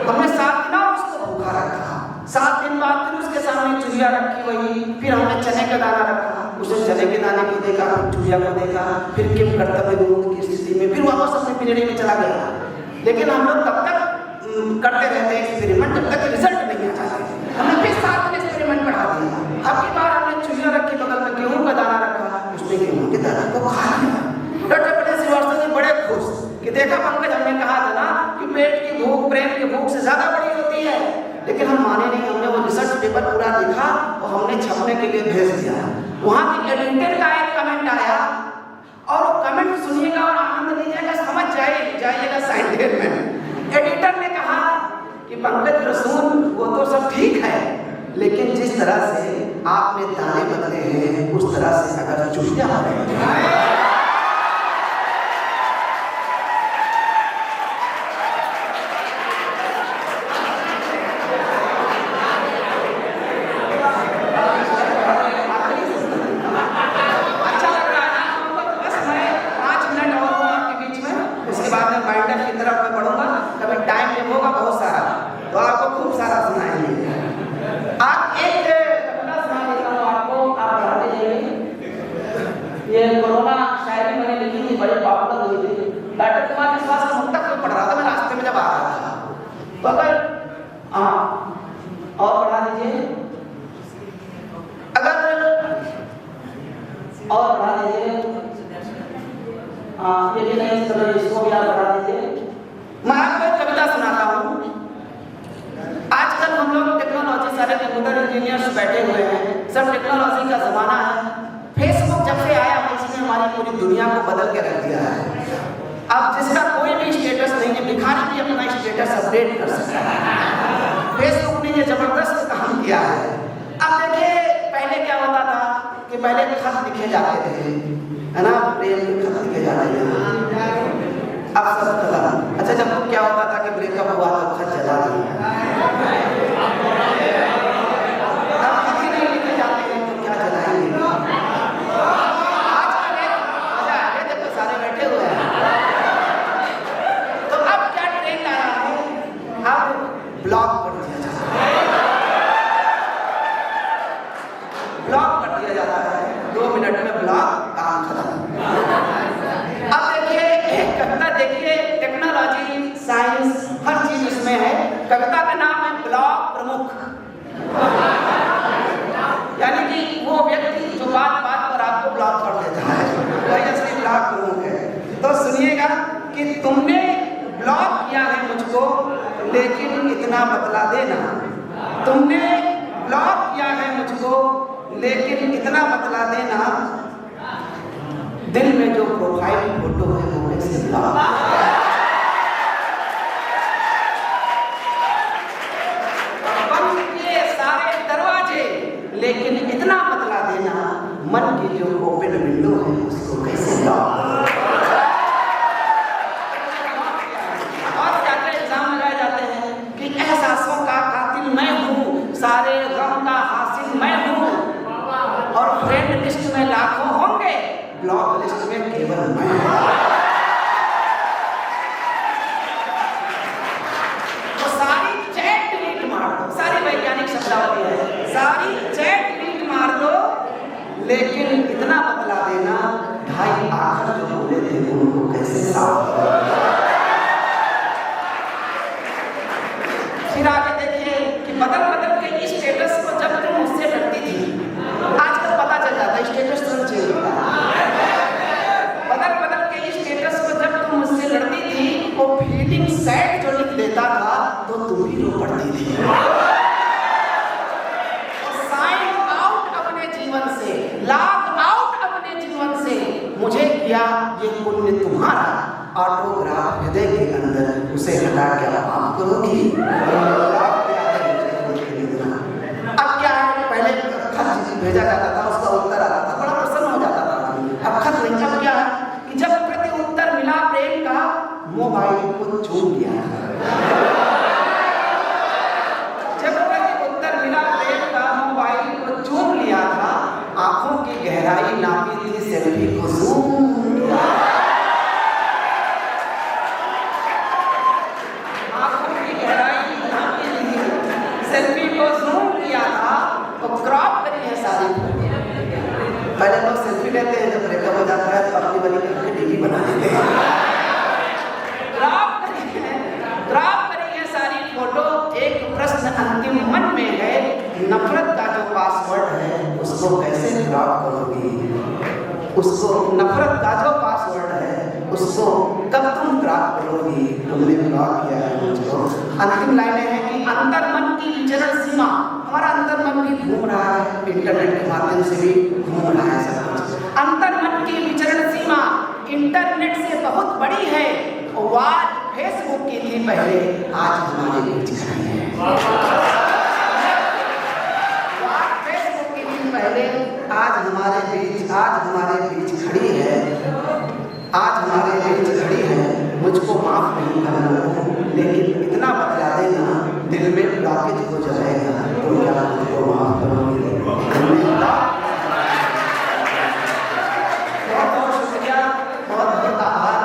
हमने 7 दिन उसको भूखा रखा। 7 दिन बाद फिर उसके सामने चूहिया रखी वही, फिर हमने चने का दाना रखा, उसने चने के दाने को देखा, फिर चूहिया को देखा, फिर किम कर्तव्य विरोध की स्थिति में फिर वापस अपने पिंजड़े में चला गया। लेकिन हम लोग तब तक करते रहते एक्सपेरिमेंट जब तक रिजल्ट नहीं आता। हमने फिर 7 दिन एक्सपेरिमेंट बढ़ा दिया। अब की बार हमने चूहिया रखी, बगल में गेहूं का दाना रखा, उसने गेहूं के दाना को खा लिया। डॉक्टर प्रदीप श्रीवास्तव जी बड़े खुश कि देखा पंकज, हमने कहा था ना कि पेट की भूख प्रेम की भूख से ज्यादा बड़ी होती है। लेकिन हम माने नहीं, हमने वो रिसर्च पेपर पूरा लिखा और हमने छपने के लिए भेज दिया। वहां की एडिटर का एक कमेंट आया और वो कमेंट सुनिएगा और आनंद लीजिएगा, समझ जाइएगा साइंटिफिक। एडिटर ने कहा कि पंकज रसूल वो तो सब ठीक है, लेकिन जिस तरह से आपने दाने बदले हैं उस तरह से अगर चूहिया दुनिया को बदल के रख दिया है। अब जिसका कोई भी स्टेटस नहीं है, भिखारी भी अपना स्टेटस अपडेट कर सकता है। फेसबुक ने ये जबरदस्त काम किया है। अब देखिए पहले क्या होता था कि पहले खत लिखे जाते थे, है ना, प्रेम के खत लिखे जाते थे। अब सब खत्म। अच्छा, जब क्या होता था कि ब्रेकअप हुआ तो खत जला दिया। अब खत नहीं लिखे जाते हैं तो क्या जलाएंगे? ब्लॉक कर दिया जाता है। ब्लॉक कर दिया जाता है, 2 मिनट में ब्लॉक, काम खत्म। अब देखिए कविता, देखिए टेक्नोलॉजी, साइंस, हर चीज इसमें है। कविता का नाम है ब्लॉक प्रमुख, यानी कि वो व्यक्ति जो बात पर आपको ब्लॉक कर देता है, वही असली ब्लॉक प्रमुख है। तो सुनिएगा कि तुमने ब्लॉक किया है मुझको, लेकिन इतना बतला देना। तुमने ब्लॉक किया है मुझको, लेकिन इतना बतला देना, दिल में जो प्रोफाइल फोटो है वो कैसे ब्लॉक। बंद किए सारे दरवाजे, लेकिन इतना बतला देना, मन की जो ओपन शब्दावली है, सारी चैट डिलीट मार दो, लेकिन इतना बतला देना भाई आखिर जो बोले थे उनको कैसे साफ करो। फिर आगे देखिए कि बदल बदल के स्टेटस को जब तुम मुझसे लड़ती थी, आजकल पता चल जाता है स्टेटस तुरंत चेंज होता है। बदल बदल के स्टेटस को जब तुम मुझसे लड़ती थी, वो फीलिंग सैड जो लिख देता था तो तुम भी रो पड़ती थी। साइन आउट अपने जीवन से, लॉग आउट अपने जीवन से, मुझे किया ये पुण्य तुम्हारा, ऑटोग्राफ हृदय के अंदर उसे हटा के आप करोगी। अब क्या है, पहले खत भेजा जाता था, उसका उत्तर आता था, बड़ा प्रसन्न हो जाता था। अब खत नहीं, अब क्या है कि जब प्रति उत्तर मिला प्रेम का, मोबाइल को छूट गया। जब प्रति उत्तर मिला प्रेम का, मोबाइल को चूम लिया था, आंखों की गहराई नापी थी, सेल्फी को जूम किया। आंखों की गहराई नापी थी, सेल्फी को जूम किया था, तो क्रॉप करी है सारी। पहले लोग सेल्फी लेते हैं, जब ब्रेकअप हो जाता है तो अपनी बनी करके टीवी बना देते हैं। क्रॉप करी है सारी फोटो। एक प्रश्न अंतिम मन में है, नफरत का जो पासवर्ड है उसको कैसे क्रॉप करोगी? उसको नफरत का जो पासवर्ड है उसको कब तुम क्रॉप करोगी? तुमने क्रॉप किया है मुझको। अंतिम लाइनें हैं कि अंतर्मन की विचरण सीमा, हमारा अंतर्मन भी घूम रहा है, इंटरनेट के माध्यम से भी घूम रहा है सब कुछ। अंतर्मन की विचरण सीमा इंटरनेट से बहुत बड़ी है, वार फेसबुक की थी पहले, आज हमारे बीच खड़ी है। वार फेसबुक की थी पहले, आज हमारे बीच खड़ी है, आज हमारे बीच खड़ी है। मुझको माफ नहीं करना, लेकिन इतना बतला देना दिल में ब्लॉकेज हो जाएगा, तो क्या मुझको माफ करोगे? बहुत बहुत शुक्रिया, बहुत बहुत आभार।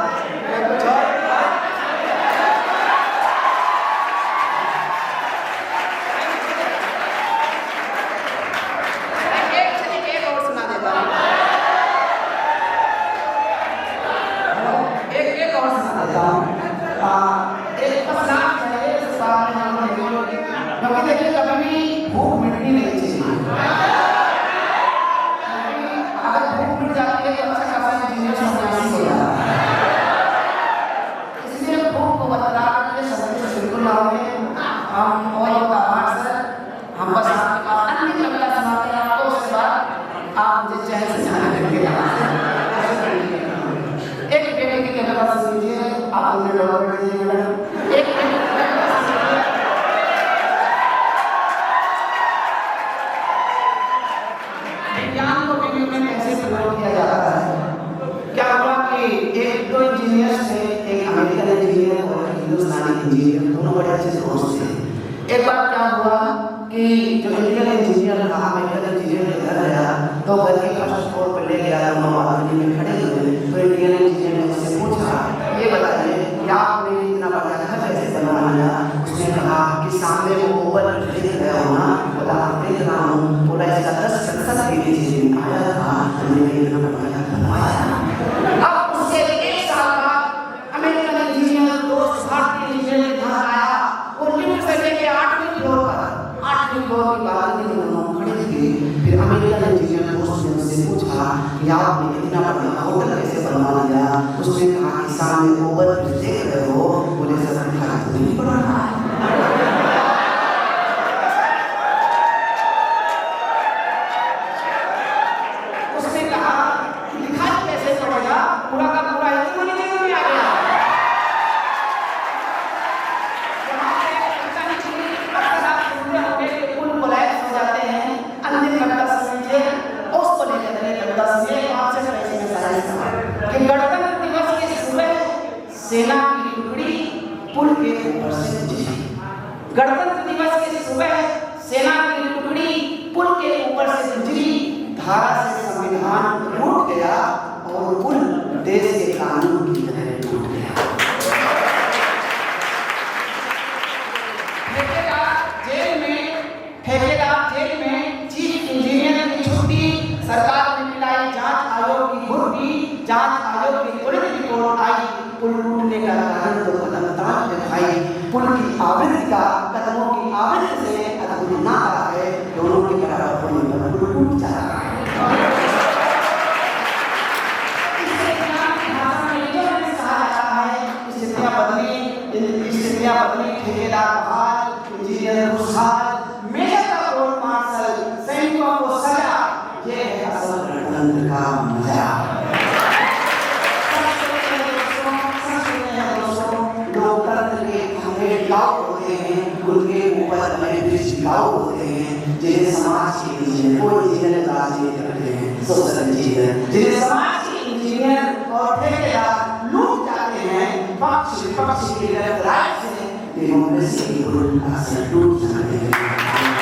एक बार क्या हुआ कि जो इंडियन इंजीनियर था, अमेरिकन इंजीनियर के घर गया, तो घर के फर्स्ट फ्लोर पर ले गया, तो बालकनी में खड़े हुए, तो इंडियन इंजीनियर ने उससे पूछा, ये बताइए कि आपने इतना बड़ा घर कैसे बनवाया? उसने कहा कि सामने वो ओवर देख रहे हो ना, बोला देख रहा हूँ, बोला इसका 10% के लिए आया था, मैंने इतना बड़ा बनवाया। अब उससे 1 साल बाद अमेरिकन इंजीनियर दोस्त भारतीय इंजीनियर के घर आया, वो लिफ्ट से लेके 8वीं फ्लोर की बालकनी में दोनों खड़े थे। फिर अमेरिकन इंजीनियर दोस्त ने उससे पूछा कि आपने इतना बड़ा होटल कैसे बनवा लिया? उसने कहा कि सामने ओवर देख रहे हो, बोले सर दिखाई तो नहीं पड़ रहा है। उसने कहा दिखाई कैसे पड़ेगा, पूरा का पूरा ही मुझे नहीं आ गया। गणतंत्र दिवस के सुबह सेना की टुकड़ी पुल के ऊपर से गुजरी। गणतंत्र दिवस के सुबह सेना की टुकड़ी पुल के ऊपर से गुजरी। धारा से संविधान टूट गया और पुल देश के कानून की तरह टूट गया। ठेकेदार जेल में ठेकेदार आवृत्ति का, कदमों की आवृत्ति से अद्भुत नाता है, दोनों के बराबर होने पर टूट जाता है। स्थितियां बदली, ठेकेदार बहाल, इंजीनियर खुशहाल, मेजर का कोर्ट मार्शल, सैनिकों को सजा, ये है असल गणतंत्र का मजा। लोकतंत्र के खंभे टिकाऊ होते हैं, उनके ऊपर बने ब्रिज टिकाऊ होते हैं, जिन्हें समाज के इंजीनियर, वो इंजीनियर राजनीति करते हैं, सोशल इंजीनियर, जिन्हें समाज के इंजीनियर और ठेकेदार लूट जाते हैं, पक्ष विपक्ष की राय से डेमोक्रेसी की गुण अक्सर टूट जाते हैं।